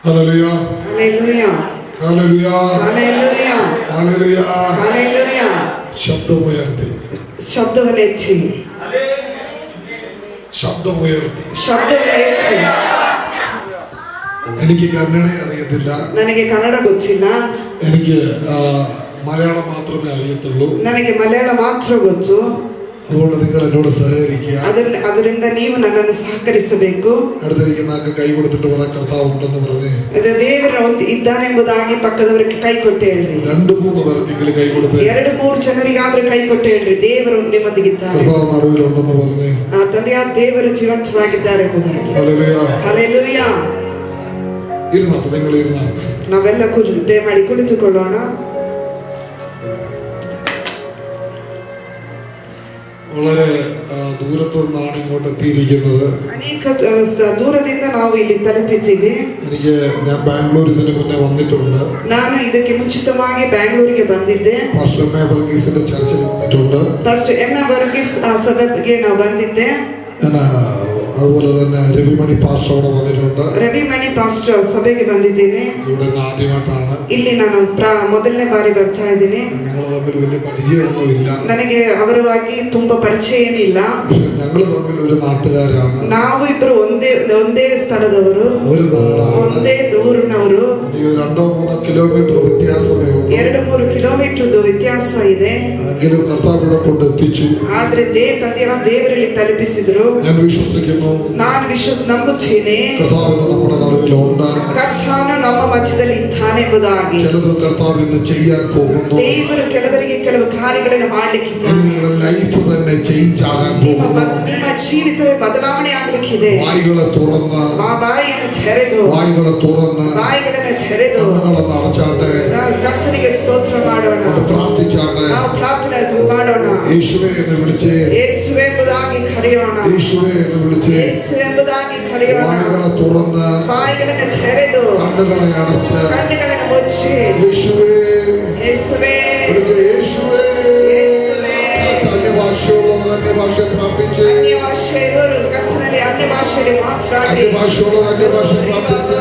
Hallelujah. Hallelujah. Hallelujah. Hallelujah. Hallelujah. Hallelujah. ശബ്ദമുയർത്തി ശബ്ദവനെത്തി ശബ്ദമുയർത്തി ಶಬ್ದವನ್ನೆತ್ತಿ. എനിക്ക് കന്നഡ അറിയത്തില്ല, ನನಗೆ ಕನ್ನಡ ಗೊತ್ತಿಲ್ಲ, എനിക്ക് മലയാളം മാത്രമേ അറിയത്തുള്ളൂ. ನನಗೆ ಮಲಯಾಳ ಮಾತ್ರ ಗೊತ್ತು. അതുകൊണ്ട് നിങ്ങൾ എന്നോട് സഹകരിക്കുക. ಅದರಿಂದ ನೀವು ನನ್ನನ್ನು ಸಹಕರಿಸಬೇಕು. അടുത്തിരിക്കുന്ന ആൾക്ക് കൈ കൊടുത്തിട്ട് പറ കർത്താവ് ഉണ്ടെന്ന് പറഞ്ഞേ. ಇದು ದೇವರ ಇದ್ದಾನೆಂಬುದಾಗಿ ಪಕ್ಕದವರಿಗೆ ಕೈ ಕೊಟ್ಟು ಹೇಳ್ರಿ. 2-3 പേർക്കെങ്കിലും ಕೈ കൊടുത്ത് 2-3 ಜನರಿಗಾದ್ರೂ ಕೈ ಕೊಟ್ಟು ಹೇಳ್ರಿ, ದೇವರು ನಿಮ್ಮೊಂದಿಗಿದ್ದಾರೆ, കർത്താവ് നടുവിലുണ്ടെന്ന് പറഞ്ഞേ. ತಂದೆಯ ದೇವರು ಜೀವಂತವಾಗಿದ್ದಾರೆ ಎಂಬುದಾಗಿ. ഹല്ലേലൂയ. ಹಲ್ಲೆಲೂಯಾ. ഇരുന്നാട്ടെ, നിങ്ങൾ ഇരുന്നാട്ടെ. ನಾವೆಲ್ಲ ದಯಮಾಡಿ ಕುಳಿತುಕೊಳ್ಳೋಣ. വളരെ ദൂരത്തു നിന്നാണ് ഇങ്ങോട്ട് എത്തിയിരിക്കുന്നത്. ಅನೇಕ ದೂರದಿಂದ ನಾವು ಇಲ್ಲಿ ತಲುಪಿದ್ದೀವಿ. ഞാൻ ബാംഗ്ലൂർ ഇതിന് മുന്നേ വന്നിട്ടുണ്ട്. ನಾನು ಇದಕ್ಕೆ ಮುಂಚಿತವಾಗಿ ಬ್ಯಾಂಗ್ಳೂರಿಗೆ ಬಂದಿದ್ದೆ. പാസ്റ്റർ എം എ വർഗീസിന്റെ ചർച്ചിൽ വന്നിട്ടുണ്ട്. ಪಾಸ್ಟರ್ ಎಂ ಎ ವರ್ಗೀಸ್ ಸಭೆಗೆ ನಾವು ಬಂದಿದ್ದೆ. അതുപോലെ തന്നെ രവിമണി പാസ്റ്റർ അവിടെ വന്നിട്ടുണ്ട്. ರವಿಮಣಿ ಪಾಸ್ಟರ್ ಸಭೆಗೆ ಬಂದಿದ್ದೇನೆ. ഇവിടെ ആദ്യമായിട്ടാണ്, ಇಲ್ಲಿ ನಾನು ಮೊದಲನೇ ಬಾರಿ ಬರ್ತಾ ಇದ್ದೀನಿ. ഞങ്ങൾ തമ്മിൽ വലിയ പരിചയമൊന്നുമില്ല, ನನಗೆ ಅವರವಾಗಿ ತುಂಬಾ ಪರಿಚಯ ಏನಿಲ್ಲ. പക്ഷെ ഞങ്ങൾ തമ്മിൽ ഒരു നാട്ടുകാരാണ്. ನಾವು ಇಬ್ಬರು ಒಂದೇ ಸ್ಥಳದವರು, ഒരു നാടാണ്, ಒಂದೇ ಊರಿನವರು. 2-3 കിലോമീറ്റർ വ്യത്യാസമേ ഉള്ളൂ. 2-3 ಕಿಲೋಮೀಟರ್ ವ್ಯತ್ಯಾಸ ಇದೆ. എങ്കിലും കർത്താവ് ഇവിടെ കൊണ്ടെത്തിച്ചു. ಆದ್ರೆ ತಂದೆಯ ದೇವರಲ್ಲಿ ತಲುಪಿಸಿದ್ರು. ഞാൻ വിശ്വസിക്കുന്നു, ನಾನು ನಂಬುತ್ತೇನೆ, കർത്താവ് നമ്മുടെ നടുവിലുണ്ട്, ಕರ್ತನು ನಮ್ಮ ಮಧ್ಯದಲ್ಲಿ ಇದ್ದಾನೆ ಎಂಬುದಾಗಿ. ചിലത് കർത്താവ് ഇന്ന് ചെയ്യാൻ പോകുന്നു. ದೇವರು ಕೆಲವರಿಗೆ ಕೆಲವು ಕಾರ್ಯಗಳನ್ನು ಮಾಡಲಿಕ್ಕಿದ್ದಾನೆ. നിങ്ങളുടെ ലൈഫ് തന്നെ ചേഞ്ച് ആകാൻ പോകുന്നു. ನಿಮ್ಮ ಜೀವಿತವೇ ಬದಲಾವಣೆ ಆಗಲಿಕ್ಕಿದೆ. വായ്കളെ തുറന്ന് ಬಾಯಿಯನ್ನು ತೆರೆದು വായ്കളെ തുറന്ന് ಬಾಯಿಗಳನ್ನು ತೆರೆದು കണ്ണുകളൊന്ന് അടച്ചാട്ടെ, ನಾವು ಕರ್ತನಿಗೆ ಸ್ತೋತ್ರ ಮಾಡೋಣ, ഒന്ന് പ്രാർത്ഥിച്ചാട്ടെ. ನಾವು ಪ್ರಾರ್ಥನೆ ಮಾಡೋಣ. യേശുവേ എന്ന് വിളിച്ച്, ಯೇಸುವೆ ಎಂಬುದಾಗಿ ಕರೆಯೋಣ, യേശുവേ എന്ന് വിളിച്ച് ಯೇಸು ಎಂಬುದಾಗಿ ಕರೆಯೋಣ. വായ്കളെ തുറന്ന് ಬಾಯಿಗಳನ್ನು ತೆರೆದು കണ്ണുകളെ അടച്ച് ಕಣ್ಣುಗಳನ್ನು ಮುಚ್ಚಿ യേശുവേ ಯೇಸುವೆ വിളിച്ച്, യേശുവേ. ಯೇಸುವೆ. അന്യഭാഷയുള്ളവർ അന്യഭാഷ പ്രാർത്ഥിച്ച്, ಅನ್ಯ ಭಾಷೆ ಇರೋರು ಕರ್ತನಲ್ಲಿ ಅನ್ಯ ಭಾಷೆಯಲ್ಲಿ ಮಾತನಾಡಿ, അന്യഭാഷയുള്ളവർ അന്യഭാഷ പ്രാർത്ഥിച്ച്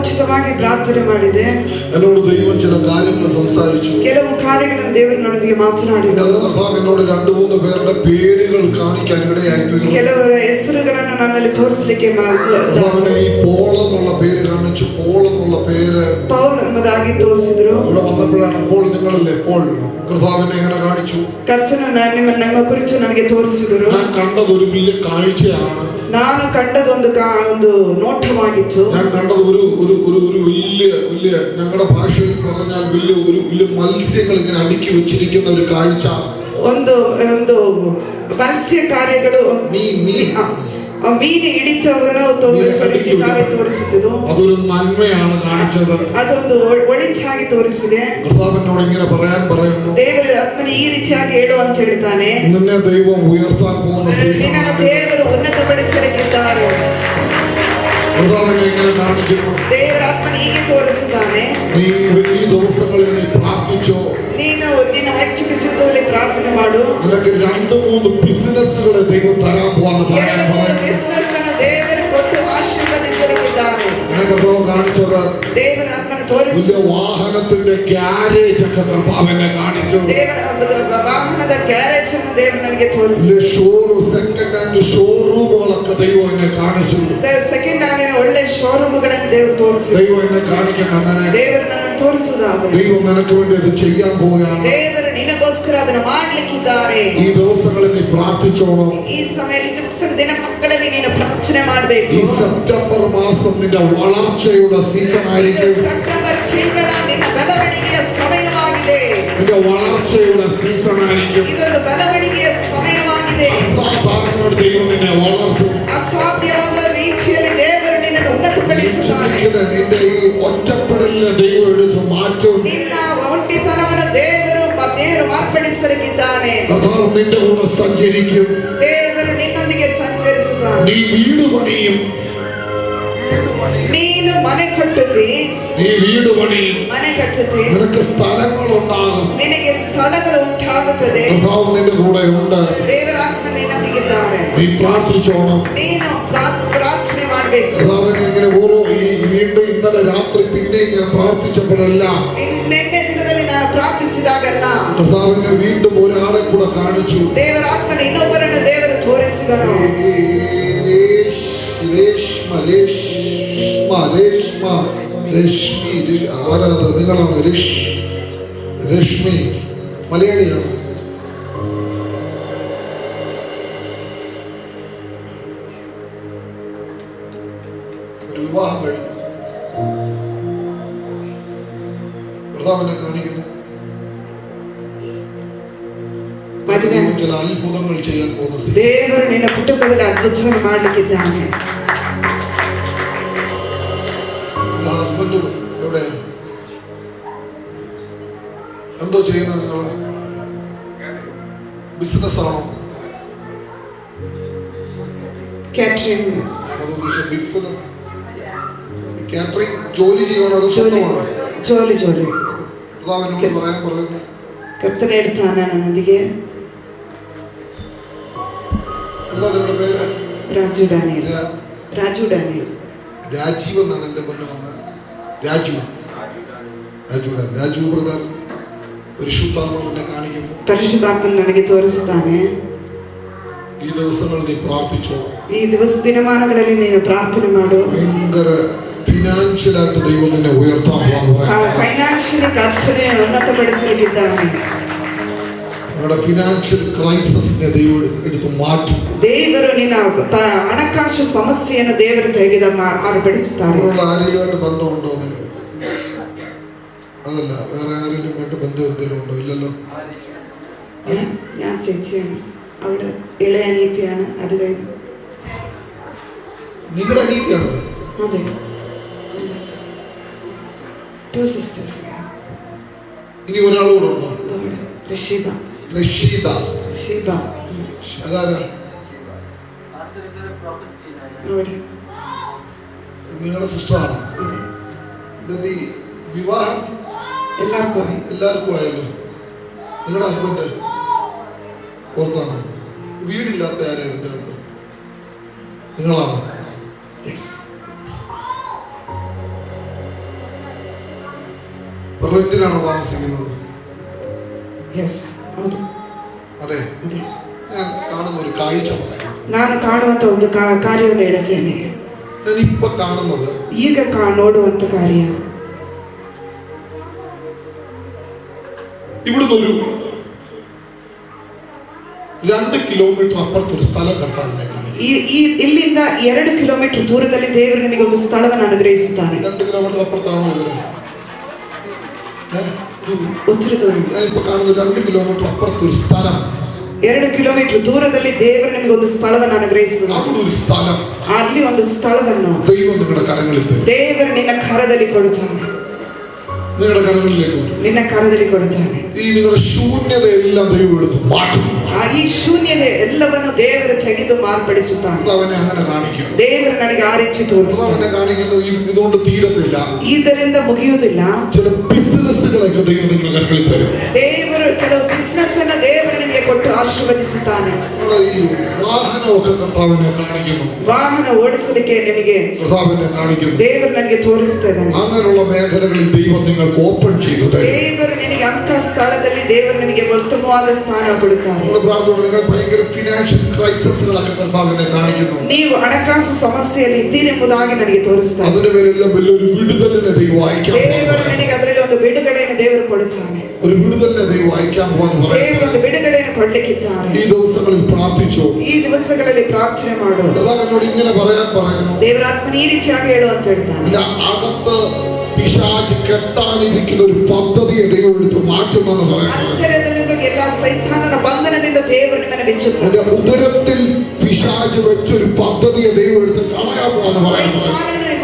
ಸಮಯೋಚಿತವಾಗಿ ಪ್ರಾರ್ಥನೆ ಮಾಡಿದೆ. എന്നോട് ദൈവം ചില കാര്യങ്ങൾ സംസാരിച്ചു. ಕೆಲವು ಕಾರ್ಯಗಳನ್ನು ದೇವರು ನನ್ನೊಂದಿಗೆ ಮಾತನಾಡಿದರು. കർത്താവ് എന്നോട് 2-3 പേരുടെ പേരുകൾ കാണിക്കാൻ ഇടയായി. ಕೆಲವರ ಹೆಸರುಗಳನ್ನು ನನ್ನಲ್ಲಿ ತೋರಿಸಲಿಕ್ಕೆ കർത്താവിനെ ഈ പോൾ എന്നുള്ള പേര് കാണിച്ചു. പോൾ എന്നുള്ള പേര് ಪೌಲ್ ಎಂಬುದಾಗಿ ತೋರಿಸಿದ್ರು. ഇവിടെ വന്നപ്പോഴാണ് പോൾ നിങ്ങളല്ലേ പോൾ കർത്താവിനെ എങ്ങനെ കാണിച്ചു. ಕರ್ತನು ನಮ್ಮ ಕುರಿತು ನನಗೆ ತೋರಿಸಿದರು. ഞാൻ കണ്ടത് ഒരു വലിയ കാഴ്ചയാണ്. ನಾನು ಕಂಡದ ಒಂದು ನೋಟವಾಗಿತ್ತು. ഞാൻ കണ്ടത് ഒരു വലിയ ഞങ്ങളുടെ ഭാഷയിൽ പറഞ്ഞാൽ വലിയ മത്സ്യങ്ങൾ ഇങ്ങനെ അടുക്കി വെച്ചിരിക്കുന്ന ഒരു കാഴ്ച. ಒಂದು ಮತ್ಸ್ಯ ಕಾರ್ಯಗಳು ಮೀನು ಹಿಡಿತವನ್ನು ತೋರಿಸುತ್ತಿದ್ದು അതൊരു നന്മയാണ് കാണിച്ചത്. ಅದೊಂದು ಒಳಿತಾಗಿ ತೋರಿಸಿದೆ. കർത്താവിനോട് ഇങ്ങനെ പറയാൻ പറയുന്നു. ದೇವರು ಆತ್ಮನ ಈ ರೀತಿಯಾಗಿ ಹೇಳು ಅಂತ ಹೇಳ್ತಾನೆ. നിന്നെ ദൈവം ഉയർത്താൻ പോകുന്ന ನಿನ್ನನ್ನು ದೇವರು ಉನ್ನತಪಡಿಸಲಿದ್ದಾರೆ. കർത്താവിനെ ഇങ്ങനെ കാണിക്കുന്നു. ದೇವರ ಆತ್ಮನ ಹೀಗೆ ತೋರಿಸುತ್ತಾನೆ. നീ ഈ ദിവസങ്ങളിൽ നീ പ്രാർത്ഥിച്ചോ. ನೀನು ನಿನ್ನ ಹೆಚ್ಚಿನ ಜೀವಿತದಲ್ಲಿ ಪ್ರಾರ್ಥನೆ ಮಾಡು. നിനക്ക് 2-3 ബിസിനസ്സുകളെ ദൈവം തരാൻ പോവാന്ന് പറയാൻ പറയുന്നു. ಬಿಸಿನೆಸ್ ಅನ್ನು ದೇವರು ಕೊಟ್ಟು ಆಶೀರ್ವದಿಸಲಿದ್ದಾರೆ. നിനക്ക് കർത്താവ് കാണിച്ചത് ದೇವರ ಆತ್ಮನ ತೋರಿಸಿ വലിയ വാഹനത്തിന്റെ ഗ്യാരേജ് ഒക്കെ കർത്താവിനെ കാണിച്ചു. ದೇವರ ವಾಹನದ ಗ್ಯಾರೇಜ್ ಅನ್ನು ದೇವರು ನನಗೆ ತೋರಿಸಿ ಸೆಕೆಂಡ್ ಹ್ಯಾಂಡ್ ഷോറൂമുകളൊക്കെ ദൈവം എന്നെ കാണിച്ചു. ಸೆಕೆಂಡ್ ಹ್ಯಾಂಡ್ ಒಳ್ಳೆ ഷോറൂമുಗಳನ್ನು ದೇವರು ತೋರಿಸಿ ദൈവം എന്നെ കാണിക്കുന്ന അങ്ങനെ ದೇವರು ನನ್ನನ್ನು ತೋರಿಸುವುದಾದರೆ ദൈവം നിനക്ക് വേണ്ടി അത് ചെയ്യാൻ പോവുകയാണ്. ದೇವರು ನಿನಗೋಸ್ಕರ ಅದನ್ನು ಮಾಡಲಿಕ್ಕಿದ್ದಾರೆ. ഈ ദിവസങ്ങളിൽ നീ പ്രാർത്ഥിച്ചോണം. ಈ ದಿನ ಮಕ್ಕಳಲ್ಲಿ ನೀನು ಪ್ರಾರ್ಥನೆ ಮಾಡಬೇಕು. ഈ സെപ്റ്റംബർ മാസം നിന്റെ വളർച്ചയുടെ സീസൺ ആയിരിക്കും. ಸೆಪ್ಟೆಂಬರ್ ತಿಂಗಳ ನಿನ್ನ ಬೆಳವಣಿಗೆಯ ಸಮಯವಾಗಿದೆ. നിന്റെ വളർച്ചയുടെ സീസൺ ആയിരിക്കും. ಇದೊಂದು ಬೆಳವಣಿಗೆಯ ಸಮಯವಾಗಿದೆ. അസാധാരണമായിട്ട് ദൈവം നിന്നെ വളർത്തും. ಅಸಾಧ್ಯವಾದ ರೀತಿಯಲ್ಲಿ ದೇವರು ನಿನ್ನನ್ನು ಉನ್ನತಪಡಿಸುತ್ತಾನೆ. നിന്റെ ഈ ഒറ്റപ്പെടലിനെ ദൈവം എടുത്ത് മാറ്റും. ನಿನ್ನ ಒಂಟಿತನವನ್ನು ದೇವರು ಮಾರ್ಪಡಿಸಲಿಕ್ಕಿದ್ದಾನೆ. കർത്താവ് നിന്റെ കൂടെ സഞ്ചരിക്കും. ದೇವರು ನಿನ್ನೊಂದಿಗೆ ಸಂಚರಿಸುತ್ತಾನೆ. നീ വീട് പണിയും. ನೀನು ಮನೆ ಕಟ್ಟುತ್ತಿ. നീ വീട് പണിയും. ಮನೆ ಕಟ್ಟುತ್ತಿ. നിനക്ക് സ്ഥലങ്ങൾ ഉണ്ടാകും. ನಿನಗೆ ಸ್ಥಳಗಳು ಉಂಟಾಗುತ್ತದೆ. കർത്താവ് നിന്റെ കൂടെ ഉണ്ട്. ದೇವರ ಆತ್ಮ ನಿನ್ನೊಂದಿಗಿದ್ದಾರೆ. നീ പ്രാർത്ഥിച്ചോണം. ನೀನು ಪ್ರಾರ್ಥನೆ ಮಾಡಬೇಕು. കർത്താവിനെ ഇങ്ങനെ ഓരോ വീണ്ടും ഇന്നലെ രാത്രി പിന്നെ ഞാൻ പ്രാർത്ഥിച്ചപ്പോഴെല്ലാം ನಿನ್ನೆ ದಿನದಲ್ಲಿ ನಾನು ಪ್ರಾರ್ಥಿಸಿದಾಗಲ್ಲ കർത്താവിനെ വീണ്ടും ഒരാളെ കൂടെ കാണിച്ചു. ದೇವರ ಆತ್ಮನ ಇನ್ನೊಬ್ಬರನ್ನು ದೇವರು ತೋರಿಸಿದನು. ആരാധ നിങ്ങളാണ് രശ്മി മലയാളിയാണ്. ഒരു വിവാഹം കഴിഞ്ഞു. കർത്താവിനെ കാണിക്കുന്നു. ചില അത്ഭുതങ്ങൾ ചെയ്യാൻ പോകുന്നു. ದೇವರು ನಿನ್ನ ಕುಟುಂಬದಲ್ಲಿ ಅದ್ಭುತವನ್ನು ಮಾಡಲಿಕ್ಕಿದ್ದಾನೆ. ഹസ്ബൻഡ് എവിടെ എന്തോ ചെയ്യുന്നത്? നിങ്ങൾ ബിസിനസ് ആണോ? കാറ്ററിംഗ്. ബിസിനസ് കാറ്ററിംഗ് ജോലി ചെയ്യണോ അതോ സ്വന്തമാണോ? ജോലി. കർത്താവിനോട് പറയാൻ പറയുന്നു. ಕರ್ತನ ಹೇಳ್ತಾನೆ ನನ್ನೊಂದಿಗೆ. എന്താ നിങ്ങളുടെ പേര്? രാജു ഡാനിയൽ. രാജീവ് എന്നാണ് എന്റെ മുന്നിൽ വന്നത്. രാജു ബ്രദർ പരിശുദ്ധാത്മ എന്നെ കാണിക്കുന്നു. ಪರಿಶುದ್ಧಾತ್ಮ ನನಗೆ ತೋರಿಸುತ್ತಾನೆ. ഈ ദിവസങ്ങളിൽ നീ പ്രാർത്ഥിച്ചോ. ಈ ದಿನಮಾನಗಳಲ್ಲಿ ನೀನು ಪ್ರಾರ್ಥನೆ ಮಾಡು. ഭയങ്കര ഫിനാൻഷ്യലായിട്ട് ദൈവം നിന്നെ ഉയർത്താൻ പോകുന്നു. ಫೈನಾನ್ಷಿಯಲಿ ಕರ್ತನೆ ಉನ್ನತಪಡಿಸಲಿಕ್ಕಿದ್ದಾನೆ. നിങ്ങളുടെ ഫിനാൻഷ്യൽ ക്രൈസിസിനെ ദൈവം എടുത്ത് മാറ്റും. ದೇವರು ನಿನ್ನ ಹಣಕಾಸು ಸಮಸ್ಯೆಯನ್ನು ದೇವರು ಮಾರ್ಪಡಿಸುತ್ತಾರೆ. ആരെങ്കിലുമായിട്ട് ബന്ധമുണ്ടോ? അതല്ല, വേറെ ആരെങ്കിലുമായിട്ട് ബന്ധം എന്തെങ്കിലും ഉണ്ടോ? ഇല്ലല്ലോ. ഞാൻ ചേച്ചിയാണ്. അവിടെ ഇളയ അനിയത്തിയാണ്. അത് കഴിഞ്ഞു നിങ്ങളുടെ അനിയത്തിയാണത്? അതെ, 2 sisters. ഇനി ഒരാളൂടെ ഉണ്ടോ? റഷീദ. അതാരാ? നിങ്ങളുടെ സിസ്റ്ററാണോ? വിവാഹം എല്ലാവർക്കും ആയല്ലോ. നിങ്ങളുടെ ഹസ്ബൻഡ് പുറത്താണോ? വീടില്ലാത്ത ആരാ ഇതിൻ്റെ അകത്ത്? നിങ്ങളാണോ? റെന്റിനാണോ താമസിക്കുന്നത്? Yes. ಹೌದು. അതെ. ಅದೇ. ഞാൻ കാണുന്ന ഒരു കാഴ്ച പറയാം. ನಾನು ಕಾಣುವಂತ ಒಂದು ಕಾರ್ಯವನ್ನು ಹೇಳುತ್ತೇನೆ. ഞാൻ ഇപ്പൊ കാണുന്നത് ಈಗ ನೋಡುವಂತ ಕಾರ್ಯ. ഇവിടുന്ന് ഒരു 2 കിലോമീറ്റർ അപ്പുറത്തൊരു സ്ഥലം കർത്താവിനെ കാണിക്കും. ಇಲ್ಲಿಂದ 2 ಕಿಲೋಮೀಟರ್ ದೂರದಲ್ಲಿ ದೇವರು ನಿಮಗೆ ಒಂದು ಸ್ಥಳವನ್ನು ಅನುಗ್ರಹಿಸುತ್ತಾನೆ. 2 കിലോമീറ്റർ അപ്പുറത്താണോ ഇവര്? ഒത്തിരി ದೂರ. ഞാൻ ഇപ്പൊ കാണുന്ന 2 കിലോമീറ്റർ അപ്പുറത്തൊരു സ്ഥലം. 2 ಕಿಲೋಮೀಟರ್ ದೂರದಲ್ಲಿ ದೇವರು ನಿಮಗೆ ಒಂದು ಸ್ಥಳವನ್ನು ಅನುಗ್ರಹಿಸುತ್ತಾನೆ. അവിടെ ഒരു സ്ഥലം. ಅಲ್ಲಿ ಒಂದು ಸ್ಥಳವನ್ನು ദൈവം നിങ്ങളുടെ കരങ്ങളിൽ തരും. ದೇವರು ನಿನ್ನ ಕರದಲ್ಲಿ ಕೊಡುತ್ತಾನೆ. നിങ്ങളുടെ കരങ്ങളിലേക്ക് വരും. ನಿನ್ನ ಕರದಲ್ಲಿ ಕೊಡುತ್ತಾನೆ. ഈ നിങ്ങളുടെ ശൂന്യതയെല്ലാം ദൈവം എടുത്ത് മാറ്റും. ಈ ಶೂನ್ಯತೆ ಎಲ್ಲವನ್ನು ದೇವರು ತೆಗೆದು ಮಾರ್ಪಡಿಸುತ್ತಾನೆ. അവനെ അങ്ങനെ കാണിക്കും. ದೇವರು ನನಗೆ ಆ ರೀತಿ ತೋರಿಸುತ್ತಾನೆ. അവനെ കാണിക്കുന്നു. ഇതുകൊണ്ട് തീരത്തില്ല. ಇದರಿಂದ ಮುಗಿಯುವುದಿಲ್ಲ. ചില ബിസിനസ്സുകളൊക്കെ ദൈവം നിങ്ങളുടെ കരങ്ങളിൽ തരും. ದೇವರು ಕೆಲವು ಬಿಸಿನೆಸ್ ಅನ್ನು ದೇವರು ನಿಮಗೆ ಕೊಟ್ಟು ಆಶೀರ್ವದಿಸುತ್ತಾನೆ. ഈ വാഹനമൊക്കെ കർത്താവിനെ കാണിക്കുന്നു. ವಾಹನ ಓಡಿಸಲಿಕ್ಕೆ ನಿಮಗೆ കർത്താവിനെ കാണിക്കുന്നു. ದೇವರು ನನಗೆ ತೋರಿಸ್ತಾನೆ. അങ്ങനെയുള്ള മേഖലകളിൽ ദൈവം നിങ്ങൾക്ക് ഓപ്പൺ ചെയ്തു തരും. ದೇವರು ನಿನಗೆ ಅಂತ ಸ್ಥಳದಲ್ಲಿ ದೇವರು ನಿಮಗೆ ಉತ್ತಮವಾದ ಸ್ಥಾನ ಕೊಡುತ್ತಾನೆ. നിങ്ങൾ ഭയങ്കര ഫിനാൻഷ്യൽ ക്രൈസിസുകളൊക്കെ കർത്താവിനെ കാണിക്കുന്നു. ನೀವು ಹಣಕಾಸು ಸಮಸ್ಯೆಯಲ್ಲಿ ಇದ್ದೀರೆಂಬುದಾಗಿ ನನಗೆ ತೋರಿಸ್ತಾನೆ. അതിന്റെ പേരെല്ലാം വലിയൊരു വിടുതലിനെ ദൈവം അയക്കാൻ ದೇವರು ನಿನಗೆ ಅದರಲ್ಲಿ ಒಂದು ಬಿಡುಗಡೆಯನ್ನು ದೇವರು ಕೊಡುತ್ತಾನೆ. ഒരു വിടുതലിനെ ദൈവം അയക്കാൻ പോകുന്നു. ದೇವರು ಒಂದು ಬಿಡುಗಡೆಯನ್ನು ಕೊಡಲಿಕ್ಕಿದ್ದಾರೆ. ഈ ദിവസങ്ങളിൽ പ്രാർത്ഥിച്ചു. ಈ ದಿವಸಗಳಲ್ಲಿ ಪ್ರಾರ್ಥನೆ ಮಾಡು. കർത്താവിനോട് ഇങ്ങനെ പറയാൻ പറയുന്നു. ದೇವರ ಆತ್ಮನ ಈ ರೀತಿಯಾಗಿ ಹೇಳು ಅಂತ ಹೇಳ್ತಾನೆ. നിന്റെ അകത്ത് പിശാച് കെട്ടാനിരിക്കുന്ന ഒരു പദ്ധതിയെ ദൈവം എടുത്ത് മാറ്റുമെന്ന് പറയുന്നത്. ಎಲ್ಲ ಸೈತಾನನ ಬಂಧನದಿಂದ ದೇವರು ನಿಮ್ಮನ್ನು ಬಿಚ್ಚುತ್ತಾನೆ. നിന്റെ ഉദരത്തിൽ പിശാച് വെച്ചൊരു പദ്ധതിയെ ദൈവം എടുത്ത് കളയാൻ പോകുന്നു പറയുന്നത്.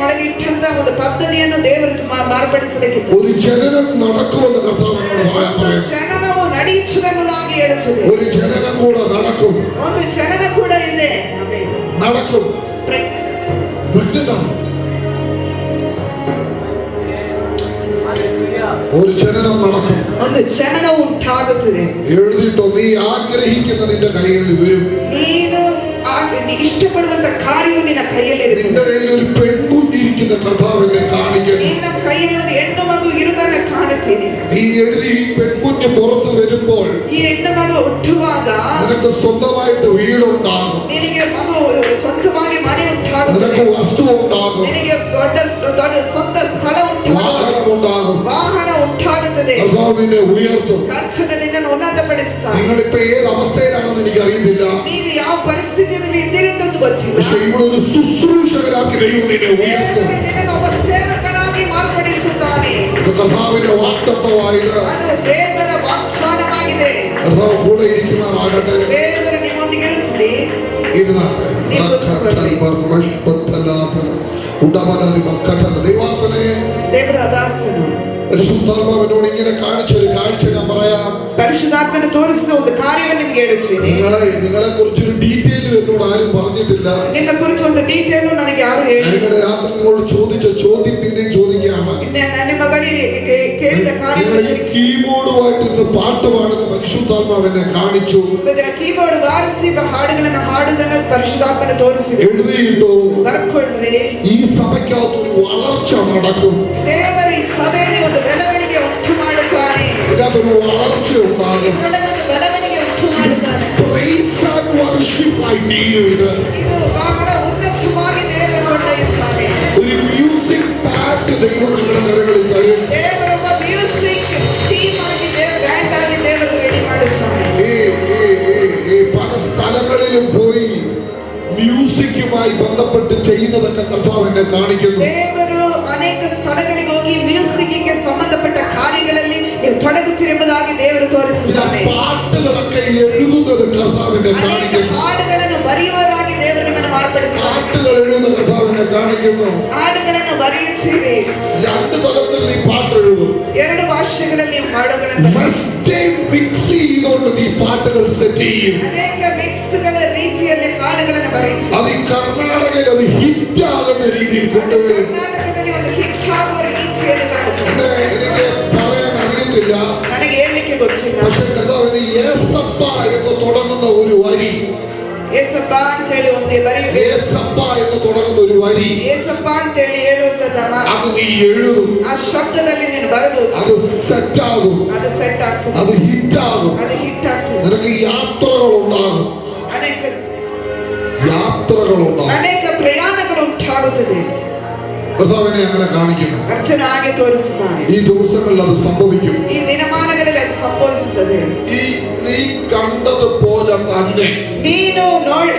ಒಳಗೆ ಇಟ್ಟಂತ ಒಂದು ಪದ್ಧತಿಯನ್ನು ದೇವರು ಮಾರ್ಪಡಿಸಲಿಕ್ಕಿದ್ದಾರೆ. ഒരു ജനനം നടക്കുമെന്ന് കർത്താവിനോട് പറയാൻ പറയുന്നു. ಜನನವು ನಡೆಯುವುದೆಂಬುದಾಗಿ ಹೇಳುತ್ತದೆ. ഒരു ജനനം കൂടെ നടക്കും. ಒಂದು ಜನನ ಕೂಡ ಇದೆ. നടക്കും. ഒരു ജനനം നടക്കും. ಒಂದು ಜನನ ಉಂಟಾಗುತ್ತದೆ. എഴുതിട്ടോ നീ ആഗ്രഹിക്കുന്ന നിന്റെ കയ്യിൽ വരും. ನೀನು ಇಷ್ಟಪಡುವಂತ ಕಾರ್ಯವು ನಿನ್ನ ಕೈಯಲ್ಲಿ ಇರುತ್ತದೆ. നിന്റെ കയ്യിൽ ഒരു പെൺകുഞ്ഞിരിക്കുന്ന കർത്താവിനെ കാണിക്കുന്നു. ನಿನ್ನ ಕೈಯಲ್ಲಿ ಒಂದು ಹೆಣ್ಣು ಮಗು ಇರುವುದನ್ನು ಕಾಣುತ್ತೀನಿ. നീ എഴുതി ഈ പെൺകുഞ്ഞ് പുറത്തു വരുമ്പോൾ ಈ ಹೆಣ್ಣು ಮಗು ಹುಟ್ಟುವಾಗ നിനക്ക് സ്വന്തമായിട്ട് വീടുണ്ടാകും. ನಿನಗೆ ಮಗು ಸ್ವಂತವಾಗಿ ಮನೆ ಉಂಟಾಗುತ್ತದೆ. നിനക്ക് വസ്തു ഉണ്ടാകും. ನಿನಗೆ ದೊಡ್ಡ ಸ್ವಂತ ಸ್ಥಳ ಉಂಟಾಗುತ್ತದೆ. വാഹനം ഉണ്ടാകും. ವಾಹನ ಉಂಟಾಗುತ್ತದೆ. കർത്താവ് നിന്നെ ഉയർത്തും. ಕರ್ತನು നിನ್ನನ್ನು ಉನ್ನತಪಡಿಸುತ್ತಾನೆ. നിങ്ങളിപ്പോ ഏത് അവസ്ഥയിലാണെന്ന് എനിക്ക് അറിയത്തില്ല. ನೀವು ಯಾವ ಪರಿಸ್ಥಿತಿಯಲ್ಲಿ ಇದ್ದೀರಿ ಅಂತ ಗೊತ್ತಿಲ್ಲ. പക്ഷെ ഇവിടെ ഒരു ശുശ്രൂഷകരാക്കി ദൈവം നിന്നെ ഉയർത്തും. ನಿನ್ನನ್ನು ಒಬ್ಬ ಸೇವಕನಾಗಿ ಮಾರ್ಪಡಿಸುತ್ತಾನೆ. ഇത് കർത്താവിന്റെ വാഗ്ദത്തമായത്. ಅದು ದೇವರ ವಾಗ್ದಾನವಾಗಿದೆ. കർത്താവ് കൂടെ ഇരിക്കുമാറാകട്ടെ. ದೇವರು ನಿಮ್ಮೊಂದಿಗೆ ಇರುತ್ತಾರೆ. ഇരുന്നാട്ടെ. ദൈവാസനെ ದೇವರ ದಾಸನು പരിശുദ്ധാത്മാവിനോട് ഇങ്ങനെ കാണിച്ച ഒരു കാഴ്ച ഞാൻ പറയാം. പരിശുദ്ധാത്മനെ ತೋರಿಸಿದ ಒಂದು ಕಾರ್ಯವನ್ನು ನಿಮಗೆ ಹೇಳುತ್ತೇನೆ. നിങ്ങളെ കുറിച്ചൊരു ഡീറ്റെയിൽ എന്നോട് ആരും പറഞ്ഞിട്ടില്ല. ನಿಮ್ಮ ಕುರಿತು ಒಂದು ಡೀಟೇಲ್ ನನಗೆ ಯಾರು ಹೇಳಿಲ್ಲ. ഇന്നലെ രാത്രി നിങ്ങളോട് ചോദിച്ച ചോദ്യം പിന്നെയും ചോദിക്കുകയാണ്. ನಿಮ್ಮ ಬಳಿ ಕೇಳಿದ ಕಾರ್ಯ. ഈ കീബോർഡുമായിട്ടിരുന്ന് പാട്ട് പാടുന്ന പരിശുദ്ധാത്മാവിനെ കാണിച്ചു. ಕೀಬೋರ್ಡ್ ಬಾರಿಸಿ ಹಾಡುಗಳನ್ನು ಹಾಡುವುದನ್ನು ಪರಿಶುದ್ಧಾತ್ಮನೆ ತೋರಿಸಿದೆ. എഴുതിയിട്ടു ಬರ್ಕೊಳ್ಳ್ರಿ. ഈ സഭയ്ക്കകത്ത് ഒരു വളർച്ച നടക്കും. ದೇವರ ಈ ಸಭೆಯಲ್ಲಿ ಒಂದು ಬೆಳವಣಿಗೆ ಉಂಟು ಮಾಡುತ್ತಾನೆ. ഇതിനകത്തൊരു വളർച്ച ഉണ്ടാകും. ಒಂದು ಬೆಳವಣಿಗೆ ಉಂಟು ಮಾಡುತ್ತಾನೆ. Praise and worship ആയി തീരും ഇത്. ಇದು ಬಹಳ ಉನ್ನತವಾಗಿ ದೇವರು ಕೊಂಡೊಯ್ಯುತ್ತಾನೆ. ഒരു മ്യൂസിക് പാട്ട് ദൈവം നിങ്ങളുടെ കരങ്ങളിൽ തരും. ದೇವರೊಬ್ಬ ಮ್ಯೂಸಿಕ್ ಟೀಮ್ ಆಗಿ ಬ್ಯಾಂಡ್ ಆಗಿ ದೇವರು ರೆಡಿ ಮಾಡುತ್ತಾನೆ. പല സ്ഥലങ്ങളിലും പോയി മ്യൂസിക്കുമായി ബന്ധപ്പെട്ട് ചെയ്യുന്നതൊക്കെ കർത്താവ് എന്നെ കാണിക്കുന്നു. ದೇವರು ಅನೇಕ ಸ್ಥಳಗಳಿಗೆ ಹೋಗಿ ಮ್ಯೂಸಿಕ್ಗೆ ಸಂಬಂಧಪಟ್ಟ ಕಾರ್ಯಗಳಲ್ಲಿ ನೀವು ತೊಡಗುತ್ತೀರೆಂಬುದಾಗಿ ದೇವರು ತೋರಿಸುತ್ತಾನೆ. പാട്ടുകളൊക്കെ എഴുതുന്നത് കർത്താവിനെ കാണിക്കുന്നു. ಹಾಡುಗಳನ್ನು ಬರೆಯುವವರಾಗಿ ದೇವರು ನಿಮ್ಮನ್ನು ಮಾರ್ಪಡಿಸುತ್ತಾನೆ. പാട്ടുകൾ എഴുതുന്ന കർത്താവിനെ കാണിക്കുന്നു. ಹಾಡುಗಳನ್ನು ಬರೆಯುತ್ತೀರಿ. 2 തലത്തിൽ നീ പാട്ട് എഴുതും. 2 ഭാಷೆಗಳಲ್ಲಿ ನೀವು ಹಾಡುಗಳನ್ನು ഫസ്റ്റ് ടൈം മിക്സ് ചെയ്തുകൊണ്ട് നീ പാട്ടുകൾ സെറ്റ് ചെയ്യും. ಅನೇಕ ಮಿಕ್ಸ್ಗಳ ರೀತಿಯಲ್ಲಿ ಹಾಡುಗಳನ್ನು ಬರೆಯುತ್ತೀರಿ. അത് ഈ കർണാടകയിൽ അത് ഹിറ്റ് ആകുന്ന രീതിയിൽ കൊണ്ടുവരും. ಕರ್ನಾಟಕದಲ್ಲಿ ಒಂದು ಹಿಟ್ ಆಗುವ ರೀತಿಯಲ್ಲಿ ಮಾಡುತ್ತಾರೆ. എനിക്ക് പറയാൻ അറിയത്തില്ല. ನನಗೆ ಹೇಳಲಿಕ್ಕೆ ಗೊತ್ತಿಲ್ಲ. പക്ഷെ കർത്താവിന് യേസപ്പ എന്ന് തുടങ്ങുന്ന ഒരു വരി ಏಸಪ್ಪ ಅಂತ ಹೇಳಿ ಒಂದೇ ಬರೀ ಏಸಪ್ಪ ಎಂದು തുടങ്ങുന്ന ഒരു വരി ಏಸಪ್ಪ ಅಂತ ಹೇಳಿ ಹೇಳುವಂತದ್ದವ ಅದು ನೀ ಎഴുതും, ಆ ಶಬ್ದದಲ್ಲಿ ನೀನು ಬರೆದು ಅದು ಸೆಟ್ ಆകും, ಅದು ಸೆಟ್ ಆಗ್ತದೆ, ಅದು ಹಿಟ್ ಆകും. ಅದು ಹಿಟ್ ಆಗ್ತದೆ. നിനക്ക് യാത്രകളുണ്ടാകും, ಅನೇಕ യാത്രകളുണ്ടാകും. ಅನೇಕ ಪ್ರಯಾಣಗಳು ಉಂಟಾಗುತ್ತದೆ. കർത്താവിനെ അങ്ങനെ കാണിക്കുന്നു. ಕರ್ತನ ಹಾಗೆ ತೋರಿಸುತ್ತಾನೆ. ഈ ദിവസങ്ങളിൽ അത് സംഭവിക്കും. ಈ ದಿನಮಾನಗಳಲ್ಲಿ ಅದು ಸಂಭವಿಸುತ್ತದೆ. ഈ നീ കണ്ടതുപോലെ തന്നെ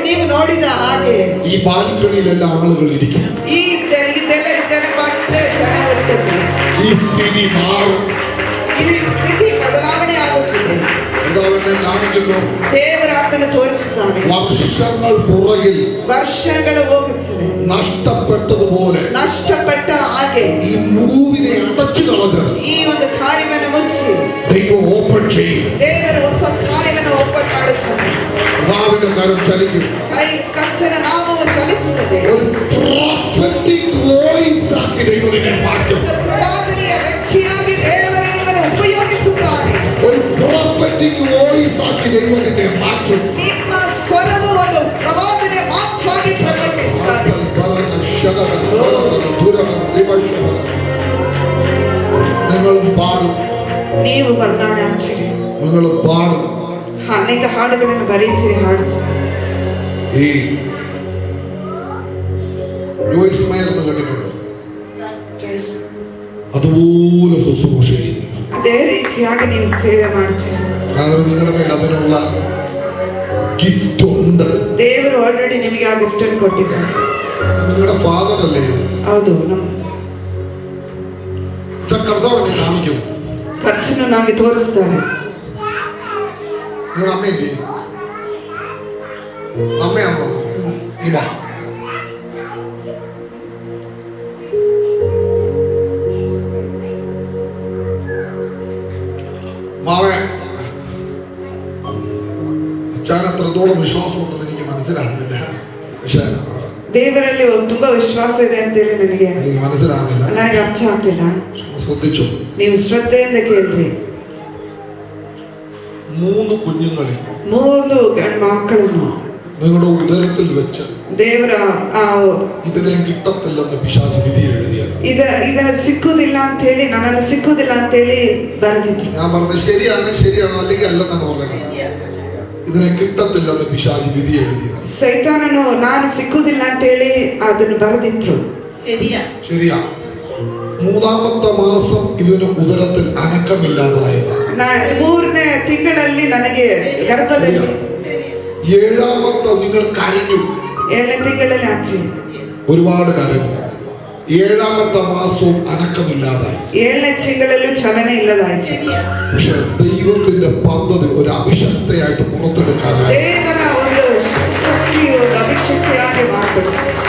ನೀವು ನೋಡಿದ ಹಾಗೆ ഈ ബാൽക്കണിയിലെല്ലാം ആളുകൾ ഇരിക്കും. ಈ ಜನರಲ್ಲಿ ಜನ ಇರ್ತದೆ. ഈ സ്ഥിതി മാറും. ಈ ಸ್ಥಿತಿ ಬದಲಾವಣೆ ಆಗುತ್ತದೆ. കർത്താവിനെ കാണിക്കുന്നു. ದೇವರ ಆತ್ಮನು ತೋರಿಸುತ್ತಾನೆ. വർഷങ്ങൾ പുറകിൽ ವರ್ಷಗಳು ಹೋಗುತ್ತದೆ. നഷ്ടപ്പെട്ടതുപോലെ ನಷ್ಟಪಟ್ಟ ಹಾಗೆ ഈ മൂവിനെ അടച്ചു കളഞ്ഞത് ಈ ಒಂದು ಕಾರ್ಯವನ್ನು ಮುಚ್ಚಿ ദൈവം ഓപ്പൺ ചെയ്യും. ದೇವರ ಹೊಸ ಕಾರ್ಯವನ್ನು ಓಪನ್ ಮಾಡುತ್ತಾನೆ. കർത്താവിന്റെ കരം ചലിക്കും. ಕರ್ತನ ನಾಮವು ಚಲಿಸುತ್ತದೆ. ഒരു prophetic voice ആക്കി ദൈവം നിന്നെ മാറ്റും. ಪ್ರವಾದನೆಯ ವ್ಯಕ್ತಿಯಾಗಿ ದೇವರು ನಿಮ್ಮನ್ನು ಉಪಯೋಗಿಸುತ್ತಾನೆ. ഒരു prophetic voice ആക്കി ദൈവം നിന്നെ മാറ്റും. ನಿಮ್ಮ ಸ್ವರವು ಒಂದು ಪ್ರವಾದನೆಯ ಮಾತಾಗಿ ಪ್ರಕಟಿಸುತ್ತಾನೆ. നിങ്ങളും പാടും, ನೀವು ಬದಲಾವಣೆ ಆಗ್ತೀರಿ. നിങ്ങളും പാടും. ಅನೇಕ ಹಾಡುಗಳನ್ನು ಬರೆಯುತ್ತೀರಿ, ಹಾಡುತ್ತೀರಿ. ഈ ജോയ്സ് മേയർ എന്ന് കേട്ടിട്ടുണ്ടോ? അതുപോലെ ശുശ്രൂഷ ചെയ്യുന്നു. ಅದೇ ರೀತಿಯಾಗಿ ನೀವು ಸೇವೆ ಮಾಡ್ತೀರಿ. കാരണം നിങ്ങളുടെ മേൽ അതിനുള്ള ഗിഫ്റ്റ് ഉണ്ട്. ದೇವರು ಆಲ್ರೆಡಿ ನಿಮಗೆ ಆ ಗಿಫ್ಟ್ ಅನ್ನು ಕೊಟ್ಟಿದ್ದಾರೆ. നിങ്ങളുടെ ഫാദർ അല്ലേ? ಹೌದು, ನಮ್ಮ കർത്താവിനെ കാണിക്കും. ಖರ್ಚನ್ನು ನಮಗೆ ತೋರಿಸ್ತಾರೆ. നിങ്ങളുടെ അമ്മയില്ലേ? അമ്മയാണോ? ഇവ മാവൻ അച്ഛൻ അത്രത്തോളം വിശ്വാസമുണ്ടെന്ന് എനിക്ക് മനസ്സിലാകുന്നില്ല. പക്ഷെ ದೇವರಲ್ಲಿ ತುಂಬಾ ವಿಶ್ವಾಸ ಇದೆ ಅಂತೇಳಿ ನನಗೆ മനസ്സിലാകുന്നില്ല. ನನಗೆ ಅರ್ಥ ಆಗ್ತಿಲ್ಲ. ശ്രദ്ധിച്ചു. ನೀವು ಶ್ರದ್ಧೆಯಿಂದ ಕೇಳ್ರಿ. 3 കുഞ്ഞുങ്ങളിൽ 3 ಗಂಡು ಮಕ್ಕಳನ್ನು നിങ്ങളുടെ ഉദരത്തിൽ വെച്ച് ದೇವರ ഇതിനെ കിട്ടത്തില്ലെന്ന് പിശാച് വിധി എഴുതിയത്. ಇದನ್ನ ಸಿಕ್ಕುದಿಲ್ಲ ಅಂತ ಹೇಳಿ, ನನ್ನನ್ನು ಸಿಕ್ಕುದಿಲ್ಲ ಅಂತ ಹೇಳಿ ಬರೆದಿತ್ತು. ഞാൻ പറഞ്ഞത് ശരിയാണ്, ശരിയാണ്, അല്ലെങ്കിൽ അല്ലെന്നാണ് പറഞ്ഞത്. ഇതിനെ കിട്ടത്തില്ലെന്ന് പിശാച് വിധി എഴുതിയത്. ಸೈತಾನನು ನಾನು ಸಿಕ್ಕುದಿಲ್ಲ ಅಂತ ಹೇಳಿ ಅದನ್ನು ಬರೆದಿದ್ರು. ശരിയാ. 3ാമത്തെ മാസം ഇവന് ഉദരത്തിൽ അനക്കമില്ലാതായത്. 3ನೇ ತಿಂಗಳಲ್ಲಿ ನನಗೆ ಗರ್ಭದಲ್ಲಿ 7ാമത്തെ നിങ്ങൾ കരഞ്ഞു. 7ನೇ ತಿಂಗಳಲ್ಲಿ ಆಚೆ ഒരുപാട് കരഞ്ഞു. 7ാമത്തെ മാസവും അനക്കമില്ലാതായി. 7ನೇ ತಿಂಗಳಲ್ಲೂ ಚಲನೆ ಇಲ್ಲದಾಯಿತು. പക്ഷെ ദൈവത്തിന്റെ പദ്ധതി ഒരു അഭിഷക്തയായിട്ട് പുറത്തെടുക്കാനായി. ದೇವರ ಒಂದು ಶಕ್ತಿಯು ಒಂದು ಅಭಿಷಕ್ತಿಯಾಗಿ ಮಾರ್ಪಡಿಸಿತು.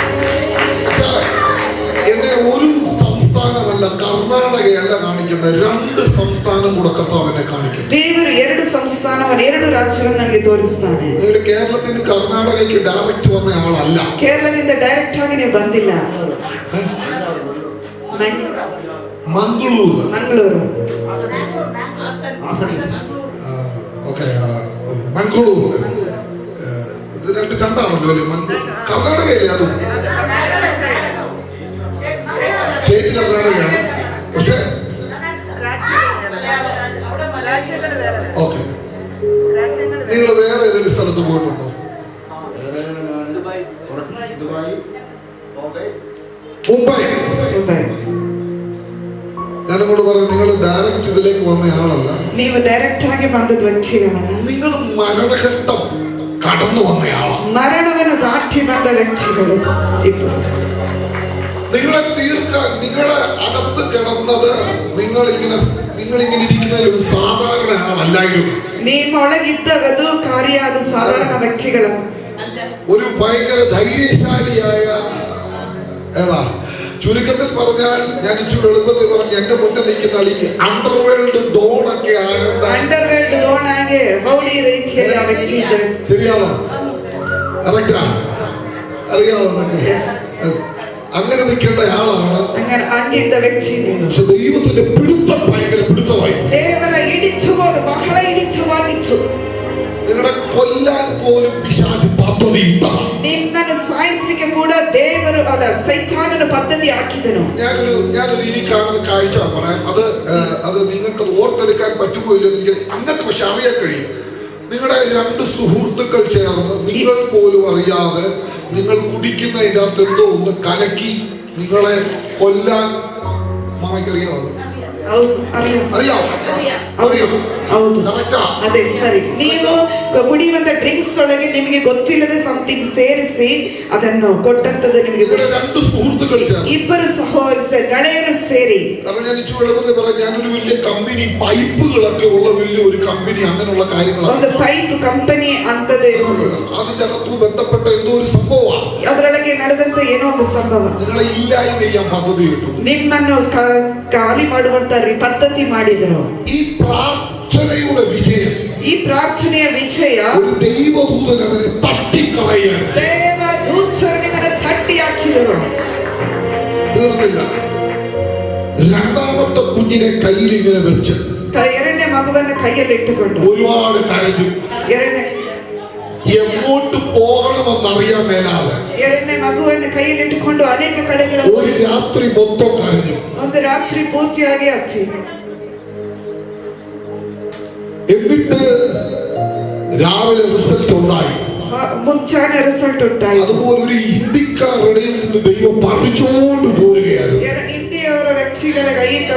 എന്നെ ഒരു സംസ്ഥാനമല്ല, കർണാടകയല്ല കാണിക്കുന്നത്, 2 സംസ്ഥാനം കൂടെ കർത്താവിനെ കാണിക്കും. ದೇವರು 2 ಸಂಸ್ಥಾನವನ್ನು 2 ರಾಜ್ಯವನ್ನು ನನಗೆ ತೋರಿಸ್ತಾನೆ. നിങ്ങൾ കേരളത്തിൽ നിന്ന് കർണാടകയ്ക്ക് ഡയറക്റ്റ് വന്ന ആളല്ല. ಕೇರಳದಿಂದ ಡೈರೆಕ್ಟ್ ಆಗಿ ನೀವು ಬಂದಿಲ್ಲ. ಮಂಗಳೂರು ഓക്കെ, മംഗളൂർ. ഇത് 2 കണ്ടാണല്ലോ അല്ലേ? കർണാടകയല്ലേ? അതും സ്റ്റേറ്റ് കർണാടകയാണ്. പക്ഷെ ഓക്കെ, നിങ്ങൾ വേറെ ഏതെങ്കിലും സ്ഥലത്ത് പോയിട്ടുണ്ടോ? മുംബൈ. ഞാൻ നിങ്ങളോട് പറഞ്ഞു, നിങ്ങൾ ഡയറക്റ്റ് ഇതിലേക്ക് വന്ന ആളല്ല. ನೀವು ಡೈರೆಕ್ಟ್ ಆಗಿ ಬಂದದ ವ್ಯಕ್ತಿಗಳನ್ನ. നിങ്ങൾ മരണഘട്ടം കടന്നു വന്നയാളാണ്. മരണವನ್ನು ದಾಟಿ ಬಂದ ವ್ಯಕ್ತಿಗಳು ഇപ്പോൾ. നിങ്ങളെ തീർക്കാൻ നിങ്ങളെ അകത്ത് കിടന്നത് നിങ്ങളിങ്ങനെ ഇരിക്കുന്ന ഒരു സാധാരണ ആളല്ലായിരുന്നു. നിമ്മൊಳಗಿದ್ದവದು ಕಾರ್ಯ ಅದು ಸಾಧಾರಣ ವ್ಯಕ್ತಿಗಳು. ഒരു ഭയങ്കര ധൈര്യശാലിയായ, ഏതാ ചുരുക്കത്തിൽ പറഞ്ഞാൽ, ഞാൻ ഇച്ചിരി എളുപ്പത്തിൽ പറഞ്ഞു, എന്റെ മുന്നിൽ നിൽക്കുന്ന ആളിക്ക് അണ്ടർവേൾഡ് ഡോണൊക്കെ ആകേണ്ട, ಅಂಡರ್ವೇಲ್ಡ್ ಡೋಣಾಗೆ ರೌಡಿ ರೀತಿಯ ವ್ಯಕ್ತಿ. ശരിയാണോ? കറക്റ്റാ? അറിയാമോ നിങ്ങൾക്ക്? അങ്ങനെ നിൽക്കേണ്ട ആളാണ്. അങ്ങനെ ಅಂಗಿದ್ದ ವ್ಯಕ್ತಿ. പക്ഷെ ദൈവത്തിന്റെ പിടുത്തം ഭയങ്കര പിടുത്തമായി. ದೇವರ ಹಿಡಿತವು ಬಹಳ ಹಿಡಿತವಾಗಿತ್ತು. നിങ്ങളെ കൊല്ലാൻ പോലും പിശാച് പദ്ധതി പദ്ധതി ഉണ്ടാകും. ನಿನ್ನನ್ನು ಸಾಯಿಸಲಿಕ್ಕೆ ಕೂಡ ದೇವರು ಅಲ್ಲ ಸೈತಾನನ ಪದ್ಧತಿ ಹಾಕಿದನು. ഞാനൊരു ഇനി കാണുന്ന കാഴ്ച പറയാം. അത് നിങ്ങൾക്ക് ഓർത്തെടുക്കാൻ പറ്റുമോ ഇല്ലയോ എനിക്ക് നിങ്ങൾക്ക് പക്ഷെ അറിയാൻ കഴിയും. നിങ്ങളുടെ രണ്ട് സുഹൃത്തുക്കൾ ചേർന്ന് നിങ്ങൾ പോലും അറിയാതെ നിങ്ങൾ കുടിക്കുന്നതിൻ്റെ അകത്ത് എന്തോ ഒന്ന് കലക്കി നിങ്ങളെ കൊല്ലാൻ മാമയ്ക്കറിയാമോ? ಅದೇ ಸರಿ. ನೀವು ಕುಡಿಯುವಂತ ಡ್ರಿಂಕ್ಸ್ ಒಳಗೆ ನಿಮಗೆ ಗೊತ್ತಿಲ್ಲದೆ ಸಮಥಿಂಗ್ ಸೇರಿಸಿ ಅದನ್ನು ಕೊಟ್ಟಂತದ್ದು ನಿಮಗೆ. രണ്ട് സുഹൃത്തുക്കൾ ಇಬ್ಬರು ಗೆಳೆಯರು ಸೇರಿ. ഞാനൊരു വലിയ കമ്പനി പൈപ്പുകളൊക്കെ ഉള്ള വലിയൊരു കമ്പനി അങ്ങനെയുള്ള കാര്യങ്ങൾ ಒಂದು ಪೈಪ್ ಕಂಪನಿ ಅಂತದೇ അതിന്റെ അകത്ത് ബന്ധപ്പെട്ട എന്തോ ഒരു സംഭവമാണ്. ಅದರೊಳಗೆ ನಡೆದಂತ ಏನೋ ಒಂದು ಸಂಭವ നിങ്ങളെ ഇല്ലായ്മ ചെയ്യാൻ പദ്ധതി കിട്ടും. ನಿಮ್ಮನ್ನು ಖಾಲಿ ಮಾಡುವಂತ ಪದ್ಧತಿ ಮಾಡಿದರು. ഈ പ്രാർത്ഥനയുടെ വിജയം, ಈ ಪ್ರಾರ್ಥನೆಯ ವಿಜಯ ഒരു ദൈവദൂതൻ അവനെ തട്ടിക്കളയാണ്. ದೇವದೂತರು ನಿಮ್ಮನ್ನು ತಟ್ಟಿ ಹಾಕಿದರು. തീർന്നില്ല. രണ്ടാമത്തെ കുഞ്ഞിനെ കയ്യിൽ ഇങ്ങനെ വെച്ച് ಎರಡನೇ ಮಗುವನ್ನು ಕೈಯಲ್ಲಿ ಇಟ್ಟುಕೊಂಡು ഒരുപാട് കരഞ്ഞു. എങ്ങോട്ട് പോകണമെന്നറിയാൻ മേലാതെ ಎರಡನೇ ಮಗುವನ್ನು ಕೈಯಲ್ಲಿ ಇಟ್ಟುಕೊಂಡು ಅನೇಕ ಕಡೆಗಳ ഒരു രാത്രി മൊത്തം കരഞ്ഞു. ಒಂದು ರಾತ್ರಿ ಪೂರ್ತಿಯಾಗಿ ಹಚ್ಚಿ എന്നിട്ട് രാവിലെ റിസൾട്ട് ഉണ്ടായി. ಮುಂಚಾನೆ ರಿಸಲ್ಟ್ ഉണ്ടായി. അതുപോലെ ഒരു ഇന്ത്യക്കാരുടെ നിന്ന് ദൈവം പറിച്ചോണ്ട് പോരുകയായിരുന്നു. ഇന്ത്യಯವರ ವ್ಯಕ್ತಿಗಳ ಕೈಯಿಂದ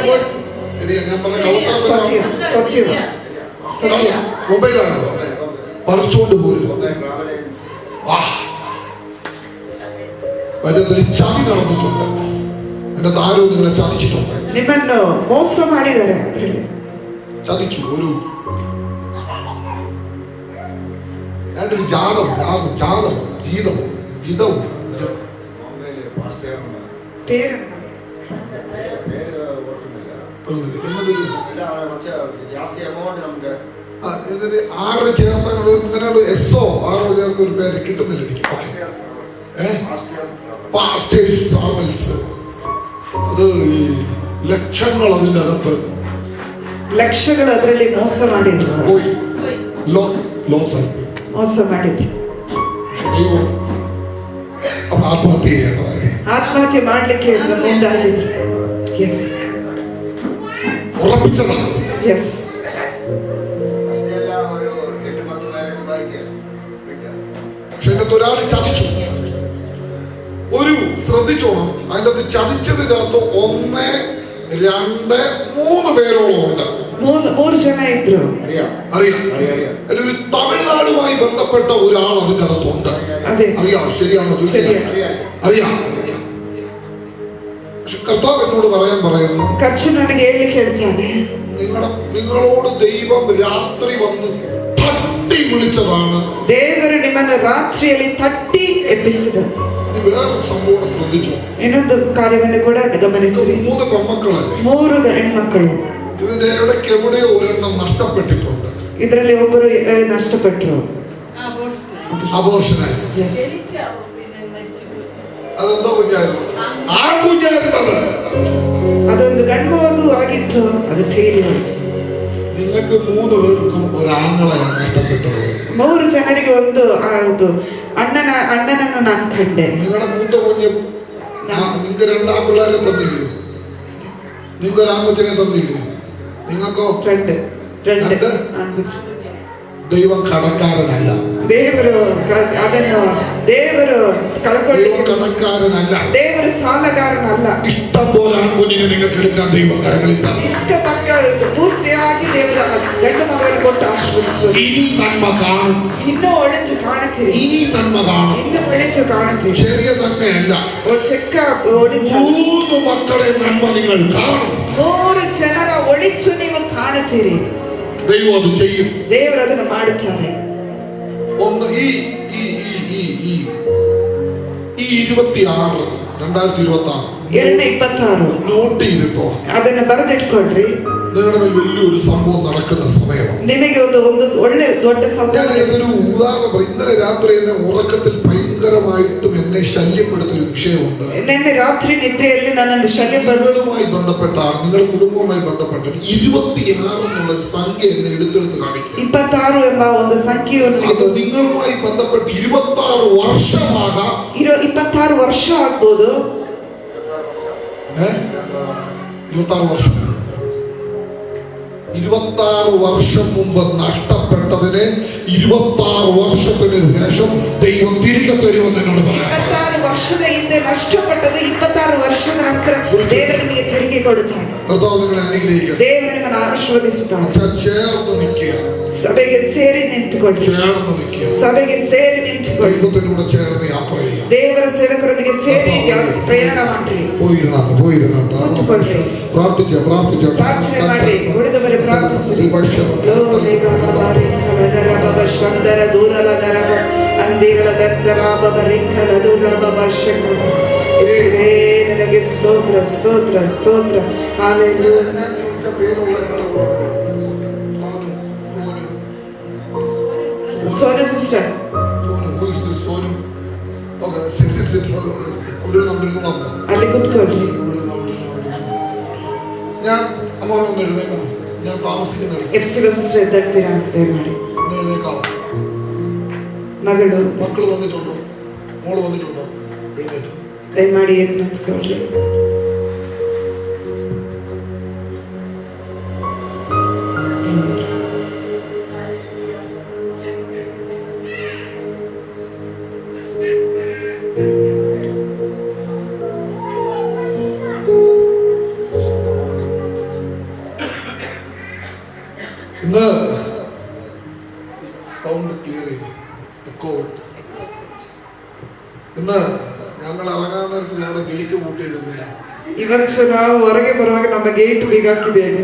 മൊബൈലാണ് പറിച്ചോണ്ട് പോരുക. അതിനൊരു ചതി നടന്നിട്ടുണ്ട്. എന്റെ താരോ നിങ്ങളെ ചതിച്ചിട്ടുണ്ട്. ನಿಮ್ಮನ್ನು ಮೋಸ ಮಾಡಿದ್ದಾರೆ. ചതിച്ചു. ഒരു ജാതവും ആറ് ചേർത്ത എസ്ഒ ആറോ ചേർത്ത ഒരു പേര് കിട്ടുന്നില്ല എനിക്ക്. പാസ്റ്റേഴ്സ് ട്രാവൽസ്, അത് ലക്ഷങ്ങൾ അതിൻ്റെ അകത്ത് ಲಕ್ಷಗಳು ಅದರಲ್ಲಿ ಮೋಸ ಮಾಡಿದ್ರು. പോയി ലോസായി ಮೋಸ ಮಾಡಿದ್ರು. ആത്മഹത്യ ചെയ്യേണ്ടതായിരുന്നു. ಆತ್ಮಹತ್ಯೆ ಮಾಡ್ಲಿಕ್ಕೆ ಮುಂದಾಗಿದ್ರು. ಎಸ್ ഉറപ്പിച്ചതാണ്. ಎಸ್ പക്ഷെ അതിനകത്ത് ഒരാൾ ചതിച്ചു. ഒരു ശ്രദ്ധിച്ചോണം, അതിൻ്റെ അകത്ത് ചതിച്ചതിനകത്ത് 1, 2, 3 പേരോളം ഉണ്ട്. ಮೂರು ಜನ ഇದ್ರು. അറിയാം. അതിലൊരു തമിഴ്നാടുമായി ബന്ധപ്പെട്ട ഒരാൾ അതിൻ്റെ അകത്തുണ്ട്. അറിയാം. ശരിയാണോ? അറിയാം. പക്ഷെ കർത്താവ് എന്നോട് പറയുന്നു, ನನಗೆ ಹೇಳಲಿಕ್ಕೆ ಹೇಳ್ತಾನೆ, നിങ്ങളോട് ദൈവം രാത്രി വന്ന് തട്ടി വിളിച്ചതാണ്. ದೇವರು ನಿಮ್ಮನ್ನು ರಾತ್ರಿಯಲ್ಲಿ ತಟ್ಟಿ ಎಬ್ಬಿಸಿದ. വേറൊരു സംഭവം ശ്രദ്ധിച്ചു. ಇನ್ನೊಂದು ಕಾರ್ಯವನ್ನು ಕೂಡ ಗಮನಿಸಿ. 3 പെൺമക്കളല്ലേ? 3 ಹೆಣ್ಮಕ್ಕಳು. ഇതിന്റെ ഇടയ്ക്ക് എവിടെയോ ഒരെണ്ണം നഷ്ടപ്പെട്ടിട്ടുണ്ട്. ಇದರಲ್ಲಿ ಒಬ್ಬರು ನಷ್ಟಪಟ್ಟರು. അബോർഷനായി. അതെന്തോ കുഞ്ഞായിരുന്നു? ആൺകുഞ്ഞായിരുന്നത്. ಅದೊಂದು ಗಂಡು ಮಗು ಆಗಿತ್ತು, ಅದು ತೀರಿ ಹೋಯಿತು. നിങ്ങൾക്ക് 3 പേർക്കും ഒരാങ്ങളെ നഷ്ടപ്പെട്ടത്. 3 ಜನರಿಗೆ ಒಂದು ಅಣ್ಣನನ್ನು ನಾನು ಕಂಡೆ. നിങ്ങളുടെ മൂത്ത കുഞ്ഞ് നിങ്ങൾക്ക് 2 ആൺപിള്ളേരെ തന്നില്ലയോ? നിങ്ങൾക്ക് ഒരു ആൺകൊച്ചിനെ തന്നില്ലയോ? നിങ്ങൾക്കോ 2 ദൈവം കടക്കാരനല്ല. ದೇವರು ಅದನ್ನು ದೇವರು കടക്കാരനല്ല. ದೇವರು ಸಾಲಗಾರನಲ್ಲ. ഇഷ്ടം പോലെ ആൺകുഞ്ഞിനെ നിങ്ങൾക്ക് എടുക്കാൻ ദൈവം കരങ്ങളിൽ തന്നു. ಇಷ್ಟತಕ್ಕ ಪೂರ್ತಿಯಾಗಿ ದೇವರು ಗಂಡು ಮಗನ ಕೊಟ್ಟು ಆಶೀರ್ವದಿಸುವುದು. ഇനി നന്മ കാണും. ಇನ್ನೂ ಒಳಿತು ಕಾಣುತ್ತೀರಿ. ഇനി നന്മ കാണും. ಇನ್ನೂ ಒಳಿತು ಕಾಣುತ್ತೀರಿ. ചെറിയ നന്മയല്ല. ചെക്ക ಒಳಿತು. 3 മക്കളെ നന്മ നിങ്ങൾ കാണും. 3 ಜನರ ಒಳಿತು ನೀವು ಕಾಣುತ್ತೀರಿ. ദൈവം അത് ചെയ്യും. ದೇವರು ಅದನ್ನು ಮಾಡುತ್ತಾರೆ. ഒന്ന് ഈ 26 2026 നോട്ട് ചെയ്തിട്ടോ ಅದನ್ನು ಬರೆದಿಟ್ಕೊಳ್ರಿ. നിങ്ങളുടെ മേൽ വലിയൊരു സംഭവം നടക്കുന്ന സമയമാണ്. ನಿಮಗೆ ಒಂದು ಒಳ್ಳೆ ದೊಡ್ಡ ಸಂಭವ. ഞാൻ ഇതിനൊരു ഉദാഹരണം പറയും. ഇന്നലെ രാത്രി എന്നെ ഉറക്കത്തിൽ ഭയങ്കരമായിട്ടും എന്നെ ശല്യപ്പെടുത്തിയ ഒരു വിഷയമുണ്ട്. നിന്നെ രാത്രി നിദ്രയിൽ നನ್ನನ್ನು ശല്യങ്ങളുമായി ബന്ധപ്പെട്ടാണ്, നിങ്ങളുടെ കുടുംബവുമായി ബന്ധപ്പെട്ട് 26 എന്നുള്ള സംഖ്യ എന്നെ എടുത്തെടുത്ത് കാണിക്കും. 26 ಎಂಬ ಒಂದು ಸಂಖ್ಯೆಯನ್ನು അത് നിങ്ങളുമായി ബന്ധപ്പെട്ട് 26 വർഷമാകാം. 26 ವರ್ಷ ಆಗ್ಬೋದು. 26 വർഷം 26 വർഷം മുമ്പ് നഷ്ടപ്പെട്ടതിനെ 26 വർഷത്തിന് ശേഷം ദൈവം തിരികെ തരുമെന്ന് എന്നോട് പറയാം. 26 ವರ್ಷದ ಹಿಂದೆ ನಷ್ಟಪಟ್ಟದು 26 ವರ್ಷದ ನಂತರ ದೇವರು ನಿಮಗೆ ತಿರುಗಿ ಕೊಡುತ್ತಾನೆ. കർത്താവ് നിങ്ങളെ അനുഗ്രഹിക്കട്ടെ. ದೇವರು ನಿಮ್ಮನ್ನು ಆಶೀರ್ವದಿಸುತ್ತಾನೆ. ചേർന്ന് നിൽക്കുക, ಸಭೆಗೆ ಸೇರಿ ನಿಂತುಕೊಳ್ಳಿ. ചേർന്ന് നിൽക്കുക, ಸಭೆಗೆ ಸೇರಿ ನಿಂತುಕೊಳ್ಳಿ. ദൈവത്തിനൂടെ ചേർന്ന് യാത്ര ചെയ്യുക. ದೇವರ ಸೇವಕರೊಂದಿಗೆ ಸೇರಿ ಪ್ರಯಾಣ ಮಾಡ್ರಿ. പോയിരുന്നാട്ടെ പ്രാർത്ഥിച്ചോ ಪ್ರಾರ್ಥನೆ ಮಾಡಿ. ಉಳಿದವರು ಪ್ರಾರ್ಥಿಸಿರಿ. ಶಂದರ ದೂರಲ ದರವ ಅಂದಿರಲ ದರ್ದರಾಬ ಬರಿಂಕಲ ದೂರಬ ಶಂಕರ ಯೇಸುವೇ ನಿನಗೆ ಸ್ತೋತ್ರ ಸ್ತೋತ್ರ ಸ್ತೋತ್ರ. ಹಲ್ಲೆಲೂಯಾ. ಸೋನು ಸಿಸ್ಟರ್ ಅಲ್ಲಿ ಕೂತ್ಕೊಳ್ರಿ. ഞാൻ അമ്മ ഒന്ന് എഴുതേക്കാം. ഞാൻ താമസിക്കുന്നില്ല. ಎಫ್ಸಿಲೋ ಸಿಸ್ಟರ್ ಎದ್ದೇಳ್ತೀರಾ ದಯಮಾಡಿ. എഴുതേക്കാം. ಮಗಳು മക്കള് വന്നിട്ടുണ്ടോ? മോള് വന്നിട്ടുണ്ടോ? എഴുന്നേറ്റ് ದಯಮಾಡಿ ಎದ್ದು ನಿಂತ್ಕೊಳ್ರಿ. ഇന്ന് സൗണ്ട് ക്ലിയർ ചെയ്തു. എക്കോ ഇന്ന് ഞങ്ങൾ ഇറങ്ങാൻ നേരത്ത് ഞങ്ങളുടെ ഗേറ്റ് പൂട്ടിയിരുന്നില്ല. ಇವತ್ತು ನಾವು ಹೊರಗೆ ಬರುವಾಗ ನಮ್ಮ ಗೇಟ್ ಬೀಗಾಕಿದ್ದೇವೆ.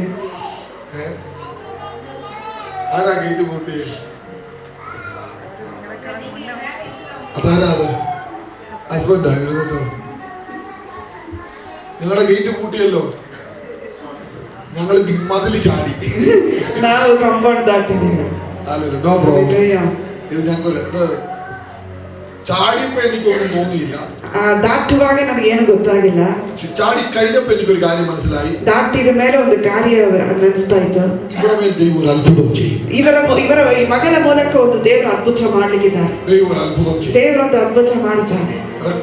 ആരാ ഗേറ്റ് പൂട്ടി? അതാരാ? അത് ഹസ്ബൻഡാ? എഴുന്നേറ്റോ? നിങ്ങളുടെ ഗേറ്റ് പൂട്ടിയല്ലോ. ഞങ്ങൾ മതിൽ ചാടി. ನಾವು ಕಾಂಪೌಂಡ್ ದಾಟಿದ್ದೇವೆ. No problem. ഇത് ഞങ്ങൾക്ക് ചാടിയപ്പോ എനിക്കൊന്നും തോന്നിയില്ല. ದಾಟುವಾಗ ನನಗೇನು ಗೊತ್ತಾಗಿಲ್ಲ. ചാടി കഴിഞ്ഞപ്പോ എനിക്കൊരു കാര്യം മനസ്സിലായി. ದಾಟಿದ ಮೇಲೆ ಒಂದು ಕಾರ್ಯ ನೆನಪಾಯ್ತು. ഇവിടെ മേൽ ദൈവം ഒരു അത്ഭുതം ചെയ്യും. ಇವರ ಈ ಮಗಳ ಮೂಲಕ ಒಂದು ದೇವರ ಅದ್ಭುತ ಮಾಡ್ಲಿಕ್ಕಿದ್ದಾರೆ. ദൈവം ഒരു അത്ഭുതം ചെയ്യും. ದೇವರೊಂದು ಅದ್ಭುತ ಮಾಡುತ್ತಾನೆ.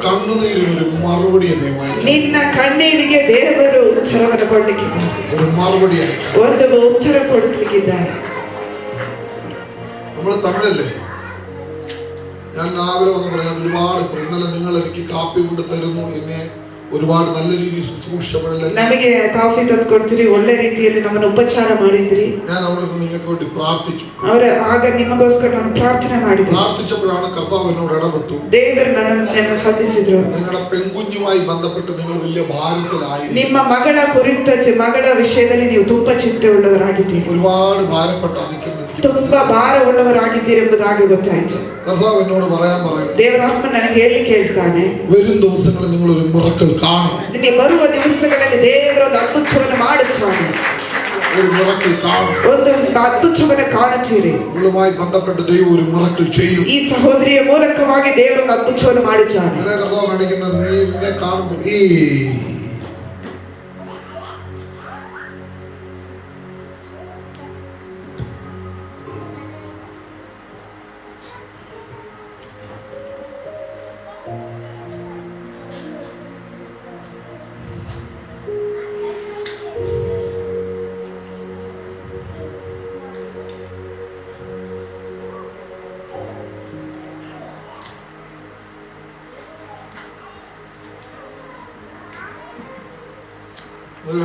കണ്ണുനീരിന് ഒരു മറുപടിയെ ദൈവമായി. ನಿನ್ನ ಕಣ್ಣೀರಿಗೆ ದೇವರು ಉತ್ತರವನ್ನು ಕೊಡ್ಲಿಕ್ಕಿದ್ದಾರೆ. ഒരു മറുപടിയായി ಒಂದು ಉತ್ತರ ಕೊಡ್ಲಿಕ್ಕಿದ್ದಾರೆ. നമ്മൾ തമിഴല്ലേ? ഞാൻ രാവിലെ വന്ന് പറയാൻ ഒരുപാട് ഇന്നലെ നിങ്ങൾ എനിക്ക് കാപ്പി കൊണ്ട് തരുന്നു, എന്നെ ഒരുപാട് നല്ല രീതിയിൽ ശുശ്രൂഷപ്പെടല്ലേ. ನಮಗೆ ಕಾಫಿ ತಂದು ಕೊಡ್ತೀರಿ, ಒಳ್ಳೆ ರೀತಿಯಲ್ಲಿ ನಮ್ಮನ್ನು ಉಪಚಾರ ಮಾಡಿದ್ರಿ. ഞാൻ അവിടെ നിങ്ങൾക്ക് വേണ്ടി പ്രാർത്ഥിച്ചു. ಆಗ ನಿಮಗೋಸ್ಕರ ನಾನು ಪ್ರಾರ್ಥನೆ ಮಾಡಿದೆ. പ്രാർത്ഥിച്ചപ്പോഴാണ് കർത്താവ് എന്നോട് ഇടപെട്ടു. ದೇವರು ನನ್ನನ್ನು ಸಂಧಿಸಿದ್ರು. നിങ്ങളുടെ പെൺകുഞ്ഞുമായി ബന്ധപ്പെട്ട് നിങ്ങൾ വലിയ ഭാരത്തിലായി. ನಿಮ್ಮ ಮಗಳ ಕುರಿತ ಮಗಳ ವಿಷಯದಲ್ಲಿ ನೀವು ತುಂಬಾ ಚಿಂತೆ ಉಳ್ಳವರಾಗಿದ್ದೀರಿ. ഒരുപാട് ഭാരപ്പെട്ട നിൽക്കുന്നത്. ತುಂಬಾ ಭಾರ ಉಳ್ಳವರಾಗಿದ್ದೀರಿ ಎಂಬುದಾಗಿ ಗೊತ್ತಾಯ್ತು. കർത്താവ് എന്നോട് പറയാൻ പറയും. ದೇವರಾತ್ಮ ನನಗೆ ಹೇಳಲಿಕ್ಕೆ ಹೇಳ್ತಾನೆ, വരും ദിവസങ്ങളിൽ നിങ്ങൾ ഒരു മിറക്കിൾ കാണും. ನಿಮಗೆ ಬರುವ ದಿವಸಗಳಲ್ಲಿ ದೇವರು ಒಂದು ಅದ್ಭುತವನ್ನು ಮಾಡುತ್ತಾನೆ. ഒരു മിറക്കിൾ കാണും. ಒಂದು ಅದ್ಭುತವನ್ನು ಕಾಣುತ್ತೀರಿ. നിങ്ങളുമായി ബന്ധപ്പെട്ട് ദൈവം ഒരു മിറക്കിൾ ചെയ്യും. ಈ ಸಹೋದರಿಯ ಮೂಲಕವಾಗಿ ದೇವರು ಒಂದು ಅದ್ಭುತವನ್ನು ಮಾಡುತ್ತಾನೆ. കർത്താവ് കാണിക്കുന്നത് നീ എന്നെ കാണുമ്പോൾ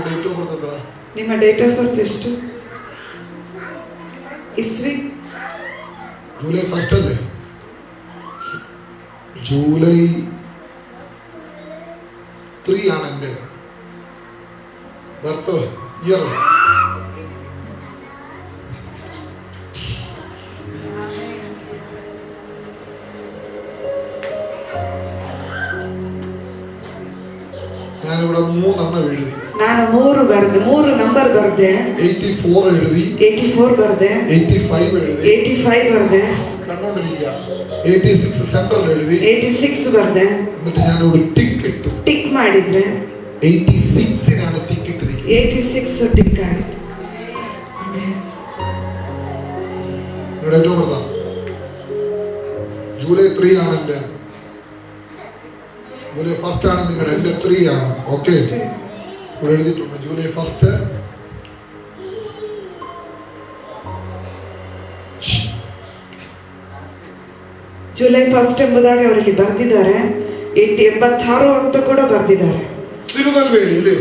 ಡೇಟ್ ಆಫ್ ಬರ್ತ್. ನಿಮ್ಮ ಡೇಟ್ ಆಫ್ ಬರ್ತ್ ಎಷ್ಟು? ಇಸ್ವಿ ജൂലൈ 1 അല്ലേ? ജൂലൈ 3 ആണ് എൻ്റെ ബർത്ത് ഇയർ. ഞാനിവിടെ 3 എണ്ണം എഴുതി. ನಾನು 3 ನಂಬರ್ ಬರ್ದೆ. 84 എഴുതി, 84 ಬರ್ದೆ, 85 എഴുതി, 85 ಬರ್ದೆ, കണ്ടോണ്ടിരിക്കുക. 86 സെൻട്രൽ എഴുതി, 86 ಬರ್ದೆ. എന്നിട്ട് ഞാനിവിടെ ടിക്ക് ഇട്ടു. ಟಿಕ್ ಮಾಡಿದ್ರೆ 86 ടിക്ക് ഇട്ടിരിക്കുന്നത്. 86 ಟಿಕ್ ಆಯಿತು. നിങ്ങളുടെ ഏറ്റവും പ്രധാനം ജൂലൈ 3 ആണ് എൻ്റെ, ജൂലൈ 1 ആണ് നിങ്ങളുടെ, എൻ്റെ 3 ആണ്. ഓക്കെ, ഇവിടെ എഴുതിയിട്ടുണ്ട് ജൂലൈ 1. ಜುಲೈ 1 ಎಂಬುದಾಗಿ ಅವರಲ್ಲಿ ಬರೆದಿದ್ದಾರೆ. 86 ಅಂತ ಕೂಡ ಬರೆದಿದ್ದಾರೆ. ತಿರುನಲ್ವೇಲಿ ಇಲ್ಲೋ?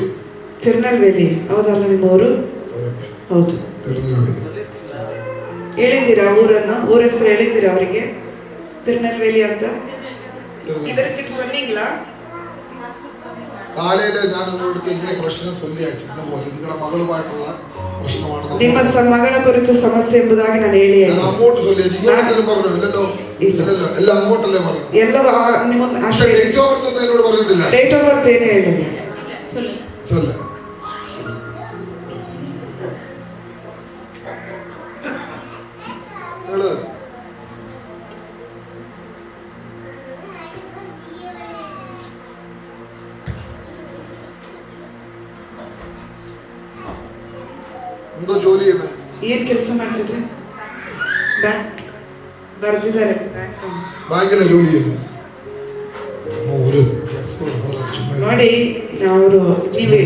ತಿರುನಲ್ವೇಲಿ ಹೌದಲ್ಲ ನಿಮ್ಮವರು? ಹೌದು. ತಿರುನಲ್ವೇಲಿ ಹೇಳಿದ್ದೀರಾ ಊರನ್ನು? ಊರ ಹೆಸರು ಹೇಳಿದ್ದೀರಾ ಅವರಿಗೆ? തിരുനെൽവേലി ಅಂತ ഇവർക്ക് சொன்னீங்களா? കാലയിലെ ഞാൻ നിങ്ങളോട് ഇങ്ങനെ പ്രശ്നം ചൊല്ലിയാച്ചു പോലെ നിങ്ങളുടെ മകളുമായിട്ടുള്ള പ്രശ്നമാണ്. ನಿಮ್ಮ ಮಗಳ ಕುರಿತು ಸಮಸ್ಯೆ ಎಂಬುದಾಗಿ ನಾನು ಹೇಳಿ അങ്ങോട്ട് ചൊല്ലിയാച്ചു. ഇങ്ങോട്ടെല്ലാം പറഞ്ഞു ഇല്ലല്ലോ? ഇല്ലല്ലോ, എല്ലാം അങ്ങോട്ടല്ലേ പറഞ്ഞു. ಎಲ್ಲವ പക്ഷേ ഡേറ്റ് ഓഫ് ബർത്ത് എന്നോട് പറഞ്ഞിട്ടില്ല. ಡೇಟ್ ಆಫ್ ಬರ್ತ್ ಏನು ಹೇಳಿಲ್ಲ. ചൊല്ല എന്തോ ജോലി ചെയ്യുന്നത്? ಏನ್ ಕೆಲಸ ಮಾಡ್ತಿದ್ರಿ? ಬರ್ದಿದ್ದಾರೆ ബാങ്കിലെ ജോലി ചെയ്യുന്നത്. ನೋಡಿ ಅವರು ನೀವು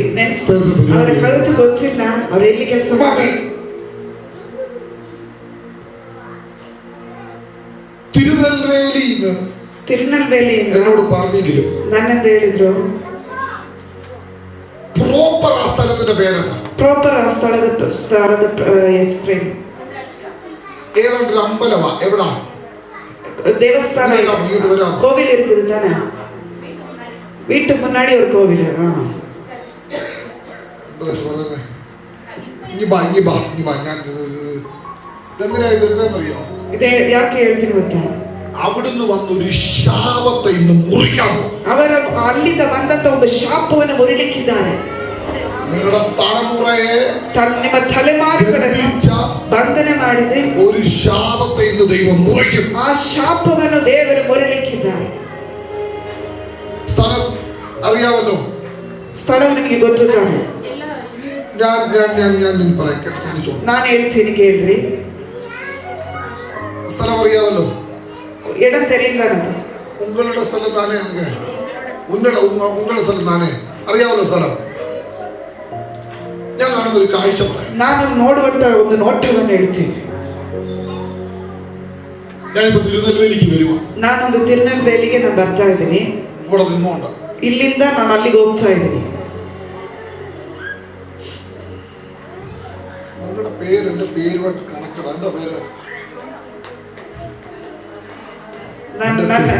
ಅವರ ಕಲಿತು ಗೊತ್ತಿಲ್ಲ ಅವ್ರು ಎಲ್ಲಿ ಕೆಲಸ ಮಾಡಿ. ತಿರುನಲ್ವೇಲಿ എന്നോട് പറഞ്ഞെങ്കിലും നന്നെന്ത് ಹೇಳಿದ್ರು? പ്രോപ്പർ ആ സ്ഥലത്തിന്റെ പേരെന്താ? പ്രോപ്പർ ആ സ്ഥലದ ಹೆಸರೇನು? ഏതൊരു അമ്പലമാ? എവിടാ? தேவஸ்தான கோவில் இருக்குது தானே? வீட்டு முன்னாடி ஒரு கோவில். ഇതേ ಯಾಕೆ ಹೇಳ್ತೀನಿ ಗೊತ್ತಾ? അവിടുന്ന് വന്നൊരു ശാപത്തെ ഇന്ന് മുറിക്കാൻ അവർ അಲ್ಲಿಂದ ಬಂದಂತ ಒಂದು ಶಾಪವನ್ನು ಮುರಿಲಿಕ್ಕಿದ್ದಾರೆ. നിങ്ങളുടെ തലമുറയെ ನಿಮ್ಮ ತಲೆಮಾರುಗಳನ್ನು ಬಂಧನ ಮಾಡಿದ ഒരു ശാപത്തെ ഇന്ന് ദൈവം മുറിക്കും. ಆ ಶಾಪವನ್ನು ದೇವರು ಮುರಿಲಿಕ್ಕಿದ್ದಾರೆ. സ്ഥലം അറിയാമല്ലോ? ಸ್ಥಳವು ನಿಮಗೆ ಗೊತ್ತು ತಾನೆ? ನಾನು ಹೇಳ್ತೀನಿ ಕೇಳ್ರಿ. സ്ഥലം അറിയാമല്ലോ? ഇടം തെരിയുന്നതാണ്. ഉങ്ങളുടെ സ്ഥലം താനേ അങ്ങ് ഉങ്ങളുടെ സ്ഥലം താനേ അറിയാമല്ലോ സ്ഥലം. ഞാൻ കാണുന്ന ഒരു കാഴ്ച പറയാം. ನಾನು ನೋಡುವಂತ ಒಂದು ನೋಟವನ್ನು ಹೇಳ್ತೀನಿ. ഞാനിപ്പോ തിരുനെൽവേലിക്ക് വരുവാ. ನಾನೊಂದು ತಿರುನೆಲ್ವೇಲಿಗೆ ನಾನು ಬರ್ತಾ ಇದ್ದೀನಿ. ഇവിടെ നിന്നോണ്ട ಇಲ್ಲಿಂದ ನಾನು ಅಲ್ಲಿಗೆ ಹೋಗ್ತಾ ಇದ್ದೀನಿ. നിങ്ങളുടെ പേര് എന്റെ പേരുമായിട്ട് കണക്റ്റഡ്. എന്താ പേര്?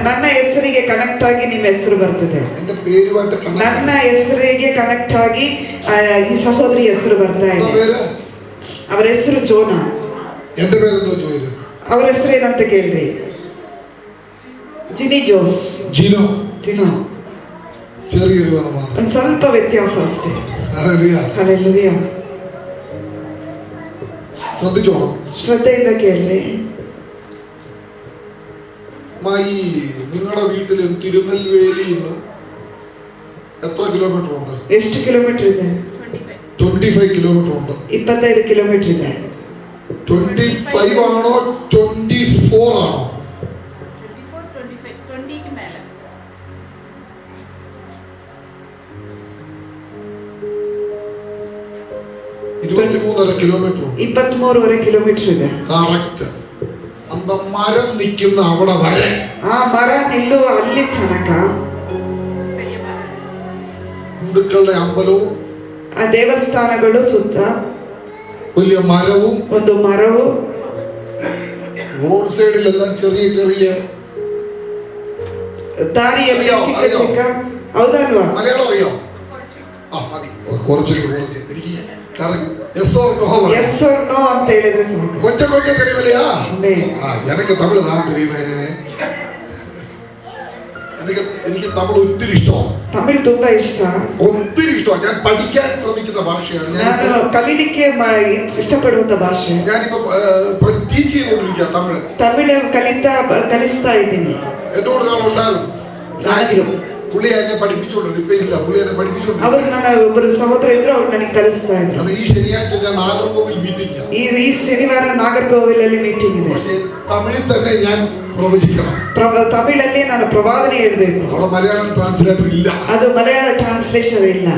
ನನ್ನ ಹೆಸರಿಗೆ ಕನೆಕ್ಟ್ ಆಗಿ ನಿಮ್ಮ ಹೆಸರು ಬರ್ತದೆ. എന്റെ പേരുമായിട്ട് ನನ್ನ ಹೆಸರಿಗೆ ಕನೆಕ್ಟ್ ಆಗಿ ಈ ಸಹೋದರಿ ಹೆಸರು ಬರ್ತಾ ಇದೆ. ಅವರ ಹೆಸರು ಜೋನಾ. എന്റെ പേരെന്തോ ചോദിച്ചു? ಅವರ ಹೆಸರು ಏನಂತ ಕೇಳ್ರಿ? ಜಿನಿ ಜೋಸ್. ജിനോ. ചെറിയൊരു ಒಂದು ಸ್ವಲ್ಪ ವ್ಯತ್ಯಾಸ ಅಷ್ಟೇ. ഹല്ലേലൂയ. ശ്രദ്ധിച്ചോണം, ಶ್ರದ್ಧೆಯಿಂದ ಕೇಳ್ರಿ. നിങ്ങളുടെ വീട്ടിൽ തിരുനെൽവേലിയിൽ എത്ര കിലോമീറ്റർ ഉണ്ട്? ಎಷ್ಟು ಕಿಲೋಮೀಟರ್ ಇದೆ? 25 കിലോമീറ്റർ ഉണ്ട്. 25 ಕಿಲೋಮೀಟರ್ ಇದೆ. 25 ആണോ 24 ആണോ? 20ക്ക് മേലെ. 23.5 കിലോമീറ്റർ ഉണ്ട്. 23.5 കിലോമീറ്റർ ಇದೆ. കറക്റ്റ്. അന്ത മരം നിൽക്കുന്ന അവിടെ വരെ, ആ മര നില്ലുವ ಅಲ್ಲಿ ತನಕ ഹിന്ദുക്കളുടെ അമ്പലവും ಆ ದೇವಸ್ಥಾನಗಳು ಸುತ್ತ വലിയ മരവും ಒಂದು ಮರವು, റോഡ് സൈഡിലെല്ലാം ചെറിയ ചെറിയ ದಾರಿಯಲ್ಲಿ ಚಿಕ್ಕ ಚಿಕ್ಕ. ಹೌದಲ್ವಾ? മലയാളം അറിയോ? മതി, കുറച്ച് എനിക്ക് ಎಸ್ ಆರ್ ನೋ ಅಂತ ಹೇಳಿದ್ರೆ ಸಾಕು. கொஞ்சம் கொஞ்சம் தெரியலையா? எனக்கு தமிழ் தான் தெரியுமே. എനിക്ക് തമിഴ് ഒത്തിരി ഇഷ്ടമാണ്. തമിഴ് ತುಂಬಾ ಇಷ್ಟ. ഒത്തിരി ഇഷ്ടമാണ്. ഞാൻ പഠിക്കാൻ ശ്രമിക്കുന്ന ഭാഷയാണ്. ನಾನು ಕಲಿಲಿಕ್ಕೆ ಇಷ್ಟಪಡುವಂತ ಭಾಷೆ. ഞാനിപ്പോ ടീച്ച് ചെയ്തുകൊണ്ടിരിക്കുക തമിഴ്. ತಮಿಳು ಕಲಿಸ್ತಾ ಇದ್ದೀನಿ. എന്നോട് ഒരാളുണ്ടാകും, പുള്ളി എന്നെ പഠിപ്പിച്ചോണ്ടിരുന്നത്, ഇപ്പൊ ഇല്ല, പുള്ളി എന്നെ പഠിപ്പിച്ചോണ്ടിരുന്നത്. ಅವರು ನನ್ನ ಒಬ್ಬರು ಸಹೋದರ ಇದ್ರು, ಅವ್ರು ನನಗೆ ಕಲಿಸ್ತಾ ಇದ್ರು. ഈ ശനിയാഴ്ച ഞാൻ നാഗർകോവിൽ മീറ്റിംഗ്, ಈ ಶನಿವಾರ ನಾಗರ್ಕೋವಿಲಲ್ಲಿ ಮೀಟಿಂಗ್ ಇದೆ. പക്ഷേ തമിഴിൽ തന്നെ ഞാൻ പ്രവചിക്കണം. ತಮಿಳಲ್ಲಿ ನಾನು ಪ್ರವಾದನೆ ಹೇಳಬೇಕು. അവിടെ മലയാളം ട്രാൻസ്ലേറ്റർ ഇല്ല, ಅದು ಮಲಯಾಳ ಟ್ರಾನ್ಸ್ಲೇಷನ್ ಇಲ್ಲ.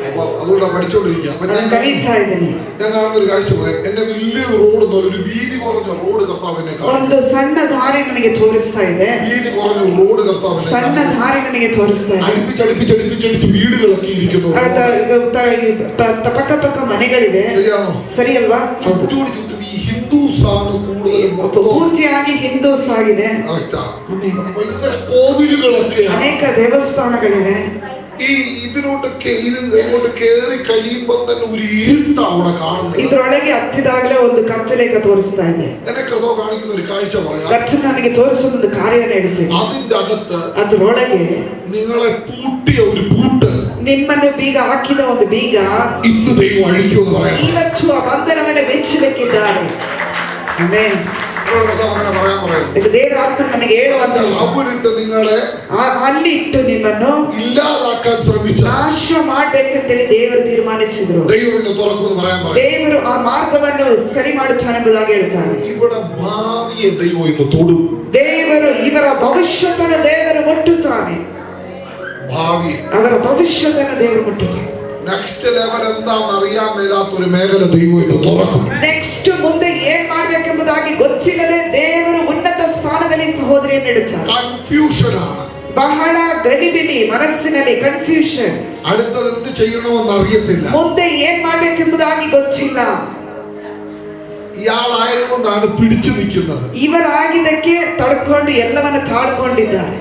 അപ്പൊ അതുകൊണ്ടാണ് പഠിച്ചോണ്ടിരിക്കുക. അപ്പൊ ഞാൻ ಕಲಿತಾ ಇದ್ದೀನಿ. ഞാൻ കാണുന്ന ഒരു കാഴ്ച പറയാം. എന്നെ വലിയ റോഡ്, ഒരു വീതി കുറഞ്ഞ റോഡ് കർത്താവിനെ ಒಂದು ಸಣ್ಣ ದಾರಿ ನನಗೆ ತೋರಿಸ್ತಾ ಇದೆ. വീതി കുറഞ്ഞ റോഡ് കർത്താവിനെ ಸಣ್ಣ ದಾರಿ ನನಗೆ ತೋರಿಸ್ತಾ ಇದೆ. അടുപ്പിച്ചടിപ്പിച്ചടിപ്പിച്ചടിച്ച് വീടുകളൊക്കെ ഇരിക്കുന്നു. ಪಕ್ಕ ಪಕ್ಕ ಮನೆಗಳಿವೆ. ശരിയാണോ? ಸರಿ ಅಲ್ವಾ? ചുറ്റോടി ചുറ്റും ഈ ഹിന്ദുസ് ആണ് കൂടുതലും. ಪೂರ್ತಿಯಾಗಿ ಹಿಂದೂಸ್ ಆಗಿದೆ. കോവിലുകളൊക്കെ, ಅನೇಕ ದೇವಸ್ಥಾನಗಳಿವೆ. ഈ ഇതിങ്ങോട്ട് കേറി കഴിയുമ്പോൾ തന്നെ ഒരു ഇരുട്ട അവിടെ കാണുന്നത്. ಇದ್ರೊಳಗೆ ಹತ್ತಿದಾಗಲೇ ಒಂದು ಕತ್ತಲೆಗೆ ತೋರಿಸ್ತಾ ಇದೆ. എന്നെ കർത്താവ് കാണിക്കുന്ന ഒരു കാഴ്ച പറയാം. ಕರ್ತನು ನನಗೆ ತೋರಿಸುವ ಒಂದು ಕಾರ್ಯವನ್ನು ಹೇಳ್ತೀನಿ. അതിന്റെ അകത്ത് ಅದ್ರೊಳಗೆ നിങ്ങളെ പൂട്ടിയ ഒരു പൂട്ട്, ನಿಮ್ಮನ್ನು ಬೀಗ ಹಾಕಿದ ಒಂದು ಬೀಗ ഇന്ന് ദൈവം അഴിക്കുമെന്ന് പറയാം. ಇವತ್ತು ಆ ಬಂಧನವನ್ನು ಬಿಚ್ಚಬೇಕಿದ್ದಾರೆ. ಆಮೆನ್. അങ്ങനെ പറയാൻ പറയുന്നു. ಇದು ದೇವರ ಆತ್ಮ ನನಗೆ ಹೇಳುವಂತ, അവരിട്ട് നിങ്ങളെ ಅಲ್ಲಿ ಇಟ್ಟು ನಿಮ್ಮನ್ನು ഇല്ലാതാക്കാൻ ശ്രമിച്ച ನಾಶ ಮಾಡ್ಬೇಕಂತೇಳಿ ದೇವರು ತೀರ್ಮಾನಿಸಿದ್ರು. ദൈവം ഇന്ന് തുറക്കുമെന്ന് പറയാൻ പറയും. ದೇವರು ಆ ಮಾರ್ಗವನ್ನು ಸರಿ ಮಾಡುತ್ತಾನೆಂಬುದಾಗಿ ಹೇಳ್ತಾರೆ. ഇവിടെ ഭാവിയെ ദൈവം ഇന്ന് തൊടും. ದೇವರು ಇವರ ಭವಿಷ್ಯತನ್ನು ದೇವರು ಮುಟ್ಟುತ್ತಾನೆ. ഭാവി, ಅವರ ಭವಿಷ್ಯತನ್ನು ದೇವರು ಮುಟ್ಟುತ್ತಾನೆ. നെക്സ്റ്റ് ലെവൽ എന്താണെന്ന് അറിയാൻ മേലാത്ത ഒരു മേഖല ദൈവം ഇന്ന് തുറക്കും. ನೆಕ್ಸ್ಟ್ ಮುಂದೆ ಏನ್ ಮಾಡ್ಬೇಕೆಂಬುದಾಗಿ ಗೊತ್ತಿಲ್ಲದೆ ದೇವರು ಉನ್ನತ ಸ್ಥಾನದಲ್ಲಿ ಸಹೋದರಿಯನ್ನು ಇಡುತ್ತಾರೆ. കൺഫ്യൂഷൻ ആണ്, ಬಹಳ ಗಲಿಬಿಲಿ, ಮನಸ್ಸಿನಲ್ಲಿ ಕನ್ಫ್ಯೂಷನ್. അടുത്തത് എന്ത് ചെയ്യണമെന്ന് അറിയത്തില്ല. ಮುಂದೆ ಏನ್ ಮಾಡ್ಬೇಕೆಂಬುದಾಗಿ ಗೊತ್ತಿಲ್ಲ. ഇയാളായതുകൊണ്ടാണ് പിടിച്ചു നിൽക്കുന്നത്. ಇವರಾಗಿದ್ದಕ್ಕೆ ತಡ್ಕೊಂಡು ಎಲ್ಲವನ್ನ ತಾಳ್ಕೊಂಡಿದ್ದಾರೆ.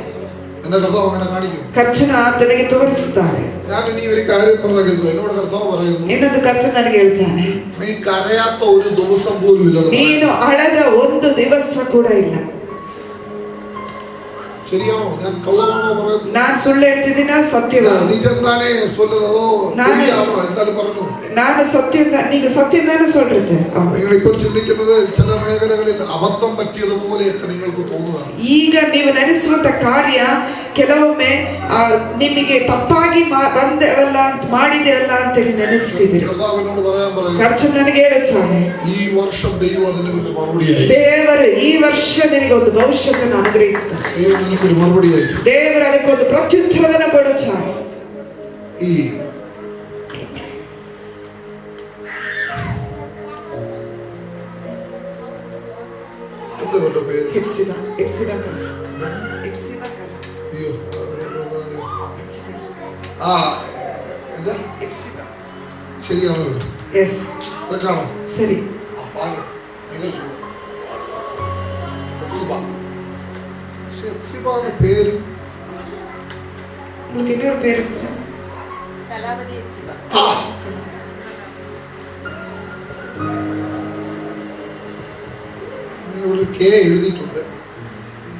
എന്റെ കർത്താവ് അങ്ങനെ കാണിക്കുന്നു. ಕರ್ತನು ಆತನಿಗೆ ತೋರಿಸುತ್ತಾನೆ. ഞാൻ ഇനി ഒരു കാര്യം പറയുന്നു. എന്നോട് കർത്താവ് പറയുന്നു, ಇನ್ನೊಂದು ಕರ್ತನು ನನಗೆ ಹೇಳ್ತಾನೆ, നീ കരയാത്ത ഒരു ദിവസം പോലും ഇല്ല. ನೀನು ಅಳದ ಒಂದು ದಿವಸ ಕೂಡ ಇಲ್ಲ. ശരിയാണോ? ഞാൻ കള്ളമാണോ പറയുന്നത്? ನಾನು ಸುಳ್ಳು ಹೇಳ್ತಿದ್ದೀನ? ಸತ್ಯವಾ? നിജന്താനെ സ്വല്ലതോ ശരിയാണോ? എന്തായാലും പറഞ്ഞു. ನಾನು ಸತ್ಯ, ನೀನು ಸತ್ಯದಾನು சொல்றது. നിങ്ങൾ ഇപ്പോൾ ചിന്തിക്കുന്നത് ചില മേഖലകളിൽ അബദ്ധം പറ്റിയതുപോലെയൊക്കെ നിങ്ങൾക്ക് തോന്നുക. ಈಗ ನೀವು ನೆನೆಸುವಂತ ಕಾರ್ಯ ಕೆಲವೊಮ್ಮೆ ನಿಮಗೆ ತಪ್ಪಾಗಿ ಬಂದವಲ್ಲ, ಮಾಡಿದೆವಲ್ಲ ಅಂತೇಳಿ ನೆನೆಸ್ತಿದ್ದೀರಿ. കർത്താവിനോട് പറയാൻ പറയുന്നു, ಕರ್ತನು ನನಗೆ ಹೇಳುತ್ತಾನೆ, ഈ വർഷം ദൈവം അതിന് ഒരു മറുപടിയായി. ದೇವರು ಈ ವರ್ಷ ನಿನಗೆ ಒಂದು ಭವಿಷ್ಯವನ್ನು ಅನುಗ್ರಹಿಸುತ್ತಾನೆ. ദൈവം നിനക്കൊരു മറുപടിയായി. ದೇವರು ಅದಕ್ಕೆ ಒಂದು ಪ್ರತ್ಯುತ್ತರವನ್ನು ಕೊಡುತ್ತಾನೆ. ഈ എന്തുകൊണ്ട് പേര് ಹೆಪ್ಸಿಬಾ, ಹೆಪ್ಸಿಬಾ ಕಲ, ಹೆಪ್ಸಿಬಾ ಕಲ, അയ്യോ ആ എന്താ ಹೆಪ್ಸಿಬಾ. ശരിയാണോ? ಎಸ್, തെറ്റാണോ? ಸರಿ. പേര് உங்களுக்கு இன்னொரு பேர் இருக்குல்ல? കലാവതി എക്സിബ. ആ ഒരു കെ എഴുതിയിട്ടുണ്ട്.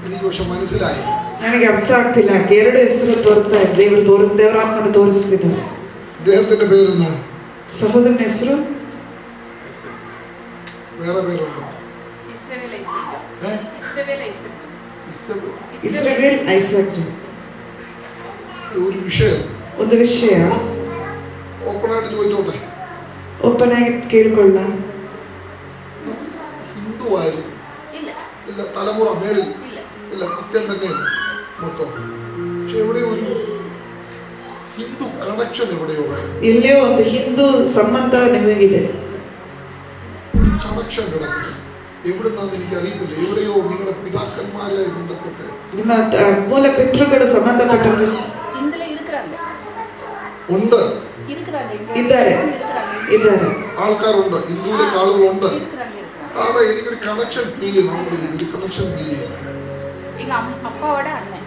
എനിക്ക് പക്ഷെ മനസ്സിലായി. ನನಗೆ ಅರ್ಥ ಆಗ್ತಿಲ್ಲ. ಎರಡು ಹೆಸರು ತೋರ್ತಾ ಇದೆ. ದೇವರ ಆತ್ಮನ ತೋರಿಸ್ತಿದ್ದಾರೆ. അദ്ദേഹത്തിന്റെ പേരെന്നാ? ಸಹೋದರನ ಹೆಸರು വേറെ പേരുണ്ടോ? Israel Isaac. Israel Isaac. Israel Isaac. ഒരു വിഷയം ಒಂದು ವಿಷಯ ഓപ്പണായിട്ട് ചോദിച്ചോട്ടെ. ಓಪನ್ ಆಗಿ ಕೇಳಿಕೊಳ್ಳ. ഹിന്ദു ആയിരുന്നു ഇല്ല. ഇല്ല, തലമുറ മേളിൽ ഇല്ല. ഇല്ല, ക്രിസ്ത്യൻ തന്നെയാണ് മൊത്തം. പക്ഷെ എവിടെയോ ഒരു ഹിന്ദു കണക്ഷൻ എവിടെയോ ಎಲ್ಲಿಯೋ ಒಂದು ಹಿಂದೂ ಸಂಬಂಧ ನಿಮಗಿದೆ. കണക്ഷൻ കിടക്കും. എവിടുന്നാന്ന് എനിക്ക് അറിയത്തില്ല. എവിടെയോ നിങ്ങളുടെ പിതാക്കന്മാരെ ബന്ധപ്പെട്ട് ನಿಮ್ಮ ಮೂಲ ಪಿತೃಗಳು ಸಂಬಂಧಪಟ್ಟದ್ದು ഇന്ത്യയിലെ ഇരിക്കறாங்க. ഉണ്ട്, ഇരിക്കறாங்க. ഇದ್ದಾರೆ, ഇದ್ದಾರೆ. ആൾക്കാരുണ്ട്, ഹിന്ദുവിലേക്ക് ആളുകളുണ്ട്. ഇരിക്കறாங்க. അതെ, എനിക്കൊരു കണക്ഷൻ ഫീൽ ചെയ്യും. നമ്മുടെ ഒരു കണക്ഷൻ ഫീൽ ചെയ്യും. എங்க അപ്പാவோட അണ്ണൻ.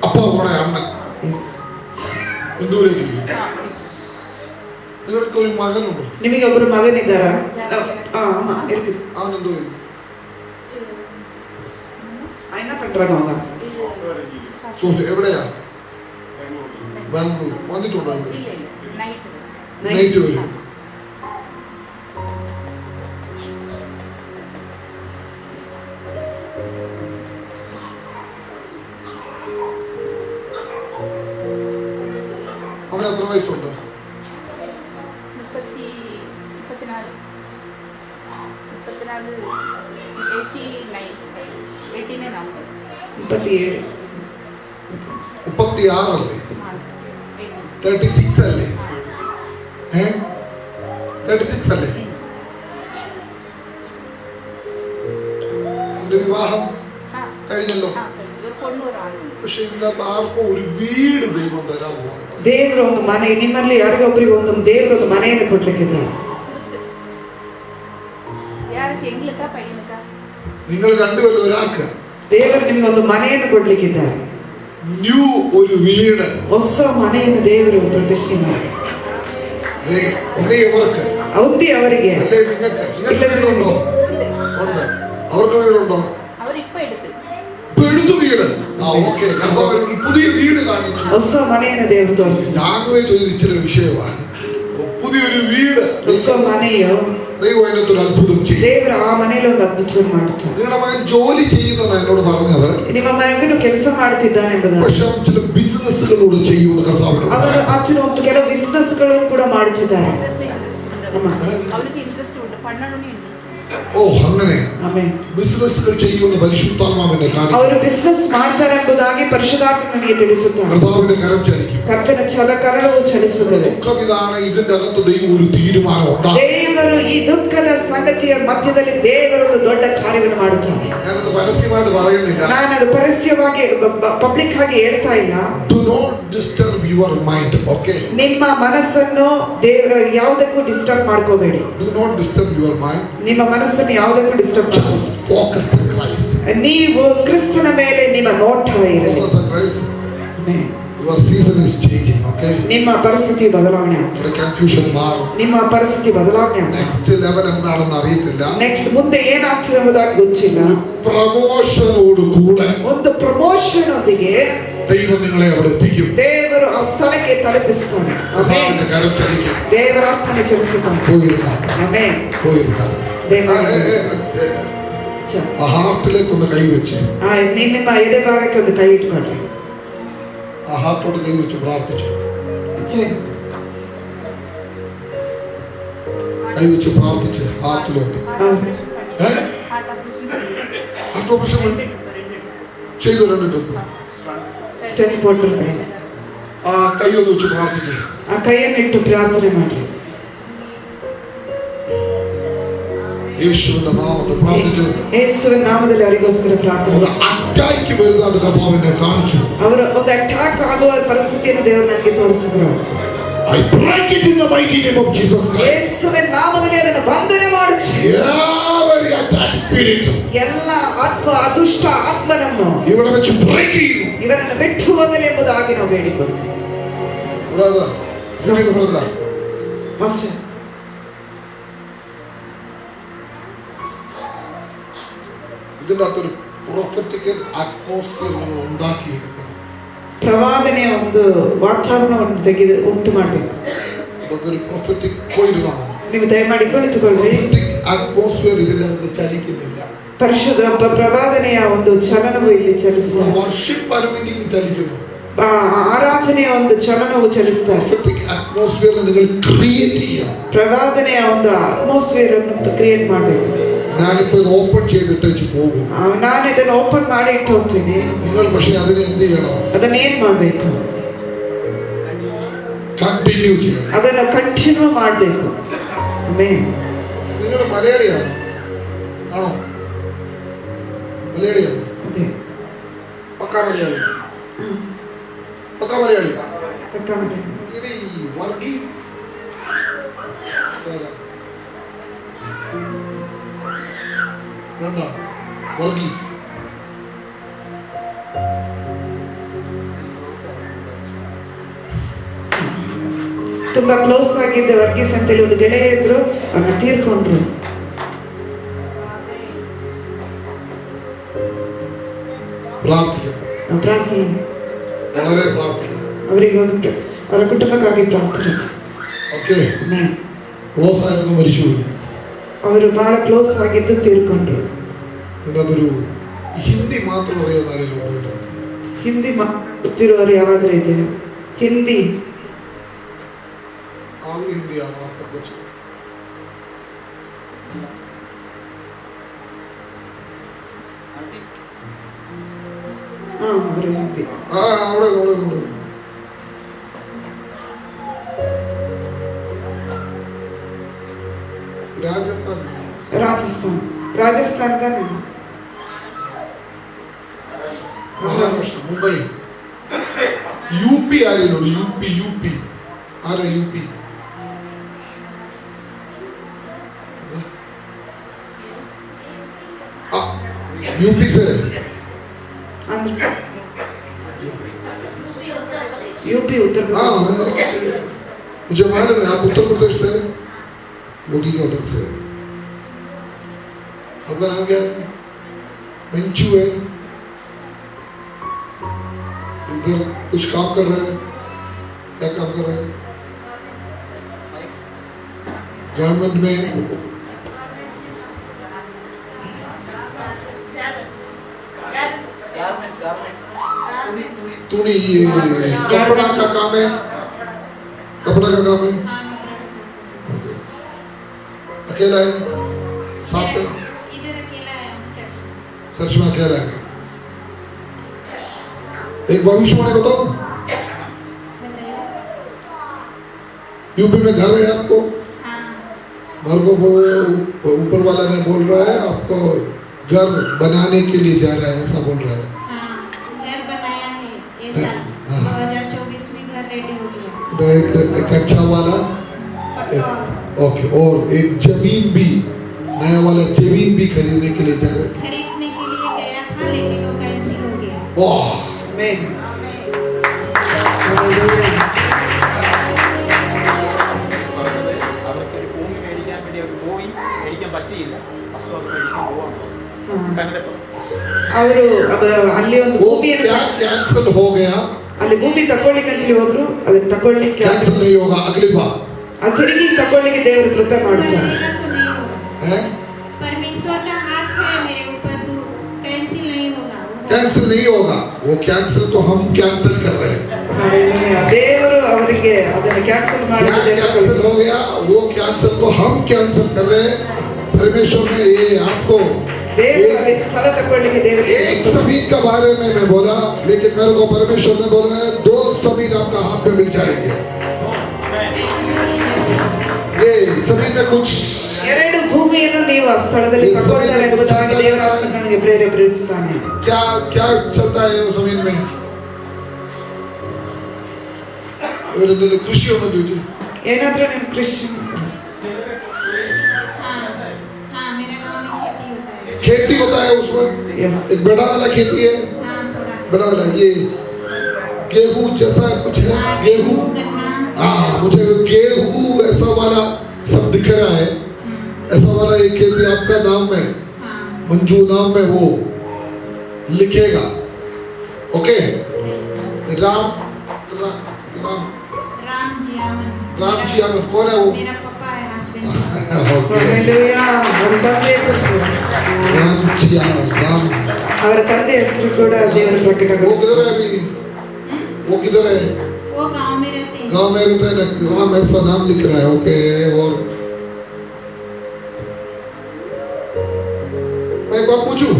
അപ്പാവോടെ അണ്ണൻ Yes. ഹിന്ദുവിലേക്ക് ഇരിക്കും. നിങ്ങൾക്ക് ഒരു മകനുണ്ടോ? ನಿಮಗೆ ಒಬ್ಬರು ಮಗನಿದ್ದಾರಾ? ஆமா இருக்கு. അവനെന്തോ ചെയ്തു? என்ன பண்றாங்க அவங்க? എവിടെയാ? ബാംഗ്ലൂർ. വന്നിട്ടുണ്ടോ? ഇല്ല ഇല്ല. നൈറ്റ്. നൈറ്റ് വരും. വയസ്സുണ്ട്? 36 അല്ലേ? 36 അല്ലേ? 36 അല്ലേ? എന്റെ വിവാഹം കഴിഞ്ഞല്ലോ. പക്ഷെ ഇതിനകത്ത് ആർക്കും ഒരു വീട് ദൈവം തരാൻ പോകുന്നു. ದೇವರು ಒಂದು ಮನೆ, ನಿಮ್ಮಲ್ಲಿ ಯಾರಿಗೊಬ್ಬರಿಗೆ ಒಂದು ದೇವರು ಒಂದು ಮನೆಯನ್ನು ಕೊಡ್ಲಿಕ್ಕಿದ್ದಾರೆ. നിങ്ങൾ രണ്ടുപേരും ഒരാൾക്ക് ದೇವರು ನಿಮಗೆ ಒಂದು ಮನೆಯನ್ನು ಕೊಡ್ಲಿಕ್ಕಿದ್ದಾರೆ. ന്യൂ ഒരു വീട്, ಹೊಸ ಮನೆಯನ್ನು ದೇವರು ಪ್ರತಿಷ್ಠೆ ಮಾಡಿ. ഒന്നേ ഇവർക്ക് ഔദ്യ ಅವರಿಗೆ അല്ലേ? നിങ്ങൾക്ക് വീടുണ്ടോ? ഉണ്ട്. അവർക്ക് വീടുണ്ടോ? ഇപ്പൊ എടുത്തു വീട്. ഓക്കെ, പുതിയ വീട് കാണിച്ചു. ಹೊಸ ಮನೆಯನ್ನು ದೇವರು ತೋರಿಸಿ. ലാംഗ്വേജ് ഒരു ഇച്ചിരി വിഷയമാണ്. പുതിയൊരു വീട്, ಹೊಸ ಮನೆಯು ദൈവം അതിനകത്തൊരു അത്ഭുതം ചെയ്യും. ದೇವರು ಆ ಮನೆಯಲ್ಲಿ ಒಂದು ಅದ್ಭುತ ಮಾಡ್ತಾರೆ. നിങ്ങളുടെ മകൻ ജോലി ചെയ്യുന്നത് എന്നോട് പറഞ്ഞത്, ನಿಮ್ಮ ಮಗನು ಕೆಲಸ ಮಾಡ್ತಿದ್ದಾನೆ ಎಂಬುದನ್ನು. പക്ഷെ ചില ബിസിനസ്സുകളോട് ചെയ്യുമെന്ന് കർത്താവ് ಅವರು ಆಚೆ ಒಂದು ಕೆಲವು ಬಿಸಿನೆಸ್ ಗಳನ್ನು ಕೂಡ ಮಾಡುತ್ತಿದ್ದಾರೆ. ഓ, അങ്ങനെ ಆಮೆನ್. ബിസിനസ്സുകൾ ചെയ്യുമെന്ന് പരിശുദ്ധാത്മാവിനെ കാണിക്കും. ಅವರು ಬಿಸಿನೆಸ್ ಮಾಡ್ತಾರೆ ಎಂಬುದಾಗಿ ಪರಿಶುದ್ಧಾತ್ಮ ನನಗೆ ತಿಳಿಸುತ್ತಾರೆ. കർത്താവിന്റെ കരം ചലിക്കും. ಕರ್ತನ ಕರವು ಚಲಿಸುತ್ತದೆ. ദുഃഖമിതാണ്, ഇതിന്റെ അകത്ത് ദൈവം ഒരു തീരുമാനം ഉണ്ടാകും. ದೇವರು ಈ ದುಃಖದ ಸಂಗತಿಯ ಮಧ್ಯದಲ್ಲಿ ದೇವರು ಒಂದು ದೊಡ್ಡ ಕಾರ್ಯವನ್ನು ಮಾಡುತ್ತಾರೆ. ഞാനത് പരസ്യമായിട്ട് പറയുന്നില്ല. ನಾನು ಅದು ಪರಸ್ಯವಾಗಿ ಪಬ್ಲಿಕ್ ಆಗಿ ಹೇಳ್ತಾ ಇಲ್ಲ. Do not disturb your mind, okay? ನಿಮ್ಮ ಮನಸ್ಸನ್ನು ದೇವರು ಯಾವುದಕ್ಕೂ ಡಿಸ್ಟರ್ಬ್ ಮಾಡ್ಕೋಬೇಡಿ. Do not disturb your mind. ನಿಮ್ಮ ಮನಸ್ಸನ್ನು ಯಾವುದಕ್ಕೂ ಡಿಸ್ಟರ್ಬ್ ಮಾಡಿ. Just focus on Christ. ನೀವು ಕ್ರಿಸ್ತನ ಮೇಲೆ ನಿಮ್ಮ ನೋಟ ಇರಲಿ. Focus on Christ. Amen. Your season is changing, okay? ನಿಮ್ಮ ಪರಿಸ್ಥಿತಿ ಬದಲಾವಣೆ ಆಗ್ತದೆ. Confusion മാറും. ನಿಮ್ಮ ಪರಿಸ್ಥಿತಿ ಬದಲಾವಣೆ ಆಗ್ತದೆ. Next level എന്താണെന്ന് അറിയത്തില്ല. ನೆಕ್ಸ್ಟ್ ಮುಂದೆ ಏನಾಗ್ತದೆ ಎಂಬುದಾಗಿ ಗೊತ್ತಿಲ್ಲ. പ്രമോഷനോട് കൂടെ ಒಂದು ಪ್ರಮೋಷನ್ ಒಂದಿಗೆ ദൈവം നിങ്ങളെ അവിടെ എത്തിക്കും. ದೇವರು ಆ ಸ್ಥಳಕ್ಕೆ ತಲುಪಿಸ್ತಾನೆ. ಆಮೆನ್. കരം ചലിക്കും. ದೇವರ ಆತ್ಮನೆ ಚಲಿಸುತ್ತಾನೆ. പോയിരുന്നാ. ಆಮೆನ್. പോയിരുന്നാ. ആ ഹാർട്ടിലേക്ക് ഒന്ന് കൈവച്ച്, ನಿಮ್ಮ ಎದೆ ಭಾಗಕ್ಕೆ ಒಂದು ಕೈ ಇಟ್ಕೊಳ್ರಿ. ആ ഹാർട്ടോട് കൈവച്ച് പ്രാർത്ഥിച്ചു. കൈവച്ച് പ്രാർത്ഥിച്ച് ഹാർട്ടിലോട്ട്. ഹാർട്ട് ഓപ്പറേഷൻ ചെയ്തു. ಸ್ಟೆಂಟ್ போட்டிருக்கிறேன். ആ കൈ ഒന്ന് വെച്ച് പ്രാർത്ഥിച്ചു. ಆ ಕೈಯನ್ನು ಇಟ್ಟು ಪ್ರಾರ್ಥನೆ ಮಾಡಿ. യേശുവിന്റെ നാമത്തിൽ പ്രാർത്ഥിച്ചു. ಯೇಸುವಿನ ನಾಮದಲ್ಲಿ ಅವರಿಗೋಸ್ಕರ ಪ್ರಾರ್ಥನೆ. ഒരു അറ്റാക്ക് വരുന്നത് കർത്താവ് എന്നെ കാണിച്ചു. ಅವರು ಒಂದು ಅಟ್ಯಾಕ್ ಆಗುವ ಪರಿಸ್ಥಿತಿಯನ್ನು ದೇವರು ನನಗೆ ತೋರಿಸಿದರು. I break it in the mighty name of Jesus Christ. ಯೇಸುವಿನ ನಾಮದಲ್ಲಿ ಅದನ್ನು ಬಂಧನ ಮಾಡುತ್ತಿ. Every attack spirit, ಎಲ್ಲ ಆತ್ಮ ಅದುಷ್ಟ ಆತ್ಮನನ್ನು ഇവിടെ വെച്ച് break ചെയ്യും. ಇವರನ್ನು ಬಿಟ್ಟು ಹೋಗಲಿ ಎಂಬುದಾಗಿ ನಾವು ಬೇಡಿಕೊಳ್ತೇವೆ. Brother, brother. ಮಾಸ್ಟರ್, ഇതിന്റെ അകത്തൊരു പ്രൊഫറ്റിക്കൽ അറ്റ്മോസ്ഫിയർ നമ്മൾ ഉണ്ടാക്കിയെടുക്കണം. ಪ್ರವಾದನೆಯ ಒಂದು ವಾತಾವರಣವನ್ನು ತೆಗೆದು ಉಂಟು ಮಾಡಬೇಕು. അതൊരു പ്രൊഫറ്റിക് പോയിരുന്നോ? ನೀವು ದಯಮಾಡಿ ಕುಳಿತುಕೊಳ್ಳಿ. പ്രൊഫറ്റിക് അറ്റ്മോസ്ഫിയർ ഇതിന്റെ അകത്ത് ചലിക്കുന്നില്ല. ಪರಿಶುದ್ಧ ಪ್ರವಾದನೆಯ ಒಂದು ಚಲನವು ಇಲ್ಲಿ ಚಲಿಸುತ್ತದೆ. വർഷിപ്പ് അനോയിന്റിംഗ് ചലിക്കുന്നു. ಆರಾಧನೆಯ ಒಂದು ಚಲನವು ಚಲಿಸುತ್ತದೆ. പ്രൊഫറ്റിക് അറ്റ്മോസ്ഫിയർ നിങ്ങൾ ക്രിയേറ്റ് ചെയ്യണം. ಪ್ರವಾದನೆಯ ಒಂದು ಅಟ್ಮಾಸ್ಫಿಯರ್ ಅನ್ನು ಕ್ರಿಯೇಟ್ ಮಾಡಬೇಕು. ഞാനിപ്പോ ഇത് ഓപ്പൺ ചെയ്തിട്ട് പോകും. ನಾನು ಇದನ್ನು ಓಪನ್ ಮಾಡಿ ಇಟ್ಟು ಹೋಗ್ತೀನಿ. നിങ്ങൾ പക്ഷെ അതിനെ എന്ത് ചെയ്യണം? ಅದನ್ನ ಏನ್ ಮಾಡಬೇಕು? കണ്ടിന്യൂ ചെയ്യണം. ಅದನ್ನು ಕಂಟಿನ್ಯೂ ಮಾಡಬೇಕು. ಆಮೆನ್. നിങ്ങൾ മലയാളിയാണോ? ആണോ? മലയാളിയാണോ? അതെ. പക്കാ മലയാളി. പക്കാ മലയാളി. പക്കാ മലയാളി. ഇനി വർഗീസ് വർഗീസ് ತುಂಬಾ ಕ್ಲೋಸ್ ಆಗಿದ್ದ ವರ್ಗೀಸ್ ಅಂತೇಳಿ ಒಂದು ಗೆಳೆಯ ಇದ್ರು, ಅವ್ರನ್ನ ತೀರ್ಕೊಂಡ್ರು. ಪ್ರಾರ್ಥನೆ ಅವರಿಗೆ ಹೋಗ್ಬಿಟ್ಟು ಅವರ ಕುಟುಂಬಕ್ಕಾಗಿ ಪ್ರಾರ್ಥನೆ. ಅವರು ಬಹಳ ಕ್ಲೋಸ್ ಆಗಿದ್ದು ತೀರ್ಕೊಂಡ್ರು. ಅതൊരു ಹಿಂದಿ ಮಾತ್ರ ಹಿಂದಿ ಗೊತ್ತಿರುವವರು ಯಾರಾದ್ರೂ ಇದ್ದೀರಾ? ಹಿಂದಿ और हिंदी आना आपका कुछ ಅವರು ಹಿಂದಿ ಅವಳದು ರಾಜಸ್ಥಾನ್ ರಾಜಸ್ಥಾನದಾಗ महाराष्ट्र मुंबई यूपी आ रही लोग यूपी आ रहे यूपी यूपी से यूपी उत्तर हाँ प्रदेश मुझे मालूम है आप उत्तर प्रदेश से योगी का उधर से आपका नाम क्या है मंचू है इधर कुछ काम कर रहे हैं क्या काम कर रहे हैं गवर्नमेंट में तूने ये कपड़ा का काम है कपड़ा का काम है अकेला है साथ में इधर अकेला है चर्च में अकेला है एक भविष्यवाणी बताओ यूपी में घर है आपको मेरे को ऊपर वाला ने बोल रहा है आपको घर बनाने के लिए जा रहा है ऐसा बोल रहा है घर बनाया है ये साल 2024 में घर रेडी हो गया तो एक अच्छा वाला ओके और एक जमीन भी नया वाला जमीन भी खरीदने के लिए जा रहा है खरीदने के लिए गया था लेकिन वो कैंसिल हो गया वाह Amen. അവർക്കൊരു ഭൂമി മേടിക്കാൻ വേണ്ടി അവർ പോയി മേടിക്കാൻ പറ്റിയില്ല ഫസ്റ്റ് അത് മേടിക്കാൻ പോവാണ് കന്നഡപ്പം ಅವರು ಅಲ್ಲಿ ಒಂದು वो ಭೂಮಿಯನ್ನು क्या कैंसिल हो गया ಅಲ್ಲಿ ಭೂಮಿ ತಕೊಳ್ಳಿಕ್ಕೆ ಅಂತ ಹೋದ್ರು ಅದನ್ನ ತಕೊಳ್ಳಿಕ್ಕೆ कैंसिल नहीं होगा अगली बार ಅದು ತಿರುಗಿ ತಕೊಳ್ಳಿಕ್ಕೆ ದೇವರು ಕೃಪೆ ಮಾಡ್ತಾರೆ मेरा तो नहीं होगा है परमेश्वर का हाथ है मेरे ऊपर तो कैंसिल नहीं होगा कैंसिल नहीं होगा वो कैंसिल तो हम कैंसिल कर रहे हैं Hallelujah. ದೇವರು ಅವರಿಗೆ ಅದನ್ನು ಕ್ಯಾನ್ಸಲ್ क्या ಮಾಡಿ कैंसिल हो गया वो कैंसिल को हम कैंसिल कर रहे हैं परमेश्वर ने ये आपको ದೇವರು ಅಲ್ಲಿ ಸ್ಥಳ ತಕೊಳ್ಳಿಕ್ಕೆ ದೇವರಿಗೆ एक जमीन के बारे में मैं बोला लेकिन मेरे को परमेश्वर ने बोला है 2 जमीन आपका हाथ में मिल जाएंगे ये जमीन में कुछ ಎರಡು ಭೂಮಿಯನ್ನು ನೀವು ಆ ಸ್ಥಳದಲ್ಲಿ ತಗೊಳ್ತಾರೆ ಎಂಬುದಾಗಿ ದೇವರ ಆತ್ಮ ನನಗೆ ಪ್ರೇರೇಪಿಸುತ್ತಾನೆ क्या क्या चलता है उस जमीन में ಇವರದ್ದು ಕೃಷಿ ಅನ್ನೋದು ಏನಾದ್ರೂ ನಿಮ್ಮ ಕೃಷಿ हाँ मेरे गांव में खेती होता है खेती होता है उसमें Yes. एक बड़ा वाला खेती है हाँ थोड़ा बड़ा वाला ये गेहूं जैसा कुछ है गेहूं गन्ना हाँ मुझे गेहूं ऐसा वाला सब दिख रहा है ऐसा वाला एक खेती आपका नाम में हाँ मंजू नाम में वो लिखेगा ओके राम राम राम राम जी आवन राम जी आवन कौन है वो मेरा पापा है हस्बैंड ओके Hallelujah. ಅವರ ತಂದೆ राम जी आवन राम ಅವರ ತಂದೆ ಹೆಸರು ಕೂಡ ದೇವರು वो ಪ್ರಕಟಗೊಳಿಸಿದ್ದಾರೆ किधर है अभी वो किधर है वो गांव में रहते हैं गांव में रहता है ना, राम ऐसा नाम लिख रहा है ओके और मैं एक बात पूछूं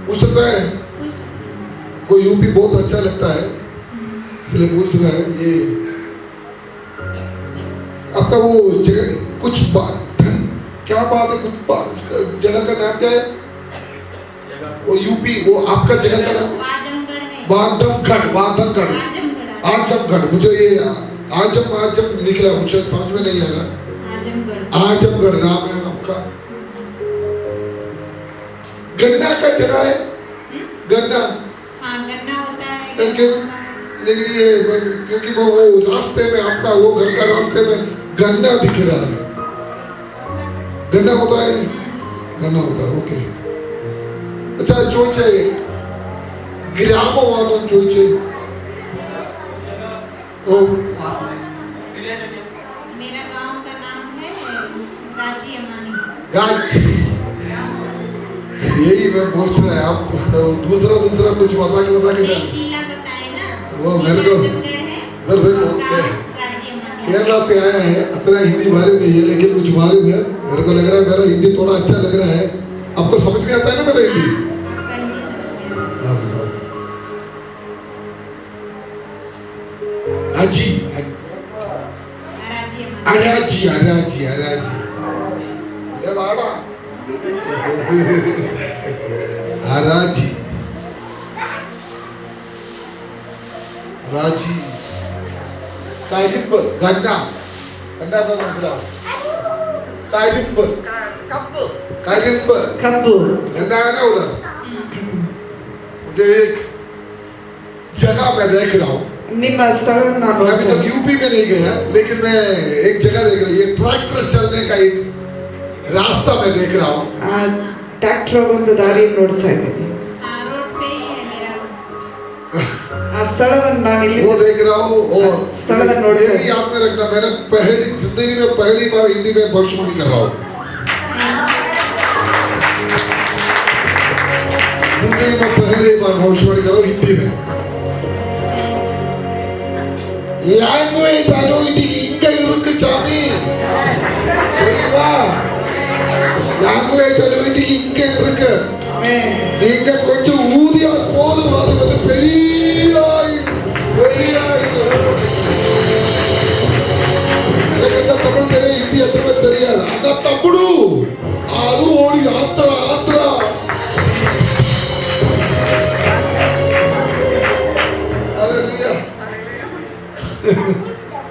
पूछ सकता है कुछ को यूपी बहुत अच्छा लगता है इसलिए पूछ रहा है ये आपका वो जगह कुछ क्या बात है जगह का नाम क्या है वो यूपी वो आपका जगह का नाम आजमगढ़ है वादमगढ़ आजमगढ़ आजमगढ़ मुझे ये आजम लिख रहा है मुझे समझ में नहीं आ रहा आजमगढ़ आजमगढ़ नाम है आपका गन्ना का जगह है गन्ना हाँ गन्ना होता है क्यों लेकिन ये क्योंकि वो रास्ते में आपका वो घर का रास्ते में गन्ना दिख रहा है गन्ना होता है ओके अच्छा जोचे ग्रामवानों जोचे मेरा गांव का नाम है राजी अमानी गाय यही मैं पूछ रहा है आप दूसरा कुछ बता के एक जिला बताए ना वो मेरे को आजमगढ़ है इधर देखो गांव राजी अमानी केरला से आया है, इतना हिंदी मालूम नहीं है लेकिन कुछ मालूम है। मेरे को लग रहा है मेरा हिंदी थोड़ा अच्छा लग रहा है। आपको समझ में आता है ना मेरा हिंदी? अजी अराजी अराजी अराजी ये वाड़ा अराजी राजी കരിമ്പ് ഗന്ന എന്താണെന്ന് മനസ്സിലാവും? കരിമ്പ് കരിമ്പ് कब्बू എന്താണ് उधर मुझे एक जगह मैं देख रहा हूँ। ನಿಮ್ಮ ಸ್ಥಳವನ್ನು ನಾನು मैं अभी ನೋಡ್ತಾ तक यूपी में नहीं गया लेकिन मैं एक जगह देख रहा हूँ। ये ट्रैक्टर चलने का एक रास्ता मैं देख रहा हूँ। ಆ ಟ್ರ್ಯಾಕ್ಟರ್ ಒಂದು ದಾರಿ ನೋಡ್ತಾ ಇದ್ದೀನಿ. रोड पे ही है मेरा ಆ ಸ್ಥಳವನ್ನು ನಾನು ಇಲ್ಲಿ वो देख रहा हूँ और स्थल नोट ये कर। भी याद में रखना, मैंने पहली जिंदगी में पहली बार हिंदी में भविष्यवाणी कर रहा हूँ। जिंदगी में पहली बार भविष्यवाणी कर रहा हूँ हिंदी में। लैंग्वेज अनोइटी इंग इरुक्कु चामी புரியுதா? language अनोइटी इंग इरुक्कु நீங்க கொஞ்சம் ஊதியா போதும், அது வந்து பெரியாய் எனக்கெந்த தமிழ் தெரியும், ஹிந்தி எதுவுமே தெரியாது. அந்த தம்புடு அது ஓடி ஆத்திரா ஆத்திரா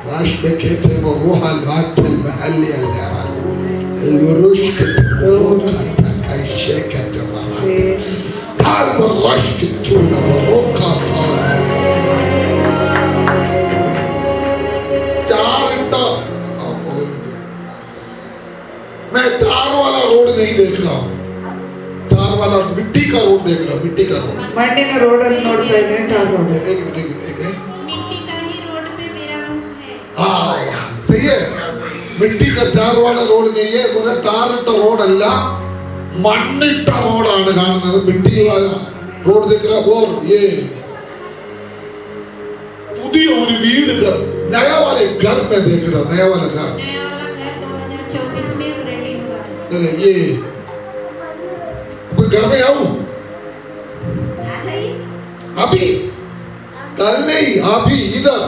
راش بكيتي وروح الوقت المحلي الورشت وروكتك الشيكة ستار بالرشت تشونا وروكتك मैं तार वाला रोड नहीं देख रहा हूँ, तार वाला मिट्टी का रोड देख रहा हूँ। मिट्टी का रोड, ಮಣ್ಣಿನ ರೋಡ್ ಅನ್ನು ನೋಡ್ತಾ ಇದ್ದೀನಿ. Tar road. एक मिनट मिट्टी का ही रोड पे मेरा रूम है हाँ सही है। मिट्टी का तार वाला रोड नहीं है, बोले तार इट्टा रोड अल्ल मण्णिट्ट रोड ആണ് കാണുന്നത്। मिट्टी वाला रोड देख रहा और ये पुതിയ ഒരു വീട് घर नया वाले घर में देख रहा, नया वाला घर। नया वाला घर 2024 में रेडी हुआ अरे ये कोई घर में आऊं आ जाइए अभी, कल नहीं अभी इधर।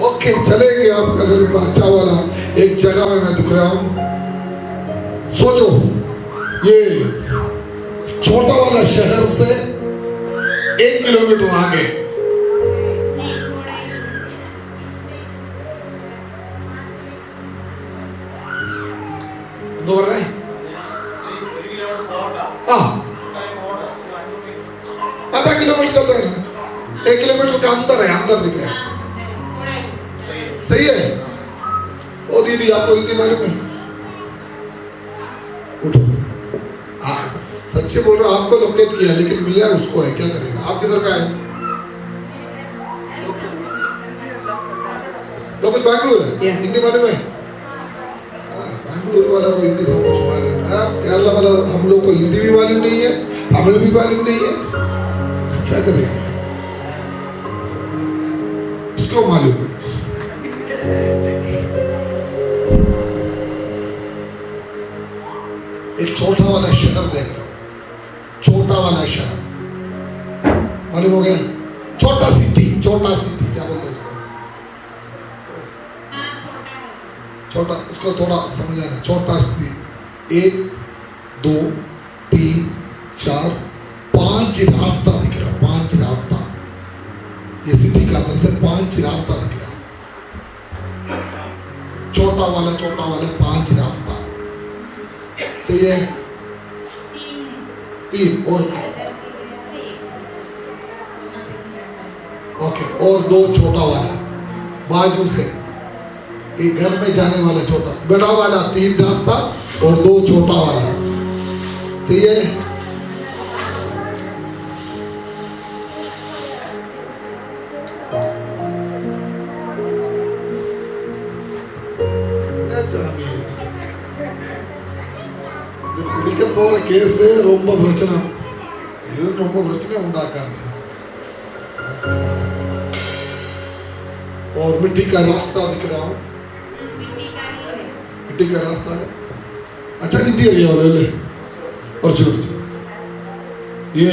ओके चलेंगे आपका घर अच्छा वाला एक जगह में मैं दिख रहा हूँ। सोचो ये छोटा वाला शहर से 1 किलोमीटर आगे नहीं थोड़ा ही दो बार नहीं हाँ आधा किलोमीटर चलते हैं ना, 1 किलोमीटर का अंदर है, अंदर दिख रहा है। थोड़ा ही सही है। ओ दीदी आपको हिंदी मालूम है? उठो। सच्चे बोल रहा हूँ, आपको लोकेट किया लेकिन मिला उसको है, क्या करेगा? आप किधर का है? लोकल बैंगलोर है। Yeah. हिंदी मालूम है? बैंगलोर वाला को हिंदी सब कुछ मालूम है। केरला वाला हम लोग को हिंदी भी मालूम नहीं है, तमिल भी मालूम नहीं है, क्या करेगा? इसको मालूम है। एक छोटा वाला शहर देख रहा हूं, छोटा वाला शहर मालूम हो गया? छोटा सिटी क्या बोलते हैं उसको? हाँ छोटा है छोटा, उसको थोड़ा समझाना। छोटा सिटी 1 2 3 4 5 रास्ता दिख रहा, 5 रास्ता। ये सिटी का अंदर से 5 रास्ता दिख रहा, छोटा वाला 5 रास्ता। सही है। 3 और ओके और 2 छोटा वाला बाजू से, एक घर में जाने वाला छोटा बड़ा वाला 3 रास्ता और 2 छोटा वाला। सही है। குடிக்க போற கேஸ் ரொம்ப பிரச்சனை, இது ரொம்ப பிரச்சனை உண்டாக்காது। और मिट्टी का रास्ता दिख रहा हूँ, मिट्टी का ही है। मिट्टी का रास्ता है। अच्छा हिंदी है ले और चलो ये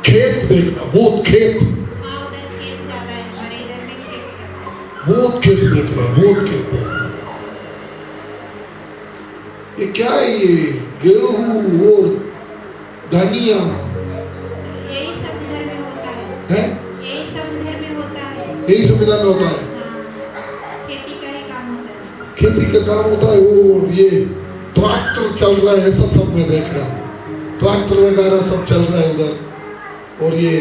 खेत देखना, बहुत खेत, हाँ उधर खेत ज्यादा है, हमारे इधर भी खेत ज्यादा है। बहुत खेत देख रहे हैं, बहुत खेत। ये क्या है? ये गेहूं और धनिया यही सब उधर में होता है, है, यही सब उधर में होता है। यही संविधान में होता है। हाँ, खेती का ही काम होता है। खेती का काम होता है। और ये ट्रैक्टर चल रहा है, ऐसा सब मैं देख रहा हूँ, ट्रैक्टर वगैरह सब चल रहा है उधर। और ये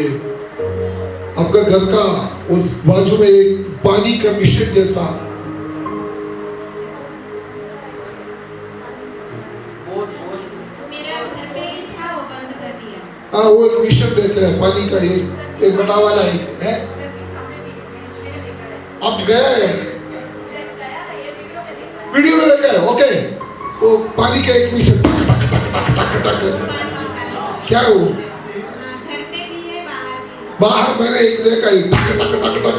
आपका घर का उस बाजू में एक पानी का मिशन जैसा, मेरा घर पे ही था, वो बंद कर दिया। हाँ वो एक मिशन देख रहे हैं, पानी का एक बड़ा वाला एक है। अब गए वीडियो में देखा है, ओके। वो पानी का एक मिशन टक टक टक टक टक टक। क्या है वो? हाँ, घर पे भी है, बाहर भी है। बाहर मैंने एक देखा है, टक टक टक टक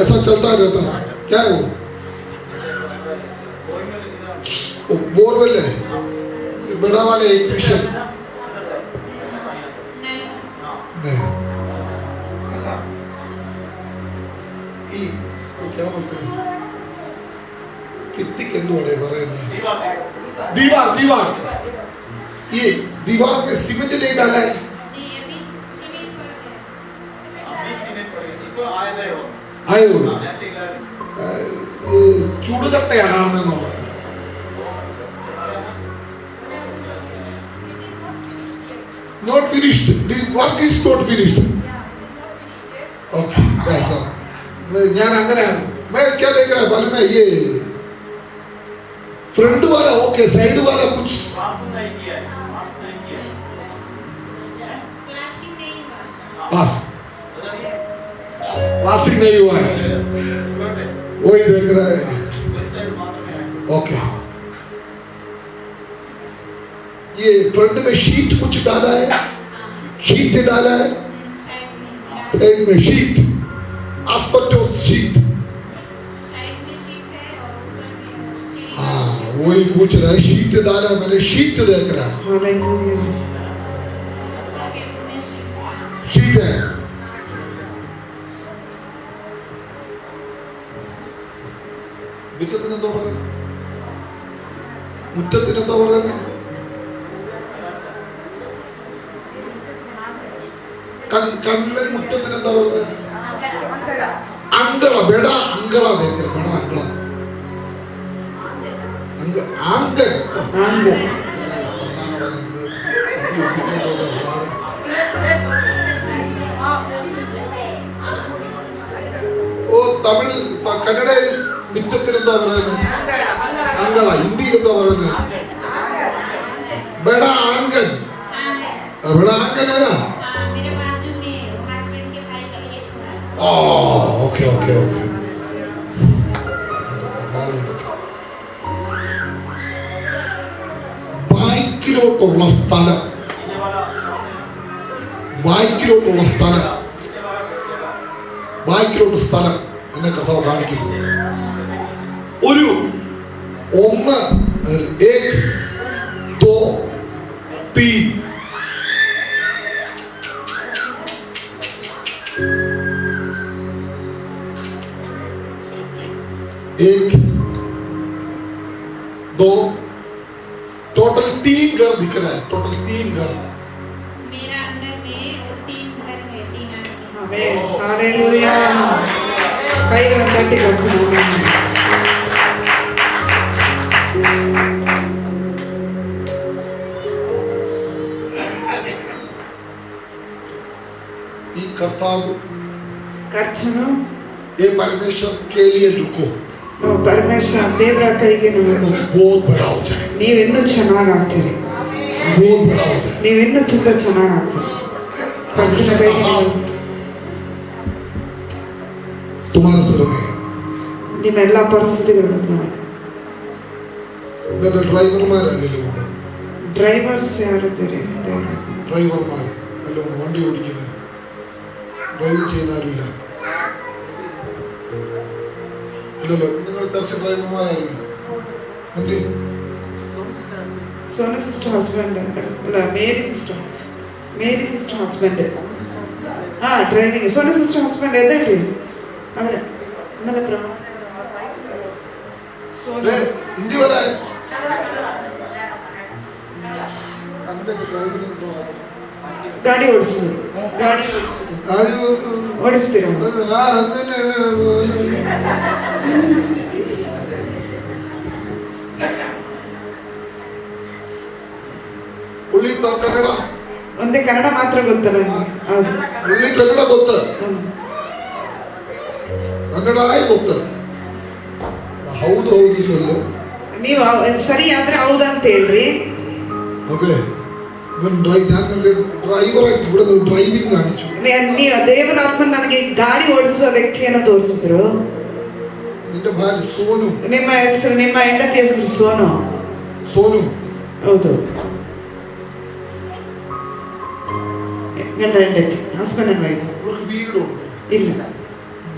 ऐसा चलता रहता है। क्या है वो? बोरवेल है, ये बड़ा वाला एक मिशन नहीं, नहीं। तो क्या बोलते हैं, कितनी केंदू अड़े भरे हैं। दीवार, दीवार, ये दीवार पे सीमेंट नहीं डाला है। नहीं, अभी सीमेंट पड़ गया। आयो ചൂടുകട്ടയാണെന്ന് Not finished. The work is not finished. Okay, that's all. ഞാൻ അങ്ങനെയാണ്. मैं क्या देख रहा है बालू में ये फ्रंट वाला ओके, साइड वाला कुछ प्लास्टिक नहीं हुआ। बस प्लास्टिक नहीं हुआ है, वही देख रहा है। ओके, ये फ्रंट में शीट कुछ डाला है, शीट डाला है साइड में शीट, आसपास शीट। साइड में सीट है और ऊपर में सीढ़ी। हाँ वही पूछ रहा है, शीट डाला है, मैंने शीट देख रहा है। Hallelujah. ऊपर के में सीट है। शीट है। മുറ്റത്തിന് എന്തോ പറയുന്നത്? മുറ്റത്തിന് എന്തോ പറയുന്നത്? കണ്ണിലെ മുറ്റത്തിന് എന്താ പറയുന്നത്? അങ്കള, ബെട അങ്കള, ബെട അങ്കള, ആങ്കൻ. ഓ തമിഴ് കന്നഡയിൽ മുറ്റത്തിന് എന്താ പറയുന്നത്? അങ്കള. ഹിന്ദിയിൽ എന്താ പറയുന്നത്? ബെട ആങ്കൻ. ബെട ആങ്കൻ है ना? हाँ, मेरे बाजू में हस्बैंड के भाई का लिए छोड़ा। Okay okay okay. ബാക്കിലോട്ടുള്ള സ്ഥലം, ബാക്കിലോട്ടുള്ള സ്ഥലം, ബാക്കിലോട്ട് സ്ഥലം എന്നെ കർത്താവ് കാണിക്കുന്നു. ഒരു ഒന്ന്, ഏക് ദോ തീൻ. एक दो, टोटल 3 घर दिख रहा है, टोटल 3 घर. मेरा अंदर में वो 3 घर है, 3 आदमी। Amen. Hallelujah. കൈകൾ തട്ടി കൊടുക്കുന്നു. ये कर्ताव ಕರ್ತನು ये परमेश्वर के लिए रुको, ಪರಮೇಶ್ವರ ದೇವರ ಕೈಗೆ ನೀವು बहुत बड़ा हो जाए, ನೀವಿನ್ನೂ ಚೆನ್ನಾಗಾಗ್ತೀರಿ, बहुत बड़ा हो जाए. ನೀವಿನ್ನೂ ತುಂಬಾ ಚೆನ್ನಾಗಾಗ್ತೀರಿ. ಕರ್ತನ ಕೈಗೆ ನೀವು तुम्हारे सिर में है. ನಿಮ್ಮ ಎಲ್ಲ ಪರಿಸ್ಥಿತಿಗಳು ನಾವು मेरे ड्राइवर मार है लोग, ಡ್ರೈವರ್ಸ್ ಯಾರಿದ್ದೀರಿ? ड्राइवर मार लोग വണ്ടി ഓടിക്കുന്നത്, ഡ്രൈവ് ചെയ്യുന്ന ആരുമില്ല. ഇല്ലല്ലോ, നിങ്ങൾ ചർച്ച ഡ്രൈവർമാരാവില്ല. എന്ത് സോനു സിസ്റ്റർ ഹസ്ബൻഡ് അല്ല, മേരി സിസ്റ്റർ ഹസ്ബൻഡ്. ആ ഡ്രൈവിംഗ്. സോനു സിസ്റ്റർ ഹസ്ബൻഡ് ഏതായിട്ട് അവര് ഇന്നലെ സോനു ഇന്ത്യ വരാൻ ಗಾಡಿ ಓಡಿಸುದು ಓಡಿಸ್ತೀರ? ಕನ್ನಡ ಒಂದೇ ಕನ್ನಡ ಮಾತ್ರ ಗೊತ್ತಲ್ಲ ನಿಮ್ಗೆ? ಹೌದು, ಒಳ್ಳೆ ಕನ್ನಡ ಗೊತ್ತ, ಕನ್ನಡ ಗೊತ್ತ. ಹೌದು ಹೌದು ಸರ್, ನೀವು ಸರಿ ಆದ್ರೆ ಹೌದಂತ ಹೇಳ್ರಿ. ಓಕೆ, ಡ್ರೈವರ್ ಆಗಿ ಬಿಡೋದು, ಡ್ರೈವಿಂಗ್ ಕಾಣಿಸು. ನೀವು ದೇವರ ಆತ್ಮ ನನಗೆ ಗಾಡಿ ಓಡಿಸುವ ವ್ಯಕ್ತಿಯನ್ನು ತೋರಿಸಿದ್ರು. ನಿನ್ನ ಭಾರ್ಯ ಸೋನು. ನಿಮ್ಮ ಹೆಸರು, ನಿಮ್ಮ ಹೆಂಡತಿ ಹೆಸರು ಸೋನು. ಸೋನು ಹೌದು, ಗಂಡ ಹೆಂಡತಿ, ಹಸ್ಬೆಂಡ್ ಅಂಡ್ ವೈಫ್. വീട് ಇಲ್ಲ,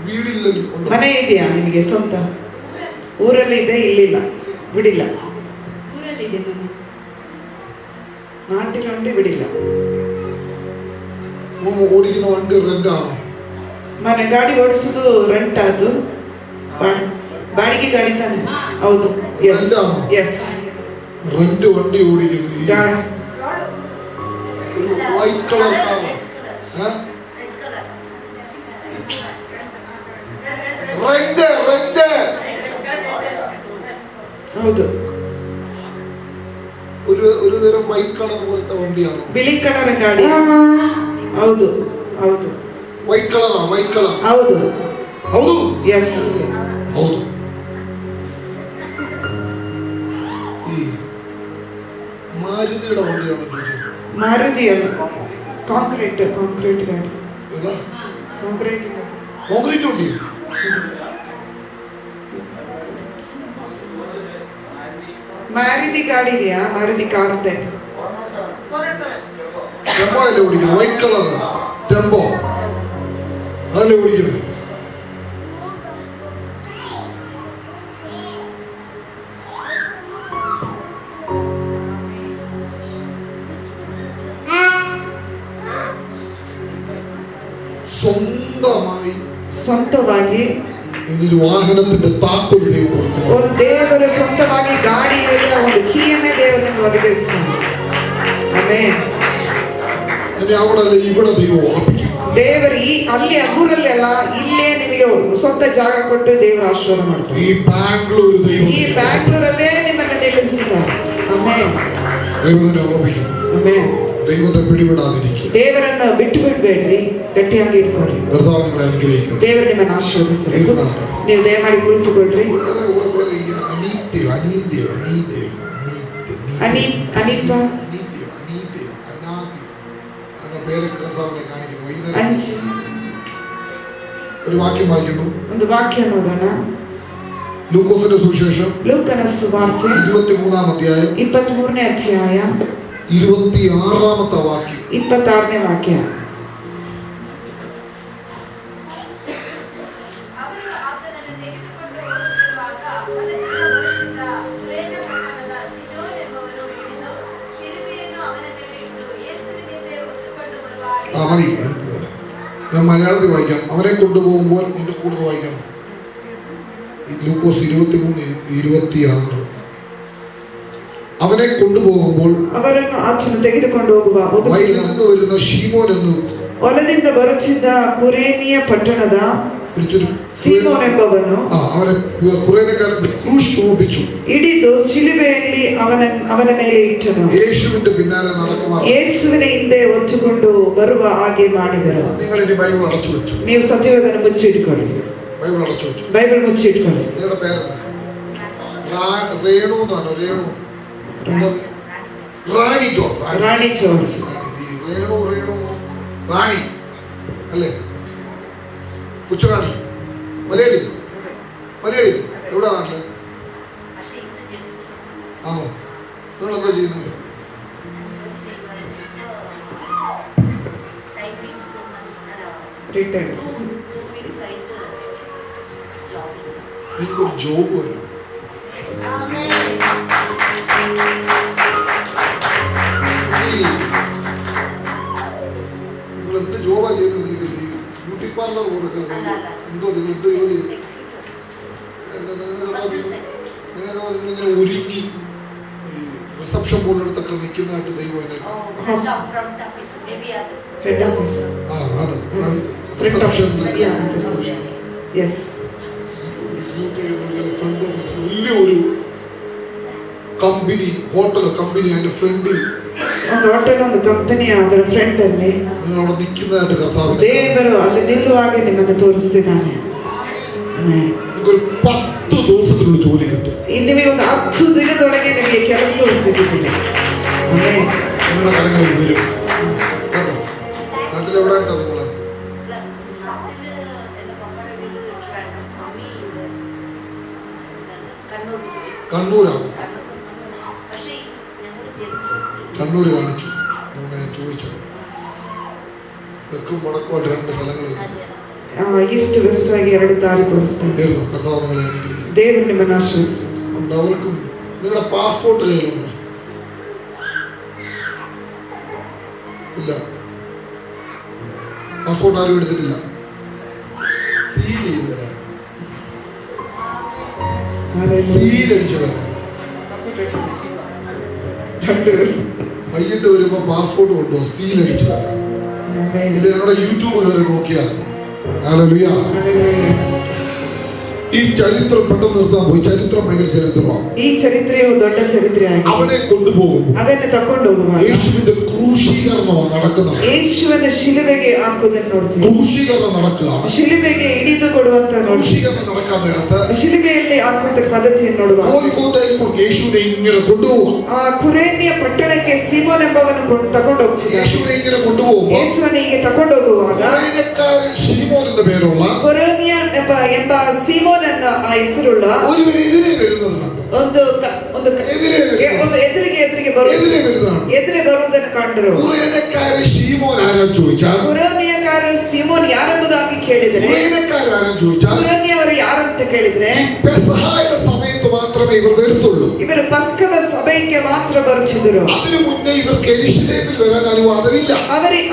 വീടില്ല. ಮನೆ ಇದೆಯಾ ನಿಮಗೆ ಸ್ವಂತ? ಊರಲ್ಲಿ ಇದೆ, ಇಲ್ಲಿಲ್ಲ, ಬಿಡಿಲ್ಲ. നാട്ടിലുണ്ട്, വിടില്ല. ഓടിക്കുന്ന വണ്ടി റെന്റ് ആണോ? ಮನೆ ಗಾಡಿ ಓಡಿಸೋದು ರೆಂಟ್, ಅದು ಬಾಡಿಗೆ ಗಾಡಿ ತಾನೆ? ಹೌದು, ಎಸ್. ರೆಂಟ್ വണ്ടി ഓടിക്കുന്നത്. White colour car. റെന്റ്. ಹೌದು, ഒരു തരം വൈറ്റ് കളർ പോലത്തെ വണ്ടിയാണോ? ಬಿಳಿ ಕಲರ್ ಗಾಡಿ. ಹೌದು ಹೌದು, ವೈಟ್ കളർ. ಹೌದು ಹೌದು, ಎಸ್. ಹೌದು. ಈ മാരുതിയുടെ വണ്ടിയാണോ? ಮಾರುತಿ ಅಲ್ಲ, ಕಾಂಕ್ರೀಟ್ ಗಾಡಿ. ಕಾಂಕ್ರೀಟ್ വണ്ടി. മാരുതി ಗಾಡಿ ಇದೆಯಾ? ಮಾರುತಿ ಕಾರ್ ಇದೆ. ടെമ്പോ അല്ലേ ഓടിക്കുന്നത്? വൈറ്റ് കളർ ടെമ്പോ അതല്ലേ ഓടിക്കുന്നത്? ಸ್ವಂತವಾಗಿ ഇതിൽ വാഹനത്തിന്റെ താക്കോൽ ദൈവം കൊടുക്കുന്നു. ದೇವರು ಸ್ವಂತವಾಗಿ ಗಾಡಿಯ ಒಂದು ಕೀಯನ್ನೇ ದೇವರು ಒದಗಿಸ್ತಾನೆ. ಆಮೆನ್. അവിടെ ഇവിടെ ദൈവം ഉറപ്പിക്കും. ದೇವರು ಅಲ್ಲಿ ಊರಲ್ಲೆಲ್ಲ ಇಲ್ಲೇ ನಿಮಗೆ ಸ್ವಂತ ಜಾಗ ಕೊಟ್ಟು ದೇವರು ಆಶೀರ್ವಾದ ಮಾಡ್ತಾರೆ. ಈ ಬ್ಯಾಂಗ್ಳೂರು ದೈವ, ಈ ಬ್ಯಾಂಗ್ಳೂರಲ್ಲೇ ನಿಮ್ಮನ್ನು ನಿಲ್ಲಿಸಿದ್ದಾರೆ. ಆಮೆನ್. ദൈവത്തിനെ ഉറപ്പിക്കും. ಆಮೆನ್. ദൈവത്തെ പിടിവിടാതിരിക്കുക. ದೇವರನ್ನು ಬಿಟ್ಟು ಬಿಡಬೇಡ್ರಿ, ಗಟ್ಟಿಯಾಗಿ ಇಟ್ಕೊಳ್ಳಿ. കർത്താവ് നിങ്ങളെ അനുഗ്രഹിക്കട്ടെ. ದೇವರು ನಿಮ್ಮನ್ನು ಆಶೀರ್ವದಿಸಲಿ. ನೀವು ದಯಮಾಡಿ ಕುಳಿತುಕೊಳ್ಳ್ರಿ. ಅನಿತಾ ഒരു വാക്യം വായിക്കുന്നു. ಒಂದು ವಾಕ್ಯ ಓದೋಣ. ലൂക്കോസിന്റെ സുവിശേഷം ಲೂಕನ ಸುವಾರ್ತೆ 23-ാം അധ്യായം 23ನೇ ಅಧ್ಯಾಯ 26-ാമത്തെ വാക്യം 26ನೇ ವಾಕ್ಯ. മതി, ഞാൻ മലയാളത്തിൽ വായിക്കാം. അവനെ കൊണ്ടുപോകുമ്പോൾ നിന്റെ കൂടെ വായിക്കാം. ലൂക്കോസ് 23:26. അവനെ കൊണ്ടുപോകുമ്പോൾ ಅವರನ್ನು ಆಚೆಗೆ ತೆಗೆದುಕೊಂಡು വയലിൽ നിന്ന് വരുന്ന ശീമോൻ എന്ന് ಹೊಲದಿಂದ ಬರುತ್ತಿದ್ದ ಕುರೇನಿಯ ಪಟ್ಟಣದ ಸೀಮೋನ್ ಎಂಬವನು ಅವನ ಕುರೇನಕಾರನ ಕ್ರೂಶ್ ಚುಂಬಿച്ചു, ಹಿಡಿದು ಶಿಲುಬೆಯಲ್ಲಿ ಅವನ ಮೇಲೆ ಇಟ್ಟನು. ಯೇಸುವಿന്റെ പിന്നാലെ നടക്കുമാർ ಯೇಸುವಿನ ಹಿಂದೆ ಹೊತ್ತುಕೊಂಡು ಬರುವ ಹಾಗೆ ಮಾಡಿದರು. നിങ്ങൾ ഇനി ബൈബിൾ അടച്ചു വെച്ചു. ನೀವು ಸತ್ಯವೇದನ ಮುಚ್ಚಿಟ್ಕೊಳ್ಳಿ. ബൈബിൾ അടച്ചു വെച്ചു. ബൈബിൾ ಮುಚ್ಚಿಟ್ಕೊಳ್ಳಿ. നിങ്ങളുടെ പേരെന്താ? രേണു എന്നാണോ? റാണി ജോർജ്. രേണു റാണി അല്ലേ? കൊച്ചുറാണി. മലയാളി എവിടെ നാട്ടില്? ആണോ? നിങ്ങൾ എന്താ ചെയ്യുന്നത്? നിങ്ങൾക്കൊരു ജോബ് വരാം. നിങ്ങൾ എന്ത് ജോബാ ചെയ്യുന്നത്? ബ്യൂട്ടി പാർലർ കൊടുക്കുക, എന്തോ നിങ്ങൾ എന്ത് ജോലി ചെയ്യും? നിങ്ങളിങ്ങനെ ഒരുങ്ങി റിസപ്ഷൻ ബോർഡിനടുത്തൊക്കെ നിൽക്കുന്നതായിട്ട് ദൈവം എന്നെ ഹെഡ് ഓഫീസ്. ആ അത് റിസപ്ഷൻ യെസ്. വലിയ ഒരു ಕಂಪನಿ ಹೋಟೆಲ್ ಕಂಪನಿ അതിന്റെ ഫ്രണ്ടിൽ ಒಂದು ಹೋಟೆಲ್ ಒಂದು ಕಂಪನಿಯ ಅದರ ಫ್ರಂಟ್ ಅಲ್ಲಿ നിങ്ങൾ അവിടെ നിൽക്കുന്നതായിട്ട് കർത്താവ് ದೇವರು ಅಲ್ಲಿ ನಿಲ್ಲುವಾಗ ನಿಮ್ಮನ್ನು ತೋರಿಸ್ತಿದ್ದಾನೆ. ഒരു 10 ദിവസത്തിനുള്ള ജോലി കിട്ടും. ನಿಮಗೆ ಒಂದು 10 ದಿನದೊಳಗೆ ನಿಮಗೆ ಕೆಲಸವು ಸಿಗುತ್ತದೆ. നിങ്ങളുടെ കരങ്ങളിൽ വരും. നാട്ടിലെവിടെ ആയിട്ടാ നിങ്ങള്? കണ്ണൂരാണ്. കണ്ണൂര് കാണിച്ചു. ഞാൻ ചോദിച്ചത് തെക്കും വടക്കുമായിട്ട് 2 സ്ഥലങ്ങളിൽ ಈಸ್ಟ್ ವೆಸ್ಟ್ ಆಗಿ 2 ದಾರಿ ತೋರಿಸ್ತಾರೆ. കർത്താവ് നിങ്ങളെ അനുഗ്രഹിക്കും. ದೇವರು ನಿಮ್ಮನ್ನು ಆಶೀರ್ವದಿಸಲಿ. അവർക്കും നിങ്ങളുടെ പാസ്പോർട്ട് കയ്യിലുണ്ടോ? ഇല്ല, പാസ്പോർട്ട് ആരും എടുത്തിട്ടില്ല. സീൽ ചെയ്ത് തരാം, സീൽ അടിച്ചു തരാം. വൈകിട്ട് വരുമ്പോ പാസ്പോർട്ട് കൊണ്ടുപോ, സീൽ അടിച്ചു തരാം. ഇത് ഞങ്ങളുടെ യൂട്യൂബ് കയറി നോക്കിയാൽ ഹല്ലേലൂയ. ഈ ചരിത്രം പെട്ടെന്ന് നിർത്താൻ പോയി. ചരിത്രം ഭയങ്കര ചരിത്രമാണ്. ഈ ചരിത്രയോ ದೊಡ್ಡ ചരിത്രയാണ്. അവനെ കൊണ്ടുപോകും. ಅದನ್ನು ತಕೊಂಡು ಹೋಗುವಾಗ യേശുവിന്റെ ക്രൂശീകരണമാണ് നടക്കുന്നത്. ಯೇಸುವಿನ ಶಿಲುಬೆಗೆ ಹಾಕುವುದನ್ನು ನೋಡ್ತೀವಿ. ക്രൂശീകരണം നടക്കുകയാണ്. ಶಿಲುಬೆಗೆ ಹಿಡಿದು ಕೊಡುವಂತ ക്രൂശീകരണം നടക്കാൻ നേരത്ത് ಶಿಲುಬೆಯಲ್ಲಿ ಹಾಕುವಂತ ಪದ್ಧತಿಯನ್ನು ನೋಡುವ ഗോൽഗോഥയിൽ യേശുവിനെ ഇങ്ങനെ കൊണ്ടുപോകും. ಆ ಕುರೇನ್ಯ ಪಟ್ಟಣಕ್ಕೆ ಸೀಮೋನ್ ಎಂಬವನು ತಕೊಂಡು ಹೋಗ್ತಿದ್ದ. യേശുവിനെ ഇങ്ങനെ കൊണ്ടുപോകുമ്പോൾ ಯೇಸುವನ್ನು ಹೀಗೆ ತಕೊಂಡು ಹೋಗುವಾಗ കുരേന്യക്കാരൻ ശീമോൻ എന്ന പേരുള്ള ಕುರೇನ್ಯ ಎಂಬ ಸೀಮೋನ್ ಅನ್ನ ಆ ಹೆಸರುಳ್ಳ ഒരു എതിരെ വരുന്നതാണ്. ಒಂದು ಎದುರಿಗೆ ಬರುವುದನ್ನು ಕಂಡರು. കുരേന്യക്കാരൻ ശീമോൻ ആരാന്ന് ചോദിച്ചാൽ, ಕುರೇನ್ಯಕಾರರು ಸೀಮೋನ್ ಯಾರೆಂಬುದಾಗಿ ಕೇಳಿದರೆ, കുരേന്യക്കാരൻ ആരാന്ന് ചോദിച്ചാൽ ಕುರೇನ್ಯವರು ಯಾರಂತ ಕೇಳಿದ್ರೆ പെസഹായുടെ സമയത്ത് മാത്രമേ ഇവർ വരത്തുള്ളൂ. ಇವರು ಪಸ್ಕದ ಸಭೆಗೆ ಮಾತ್ರ ಬರುತ್ತಿದ್ದರು. അതിനു മുന്നേ ഇവർക്ക് യെരുശലേമിൽ വരാൻ അനുവാദമില്ല.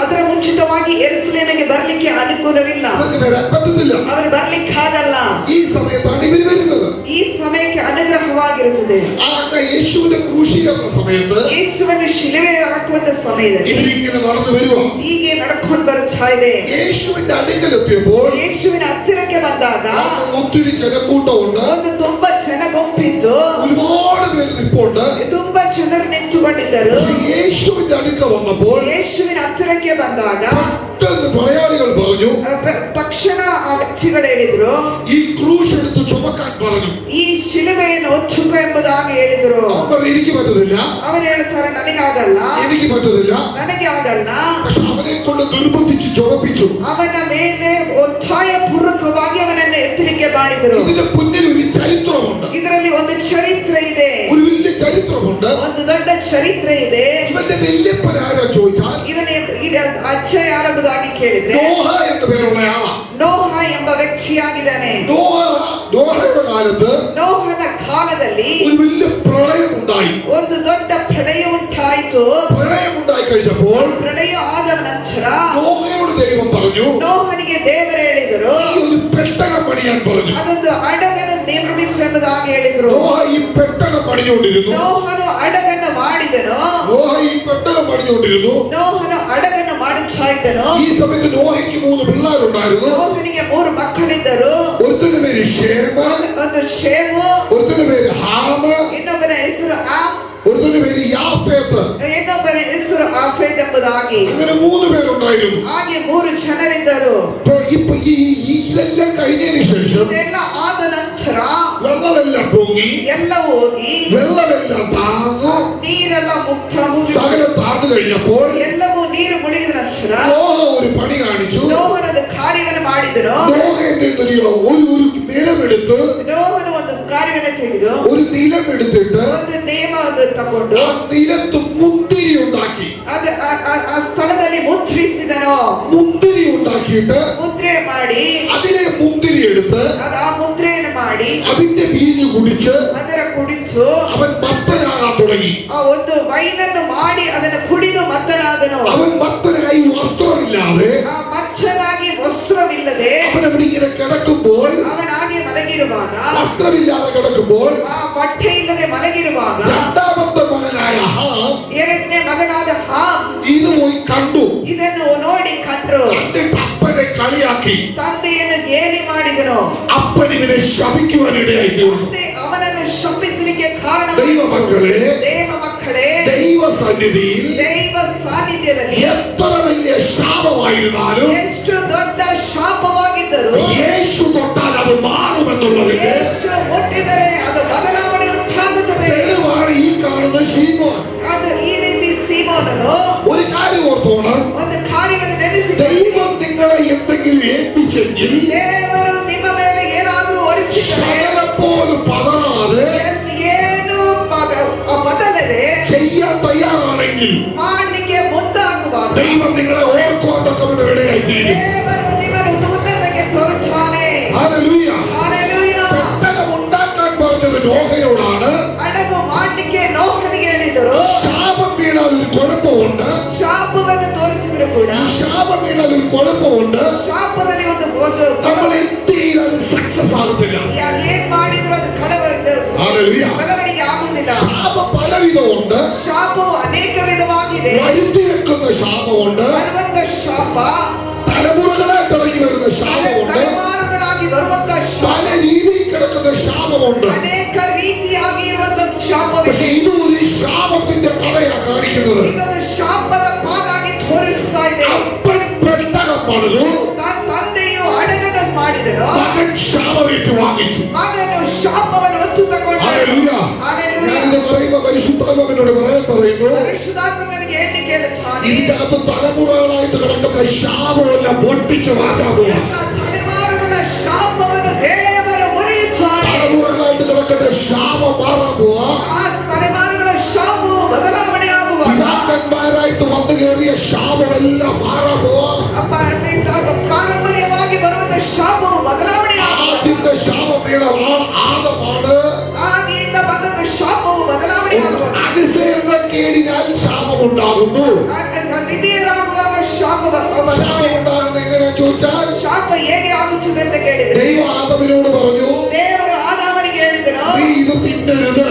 ಅದರ ಮುಂಚಿತವಾಗಿ ಯೆರೂಸಲೇಮಿಗೆ ಬರ್ಲಿಕ್ಕೆ ಅನುಕೂಲವಿಲ್ಲ. അവർക്ക് വരാൻ പറ്റത്തില്ല. ಅವರು ಬರ್ಲಿಕ್ಕೆ ಆಗಲ್ಲ. ഈ സമയത്താണ് ഇവർ വരുന്നത്. ಈ ಸಮಯಕ್ಕೆ ಅನುಗ್ರಹವಾಗಿರುತ್ತದೆ. യേശുവിന്റെ ക്രൂശീകരണ സമയത്ത് ಯೇಸುವನ್ನು ಶಿಲುಬೆ ಹಾಕುವಂತ ಸಮಯದಲ್ಲಿ ഇവരിങ്ങനെ നടന്നു വരുവാ. ಹೀಗೆ ನಡ್ಕೊಂಡು ಬರುತ್ತಾ ಇದೆ. യേശുവിന്റെ അടുക്കലെത്തിയപ്പോൾ ಯೇಸುವಿನ ಹತ್ತಿರಕ್ಕೆ ಬಂದಾಗ ഒത്തിരി ജനക്കൂട്ടമുണ്ട്. ಒಂದು ತುಂಬಾ ಜನ ಗುಂಪಿತ್ತು. ഒരുപാട് പേര് നിൽപ്പുണ്ട്. ತುಂಬಾ ಜನರು ನಿಂತುಕೊಂಡಿದ್ದರು. യേശുവിന്റെ അടുക്ക വന്നപ്പോൾ ಯೇಸುವಿನ ಹತ್ತಿರಕ್ಕೆ ಬಂದಾಗ പെട്ടെന്ന് പടയാളികൾ പറഞ്ഞു, ತಕ್ಷಣ ಆ ವ್ಯಕ್ತಿಗಳು ಹೇಳಿದ್ರು, ഈ ക്രൂശ് എടുത്ത് ചുമക്കാൻ പറഞ്ഞു. ಈ ಶಿಲುಬೆಯನ್ನು ಹೊಚ್ಚುಕ ಎಂಬುದಾಗಿ ಹೇಳಿದ್ರು. എനിക്ക് പറ്റത്തില്ല. ಅವರು ಹೇಳ್ತಾರೆ, ನನಗಾಗಲ್ಲ, എനിക്ക് പറ്റത്തില്ല. ನನಗೆ ಆಗಲ್ಲ. പക്ഷെ അവനെ കൊണ്ട് നിർബന്ധിച്ച് ചുമപ്പിച്ചു. ಅವನ ಮೇಲೆ ಒತ್ತಾಯ ಪೂರ್ವಕವಾಗಿ ಅವನನ್ನು ಎತ್ತಲಿಕ್ಕೆ ಮಾಡಿದರು. ഇതിന്റെ പിന്നിൽ ഒരു ചരിത്രമുണ്ട്. ಇದರಲ್ಲಿ ಒಂದು ಚರಿತ್ರೆ ಇದೆ. ഒരു വലിയ ചരിത്രമുണ്ട്. ಒಂದು ದೊಡ್ಡ ಚರಿತ್ರೆ ಇದೆ. ഇവന്റെ വല്യപ്പൻ ആരാ ചോദിച്ചാൽ, ಇವನ ಅಜ್ಜ ಯಾರೆಂಬುದಾಗಿ ಕೇಳಿದ್ರೆ നോഹ എന്ന പേരുള്ള ആളാ. ನೋಹ ಎಂಬ ವ್ಯಕ್ತಿಯಾಗಿದ್ದಾನೆ. നോഹയുടെ കാലത്ത് ನೋಹನ ಕಾಲದಲ್ಲಿ ഒരു വലിയ പ്രളയം ഉണ്ടായി. ಒಂದು ದೊಡ್ಡ ಪ್ರಳಯ ಉಂಟಾಯಿತು. പ്രളയം ഉണ്ടായി കഴിഞ്ഞപ്പോൾ ಪ್ರಳಯ ಆದ ನಂತರ നോഹയോട് ദൈവം പറഞ്ഞു, ನೋಹನಿಗೆ ದೇವರು ಹೇಳಿದರು, ഈ ഒരു പെട്ടകം പണിയാൻ പറഞ്ഞു. ಅದೊಂದು ಹಡಗನ್ನು ನಿರ್ಮಿಸು ಎಂಬುದಾಗಿ ಹೇಳಿದರು. നോഹ ഈ പെട്ടകം പണിഞ്ഞുകൊണ്ടിരുന്നു. ನೋಹನು ಹಡಗನ್ನು ಮಾಡಿದನು. നോഹ ഈ പെട്ടകം പണിഞ്ഞുകൊണ്ടിരുന്നു. ನೋಹನು ಹಡಗನ್ನು ಮಾಡುತ್ತಾ ಇದ್ದನು. ഈ സമയത്ത് നോഹയ്ക്ക് 3 പിള്ളേരുണ്ടായിരുന്നു. ನೋಹನಿಗೆ 3 ಮಕ್ಕಳಿದ್ದರು. ഒരുത്തന്റെ പേര് ഷേമ, ಒಂದು ಶೇಮು, ഒരുത്തന്റെ പേര് ഹാമ, ಇನ್ನೊಬ್ಬನ ಹೆಸರು ಆಮ್, ഒരുത്തന്റെ പേര് യാഫേത്ത്. ಇನ್ನೊಬ್ಬನ ಹೆಸರು ಆಫೇದ್ ಎಂಬುದಾಗಿ. അങ്ങനെ 3 പേരുണ്ടായിരുന്നു. ಹಾಗೆ 3 ಜನರಿದ್ದರು. ഇപ്പൊ ഇതെല്ലാം കഴിഞ്ഞതിന് ശേഷം ಇದೆಲ್ಲ ಆದ ನಂತರ വെള്ളമെല്ലാം പൊങ്ങി, ಎಲ್ಲ ಹೋಗಿ വെള്ളമെല്ലാം താന്നു, ನೀರೆಲ್ಲ ಮುಕ್ತ സകലം താന്നു കഴിഞ്ഞപ്പോൾ ಎಲ್ಲವೂ ನೀರು ಮುಳುಗಿದ ನಂತರ നോഹ ഒരു പണി കാണിച്ചു. ನೋಹನದ ಕಾರ್ಯವನ್ನು ಮಾಡಿದನು. നോഹ എന്തെന്നറിയോ, ഒരു നിലമെടുത്ത്, ನೋಹನು ಒಂದು ಕಾರ್ಯವನ್ನು ತೆಗೆದು ഒരു നിലമെടുത്തിട്ട് ಒಂದು ನೇಮವನ್ನು ತಗೊಂಡು ആ നിലത്ത് മുന്തിരി ഉണ്ടാക്കി. ಅದು ಆ ಸ್ಥಳದಲ್ಲಿ ಮುದ್ರಿಸಿದನು. മുന്തിരി ഉണ്ടാക്കിയിട്ട് ಮುದ್ರೆ ಮಾಡಿ അതിലെ മുന്തിരി എടുത്ത് ಅದು ಆ ಮುದ್ರೆಯನ್ನು ಮಾಡಿ ಮಾಡಿ അതിന്റെ വീഞ്ഞ് കുടിച്ച് ಅದರ ಕುಡಿച്ചു അവൻ മത്തനാകാൻ തുടങ്ങി. ಆ ಒಂದು ವೈನನ್ನು ಮಾಡಿ ಅದನ್ನು ಕುಡಿದು ಮತ್ತನಾದನು. അവൻ മത്തനായി വസ്ത്രമില്ലാതെ ಆ ಮಚ್ಚನಾಗಿ ವಸ್ತ್ರವಿಲ್ಲದೆ അവനവിടെ ഇങ്ങനെ കിടക്കുമ്പോൾ, ಅವನಾಗಿ ಮಲಗಿರುವಾಗ, വസ്ത്രമില്ലാതെ കിടക്കുമ്പോൾ ಆ ಬಟ್ಟೆ ಇಲ್ಲದೆ ಮಲಗಿರುವಾಗ രണ്ടാമത്തെ മകനായ ഹാം ಎರಡನೇ ಮಗನಾದ ಹಾಮ್ ഇത് പോയി കണ്ടു. ಇದನ್ನು ನೋಡಿ ಕಂಡ್ರು. കണ്ടിട്ട് അപ്പനെ കളിയാക്കി. ತಂದೆಯನ್ನು ಗೇಲಿ ಮಾಡಿದನು. അപ്പൻ ഇവനെ ശപിക്കുവാനിടയായി തീർന്നു. ತಂದೆ ಅವನನ್ನು ಶಪಿಸಲಿಕ್ಕೆ ಕಾರಣ. ദൈവമക്കളെ, ದೇವ ಮಕ್ಕಳೇ, ദൈവ സന്നിധിയിൽ ದೈವ ಸಾನ್ನಿಧ್ಯದಲ್ಲಿ എത്ര വലിയ ശാപമായിരുന്നാലും ಎಷ್ಟು ದೊಡ್ಡ ಶಾಪವಾಗಿದ್ದರು യേശു തൊട്ടാൽ അത് മാറുമെന്നുള്ളതിന്റെ ಯೇಸು ಮುಟ್ಟಿದರೆ ಅದು ಬದಲಾವಣೆ ಉಂಟಾಗುತ್ತದೆ. തെളിവാണ് ഈ കാണുന്ന ശീമോൻ. ಅದು ಈ ರೀತಿ ಸೀಮೋನನು ഒരു കാര്യം ഓർത്തോണം, ಒಂದು ಕಾರ್ಯವನ್ನು ನೆನೆಸಿ, ദൈവം നിങ്ങളെ എന്തെങ്കിലും ഏൽപ്പിച്ചെങ്കിൽ ದೇವರು ನಿಮ್ಮ ಮೇಲೆ ಏನಾದರೂ ಹೊರಿಸಿದರೆ ശകലം പോലും പതറാതെ ಏನು ಬದಲದೆ ചെയ്യാൻ തയ്യാറാണെങ്കിൽ ಮಾಡಲಿಕ್ಕೆ ಮುಂದಾಗುವಾಗ ദൈവം നിങ്ങളെ ഓർക്കുവാൻ തക്കവണ്ണം ഇടയായി തീരും. ದೇವರು ನಿಮ್ಮನ್ನು ಉನ್ನತಕ್ಕೆ ತೋರುತ್ತಾನೆ. ഹല്ലേലൂയ. ಹಲ್ಲೆಲೂಯಾ. പെട്ടകം ഉണ്ടാക്കാൻ പറഞ്ഞത് നോഹയോടാണ്. ಹಡಗು ಮಾಡಲಿಕ್ಕೆ ನೋಹನಿಗೆ ಹೇಳಿದರು. ശാപം വീണാൽ ഒരു കുഴപ്പമുണ്ട്. ಶಾಪವನ್ನು ತೋರಿಸಿದ್ರು ಕೂಡ ഈ ശാപം വീണാൽ ഒരു കുഴപ്പമുണ്ട്. ಶಾಪದಲ್ಲಿ ಒಂದು നമ്മൾ എന്ത് ചെയ്താൽ അത് സക്സസ് ആകത്തില്ല. ಏನ್ ಮಾಡಿದ್ರು ಅದು ഹല്ലേലൂയ. ಬೆಳವಣಿಗೆ ಆಗುವುದಿಲ್ಲ. ശാപം പലവിധമുണ്ട്. ಶಾಪವು ಅನೇಕ ವಿಧವಾಗಿದೆ. വരുത്തി വെക്കുന്ന ശാപമുണ്ട്. ಬರುವಂತ ಶಾಪ, തലമുറകളെ തുടങ്ങി വരുന്ന ശാപമുണ്ട്. ತಲೆಮಾರುಗಳಾಗಿ ಬರುವಂತ ಶಾಪ, പല രീതിയിൽ കിടക്കുന്ന ശാപമുണ്ട്. ಅನೇಕ ರೀತಿಯಾಗಿ ಇರುವಂತ ಶಾಪವಿದೆ. പക്ഷെ ഇത് ഒരു ശാപത്തിന്റെ കഥയാ കാണിക്കുന്നത്. ಇದೊಂದು ಶಾಪದ ಪಾದಾಗಿ ತೋರಿಸ್ತಾ ಇದೆ. അപ്പൻ പെട്ടകം പണിതു, ತಂದೆಯು ಹಡಗನ್ನು ಮಾಡಿದನು, മകൻ ശാപമേറ്റു വാങ്ങിച്ചു. ಮಗನು ಶಾಪವನ್ನು ಹೊತ್ತು ತಗೊಂಡು. ഹല്ലേലൂയ. ഞാനിത് പറയുമ്പോ പരിശുദ്ധാത്മാവിനോട് പറയാൻ പറയുന്നു, ಪರಿಶುದ್ಧಾತ್ಮನಿಗೆ ಹೇಳಲಿಕ್ಕೆ ಹೇಳುತ್ತಾನೆ, ഇതിന്റെ അകത്ത് തലമുറകളായിട്ട് കിടക്കുന്ന ശാപമെല്ലാം പൊട്ടിച്ചു മാറ്റാൻ പോവാ. ಎಲ್ಲ ತಲೆಮಾರುಗಳ ಶಾಪವನ್ನು ದೇವರು ಮುರಿಯುತ್ತಾನೆ. തലമുറകളായിട്ട് കിടക്കുന്ന ശാപം മാറാൻ പോവാ. ಆ ತಲೆಮಾರುಗಳ ಶಾಪವು ಬದಲಾವಣೆ ಆಗುವಾಗ പിതാക്കന്മാരായിട്ട് വന്നു കയറിയ ശാപമെല്ലാം മാറാൻ പോവാ. ಪಾರಂಪರ್ಯವಾಗಿ ಬರುವಂತ ಶಾಪವು ಬದಲಾವಣೆ ആദ്യത്തെ ശാപം വീണ ആദമാണ്. ಆಗಿಂದ ಬಂದ ಶಾಪವು ಬದಲಾವಣೆ ಆಗುವಾಗ അനുസരണക്കേടിനാൽ ശാപമുണ്ടാകുന്നു. ವಿಧೇಯರಾಗುವಾಗ ശാപമുണ്ടാകുന്നത് എങ്ങനെ ചോദിച്ചാൽ, ಶಾಪ ಹೇಗೆ ಆಗುತ್ತದೆ ಅಂತ ಕೇಳಿದ್ರೆ, ദൈവം ആദമിനോട് പറഞ്ഞു, ದೇವರು ಆದಾಮನಿಗೆ ಹೇಳಿದನು, നീ ഇത് തിന്നരുത്,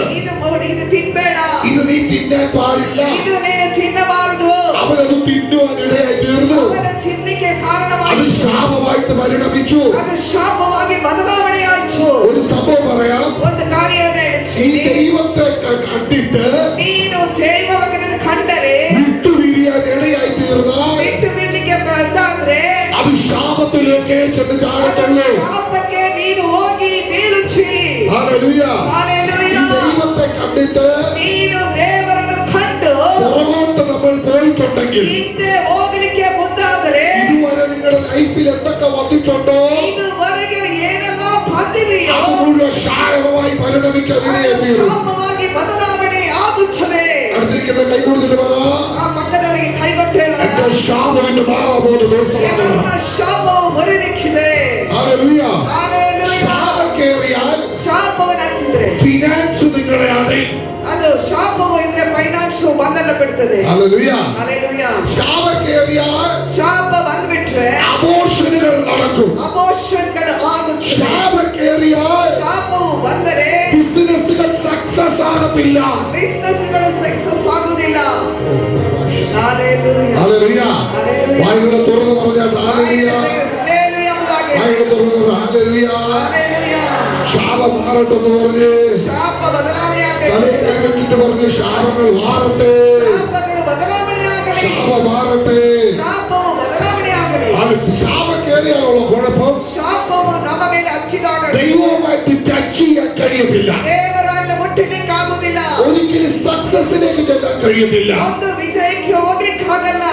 ಇದು ತಿನ್ಬೇಡ, ഇത് നീ തിന്നാൻ പാടില്ല. ಇದು ನೀನು ತಿನ್ನಬಾರದು. അവനത് തിന്നുവാനിടയായി തീർന്നു. ಅವನು ತಿನ್ಲಿಕ್ಕೆ അത് ಕಾರಣವಾಯಿತು. ശാപമായിട്ട് പരിണമിച്ചു. ಅದು ಶಾಪವಾಗಿ ಬದಲಾವಣೆ ಆಯಿತು. ഒരു സംഭവം പറയാം. ಒಂದು ಕಾರ್ಯವನ್ನು ഈ ಹೇಳಿಸಿ, ദൈവത്തെ കണ്ടിട്ട് ನೀನು ದೈವವನ್ನು ಕಂಡರೆ വിട്ടുപിരിയാൻ ഇടയായി തീർന്നാൽ ಬಿಟ್ಟು ಬಿಡ್ಲಿಕ್ಕೆ ಇದಾದ್ರೆ അത് ശാപത്തിലേക്ക് ചെന്ന് ചാടത്തുള്ളൂ. ಶಾಪಕ್ಕೆ ನೀನು ಹೋಗಿ ಬೀಳುಚ್ಚಿ. ഹല്ലേലൂയ. ഈ ಹಲ್ಲೆಲೂಯಾ. ദൈവത്തെ കണ്ടിട്ട് ನೀನು ದೇವರನ್ನು ಕಂಡು പുറകോട്ട് നമ്മൾ പോയിട്ടുണ്ടെങ്കിൽ, ಹಿಂದೆ ಹೋಗಲಿಕ್ಕೆ ಮುಂದಾದರೆ ഇതുവരെ നിങ്ങളുടെ ലൈഫിൽ എന്തൊക്കെ വന്നിട്ടുണ്ടോ ಇದುವರೆಗೆ ಏನೆಲ್ಲ ಬಂದಿದೆಯೋ അത് മുഴുവൻ ശാപമായി പരിണമിക്കാൻ ഇടയായി തീരും. ಶಾಪವಾಗಿ ಬದಲಾವಣೆ ಆಗುತ್ತದೆ. അടുത്തിരിക്കുന്ന കൈ കൊടുത്തിട്ട് പറ, ಆ ಪಕ್ಕದವರಿಗೆ ಕೈಗೊಟ್ಟು എന്റെ ശാപവിന്റെ മാറാൻ പോകുന്ന ദിവസമാണ്. ನನ್ನ ಶಾಪವು ಮುರಿಲಿಕ್ಕಿದೆ. ഹല്ലേലൂയ. ಹಲ್ಲೆಲೂಯಾ. ശാപം കേറിയാൽ ಶಾಪವನ್ನು ಹಚ್ಚಿದ್ರೆ ഫിനാൻസ് നിങ്ങളെ അടയും. ಅದು ಶಾಪವು ಇದ್ರೆ ಫೈನಾನ್ಸ್ ಬಂಧನ ಬಿಡ್ತದೆ. ഹല്ലേലൂയ. ಹಲ್ಲೆಲೂಯಾ. ശാപം കേറിയാൽ ಶಾಪ ಬಂದ್ಬಿಟ್ರೆ അബോർഷനുകൾ നടക്കും. ಅಬೋಷನ್ಗಳು ಆಗುತ್ತದೆ. ശാപം കേറിയാൽ ಶಾಪವು ಬಂದರೆ ബിസിനസ്സുകൾ സക്സസ് ആകത്തില്ല. ಬಿಸ್ನೆಸ್ಗಳು ಸಕ್ಸಸ್ ಆಗುವುದಿಲ್ಲ. ಹಲ್ಲೆಲೂಯಾ. ഹല്ലേലൂയ. ഹല്ലേലൂയ. വായുകളെ തുറന്ന് പറഞ്ഞാൽ ഹല്ലേലൂയ. ಹಲ್ಲೆಲೂಯಾ ಎಂಬುದಾಗಿ. വായുകളെ തുറന്ന് ഹല്ലേലൂയ. ಹಲ್ಲೆಲೂಯಾ. ശാപം മാറട്ടെന്ന് പറഞ്ഞ് ಶಾಪ ಬದಲಾವಣೆ ಆಗಲಿ. തലയിൽ കൈവച്ചിട്ട് പറഞ്ഞ് ശാപങ്ങൾ മാറട്ടെ, ಶಾಪಗಳು ಬದಲಾವಣೆ ಆಗಲಿ. ശാപം മാറട്ടെ. ಶಾಪವು ಬದಲಾವಣೆ ಆಗಲಿ. അത് ശാപം കേറിയാലുള്ള കുഴപ്പം, ಶಾಪವು ನಮ್ಮ ಮೇಲೆ ಹಚ್ಚಿದಾಗ ദൈവവുമായിട്ട് ടച്ച് ചെയ്യാൻ കഴിയത്തില്ല. ದೇವರನ್ನು ಮುಟ್ಟಲಿಕ್ಕೆ ಆಗುವುದಿಲ್ಲ. ഒരിക്കലും സക്സസിലേക്ക് ചെല്ലാൻ കഴിയത്തില്ല. ಒಂದು ವಿಜಯಕ್ಕೆ ಹೋಗ್ಲಿಕ್ಕೆ ಆಗಲ್ಲ.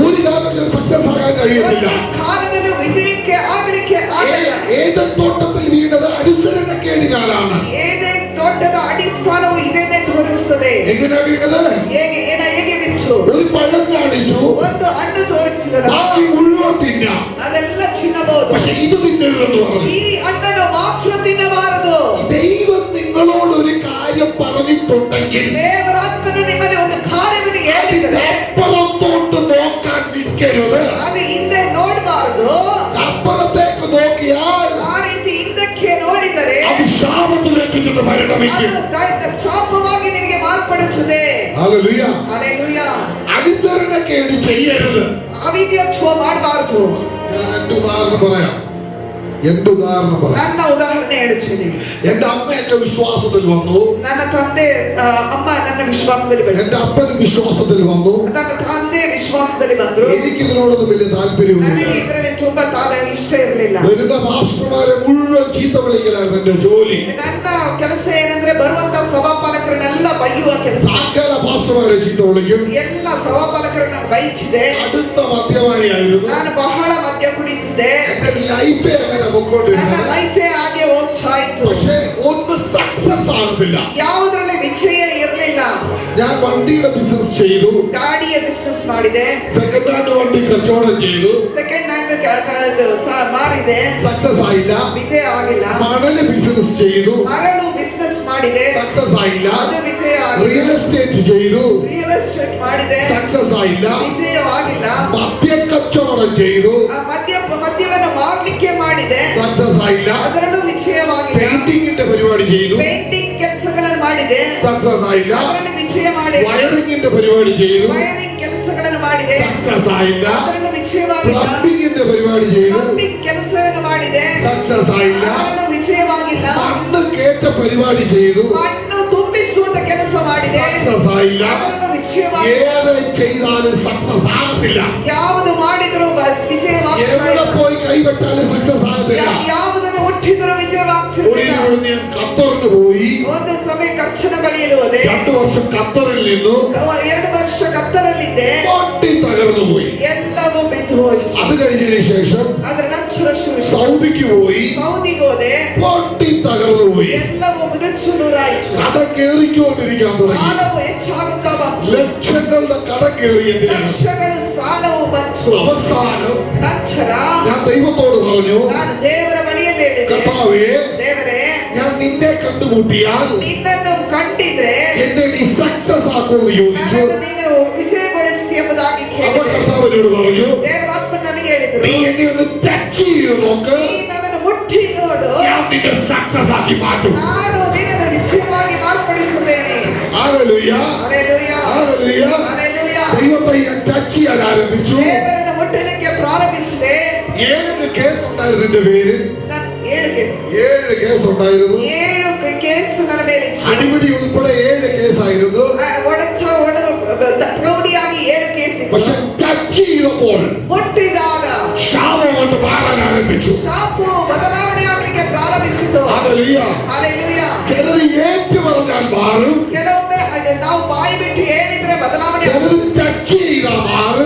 ഒരു കാരണവശാലും സക്സസ് ആകാൻ കഴിയത്തില്ല. ಒಂದು ಕಾಲದಲ್ಲೂ ವಿಜಯಕ್ಕೆ ಆಗಲಿಕ್ಕೆ ಆಗಲ್ಲ. ഏതൻ തോട്ടത്തിൽ വീണത് അനുസരണക്കേടിനാലാണ്. ಏದೇ ತೋಟದ ಅಡಿಸ್ಥಾನವು ಇದನ್ನೇ ತೋರಿಸುತ್ತದೆ. എങ്ങനെ വീണത്? ಹೇಗೆ ಬಿಚ್ಚು ഒരു പഴം കാണിച്ചു, ಒಂದು ಹಣ್ಣು ತೋರಿಸಿದರು, ബാക്കി മുഴുവൻ തിന്നാം, ಅದೆಲ್ಲ ತಿನ್ನಬಹುದು. പക്ഷെ ഇത് തിന്നരുതെന്ന് പറഞ്ഞു. ಈ ಹಣ್ಣನ್ನು ಮಾತ್ರ ತಿನ್ನಬಾರದು. പറഞ്ഞിട്ടുണ്ടെങ്കിൽ ದೇವರಾತ್ಮನು ನಿಮ್ಮಲ್ಲಿ ಒಂದು ಕಾರ್ಯವನ್ನು ಹೇಳಿದರೆ അപ്പുറത്തോട്ട് നോക്കാൻ നിൽക്കരുത്. ಅದು ಹಿಂದೆ ನೋಡಬಾರದು. അപ്പുറത്തേക്ക് നോക്കിയാൽ ಆ ರೀತಿ ಹಿಂದಕ್ಕೆ ನೋಡಿದರೆ അത് ശാപത്തിലേക്ക് ചെന്ന് പരിണമിക്കും. ಅದು ಶಾಪವಾಗಿ ನಿಮಗೆ ಮಾರ್ಪಡುತ್ತದೆ. ഹല്ലേലൂയ. ಹಲ್ಲೆಲೂಯಾ. അനുസരണക്കേട് ചെയ്യരുത്. ಅವಿದ್ಯತ್ವ ಮಾಡಬಾರದು. ഞാൻ എന്റെ ഉദാഹരണം പറയാം. ನನ್ನ ಉದಾಹರಣೆ ಹೇಳುತ್ತೇನೆ. എന്റെ അമ്മയൊക്കെ വിശ്വാസത്തിൽ വന്നു. ನನ್ನ ತಂದೆ ಅಮ್ಮ ನನ್ನ ವಿಶ್ವಾಸದಲ್ಲಿ ಬಂದರು. എന്റെ അപ്പനും വിശ്വാസത്തിൽ വന്നു. ನನ್ನ ತಂದೆ ವಿಶ್ವಾಸದಲ್ಲಿ ಬಂದರು. എനിക്ക് ഇതിനോടൊന്നും വലിയ താല്പര്യമില്ല. ನನಗೆ ಇದರಲ್ಲಿ ತುಂಬಾ ಇಷ್ಟ ಇರಲಿಲ್ಲ. വരുന്ന മാസ്റ്റർമാരെ മുഴുവൻ ചീത്ത വിളിക്കലായിരുന്നു എന്റെ ജോലി. ನನ್ನ ಕೆಲಸ ಏನಂದ್ರೆ ಬರುವಂತ ಸಭಾಪಾಲಕರನ್ನೆಲ್ಲ ಬೈಯುವ ಕೆಲಸ. സകല മാസ്റ്റർമാരെ ചീത്ത വിളിക്കും. ಎಲ್ಲ ಸಭಾಪಾಲಕರನ್ನ ಬೈಚಿದೆ. അടുത്ത മദ്യപാനിയായിരുന്നു. ನಾನು ಬಹಳ ಮದ್ಯ ಕುಡಿತಿದ್ದೆ. എന്റെ ലൈഫേ അങ്ങനെ ನನ್ನ പൊക്കോണ്ടിരുന്നത്. ಲೈಫೇ ಹಾಗೆ ಹೋಗ್ತಾಯಿತ್ತು. പക്ഷേ ഒന്ന് സക്സസ് ആകത്തില്ല. ಯಾವುದರಲ್ಲಿ ವಿಜಯ ಇರಲಿಲ್ಲ. ഞാൻ വണ്ടിയുടെ ബിസിനസ് ചെയ്തു. ಗಾಡಿಯ ಬಿಸ್ನೆಸ್ ಮಾಡಿದೆ. സെക്കൻഡ് ഹാൻഡ് വണ്ടി കച്ചവടം ചെയ്തു. Second hand ಮಾರಿದೆ. സക്സസ് ആയില്ല. ವಿಜಯ ಆಗಿಲ್ಲ. മണല് ബിസിനസ് ചെയ്തു. ಮರಳು ಬಿಸ್ನೆಸ್ ಮಾಡಿದೆ. സക്സസ് ആയില്ല. ಅದು ವಿಜಯ ಆಗಿಲ್ಲ. റിയൽ എസ്റ്റേറ്റ് ചെയ്തു. ರಿಯಲ್ ಎಸ್ಟೇಟ್ ಮಾಡಿದೆ. സക്സസ് ആയില്ല. ವಿಜಯವಾಗಿಲ್ಲ. മദ്യ കച്ചവടം ചെയ്തു. ಮದ್ಯವನ್ನು ಮಾರ್ಲಿಕ್ಕೆ ಮಾಡಿದೆ. സക്സസ് ആയില്ല. ಅದರಲ್ಲೂ ವಿಜಯವಾಗಿಲ್ಲ. പെയിന്റിങ്ങിന്റെ പരിപാടി ചെയ്തു. ಪೇಂಟಿಂಗ್ ಕೆಲಸಗಳನ್ನು ಮಾಡಿದೆ. സക്സസ് ആയില്ല. ಅದರಲ್ಲಿ ವಿಜಯ ಮಾಡಿದೆ. വയറിങ്ങിന്റെ പരിപാടി ചെയ്തു. ವೈರಿಂಗ್ ಕೆಲಸಗಳನ್ನು ಮಾಡಿದೆ. സക്സസ് ആയില്ല. ಅದರಲ್ಲೂ ವಿಜಯವಾಗಿಲ್ಲ. പ്ലംബിങ്ങിന്റെ പരിപാടി ചെയ്തു. ಪ್ಲಂಬಿಂಗ್ ಕೆಲಸವನ್ನು ಮಾಡಿದೆ. സക്സസ് ആയില്ല. ಅದರಲ್ಲೂ ವಿಜಯವಾಗಿಲ್ಲ. മണ്ണ് കേറ്റ പരിപാടി ചെയ്തു. ಮಣ್ಣು ತುಂಬಿಸುವಂತ ಕೆಲಸ ಮಾಡಿದೆ. സക്സസ് ആയില്ല. ಅದರಲ್ಲೂ ವಿಜಯವಾಗಿಲ್ಲ. ഏത് ചെയ്താലും സക്സസ് ആകത്തില്ല. ಯಾವುದು ಮಾಡಿದರೂ ವಿಜಯವಾಗ್ತಿಲ್ಲ. എവിടെ പോയി കൈവച്ചാലും സക്സസ് ആകത്തില്ല. ಯಾವುದನ್ನು ಹುಟ್ಟಿದರೂ ವಿಜಯವಾಗ್ತಿರಲಿಲ್ಲ. ഞാൻ ഖത്തറിന് പോയി. ಒಂದು ಸಮಯ ಕರ್ಚನ ಬಳಿಯಲು ಹೋದೆ. 2 വർഷം ഖത്തറിൽ നിന്നു. 2 ವರ್ಷ ಕತ್ತರಲ್ಲಿದ್ದೆ. പൊട്ടി തകർന്നു പോയി. ಎಲ್ಲವೂ ಬಿದ್ದು ಹೋಯಿತು. അത് കഴിഞ്ഞതിന് ശേഷം ಅದರ ನಂತರ സൗദിക്ക് പോയി. ಸೌದಿಗೆ ಹೋದೆ. പൊട്ടി തകർന്നു പോയി. ಎಲ್ಲವೂ ನುಚ್ಚು ನೂರಾಯಿತು. കട കേറിക്കൊണ്ടിരിക്കാൻ തുടങ്ങി. ಸಾಲವು ಹೆಚ್ಚಾಗುತ್ತಾ ಬಂತು. ലക്ഷങ്ങളുടെ കട കേറിയെന്ന് ಲಕ್ಷಗಳ ಸಾಲವು ಬಂತು. അവസാനം ನಂತರ ഞാൻ ദൈവത്തോട് പറഞ്ഞു, ನಾನು ದೇವರ ಬಳಿಯಲ್ಲಿ ಹೇಳಿದೆ, കർത്താവേ, ದೇವರೇ, ഞാൻ നിന്നെ കണ്ടുമുട്ടിയാൽ ನಿನ್ನನ್ನು ಕಂಡಿದ್ರೆ എന്നെ നീ സക്സസ് ആക്കുമെന്ന് ചോദിച്ചു. ನನ್ನನ್ನು ನೀನು ವಿಜಯಗೊಳಿಸ್ತಿ ಎಂಬುದಾಗಿ അപ്പൊ ಕೇಳಿದೆ. കർത്താവിനോട് പറഞ്ഞു, ದೇವರಾತ್ಮ ನನಗೆ ಹೇಳಿದ್ರು, നീ എന്നെ ഒന്ന് ടച്ച് ചെയ്ത് നോക്ക്, ನೀ ನನ್ನನ್ನು ಮುಟ್ಟಿ ನೋಡು, ഞാൻ നിന്നെ സക്സസ് ആക്കി മാറ്റും. ನಾನು ನಿನ್ನನ್ನು ನಿಶ್ಚಯವಾಗಿ ಮಾರ್ಪಡಿಸುತ್ತೇನೆ. Hallelujah, hallelujah, hallelujah. ಹಲ್ಲೆಲೂಯಾ. ദൈവത്തെ ഞാൻ ടച്ച് ചെയ്യാൻ ആരംഭിച്ചു. ದೇವರನ್ನು ಮುಟ್ಟಲಿಕ್ಕೆ ಪ್ರಾರಂಭಿಸಿದೆ. 7 കേസ് ഉണ്ടായിരുന്നു എന്റെ പേര്. ನಾನು 7 ಕೇಸ್ 7 കേസ് ഉണ്ടായിരുന്നു. 7 ಕೇಸ್ ನನ್ನ ಮೇಲೆ ಇತ್ತು. അടിപിടി ഉൾപ്പെടെ 7 കേസായിരുന്നു. ಒಡಚ ಪ್ರೌಢಿಯಾಗಿ 7 ಕೇಸ್ ಇತ್ತು. പക്ഷെ ടച്ച് ചെയ്തപ്പോൾ ಮುಟ್ಟಿದಾಗ ശാപം കൊണ്ട് മാറാൻ ആരംഭിച്ചു. ಶಾಪು ಬದಲಾವಣೆ ಆಗಲಿಕ್ಕೆ ಪ್ರಾರಂಭಿಸಿತು. ഹല്ലേലൂയ. ಹಲ್ಲೆಲೂಯಾ. ചിലത് ഏറ്റു പറഞ്ഞാൽ മാറും, ಕೆಲವೊಮ್ಮೆ ನಾವು ಬಾಯಿ ಬಿಟ್ಟು ಹೇಳಿದ್ರೆ ಬದಲಾವಣೆ ചിലത് ടച്ച് ചെയ്താൽ മാറും,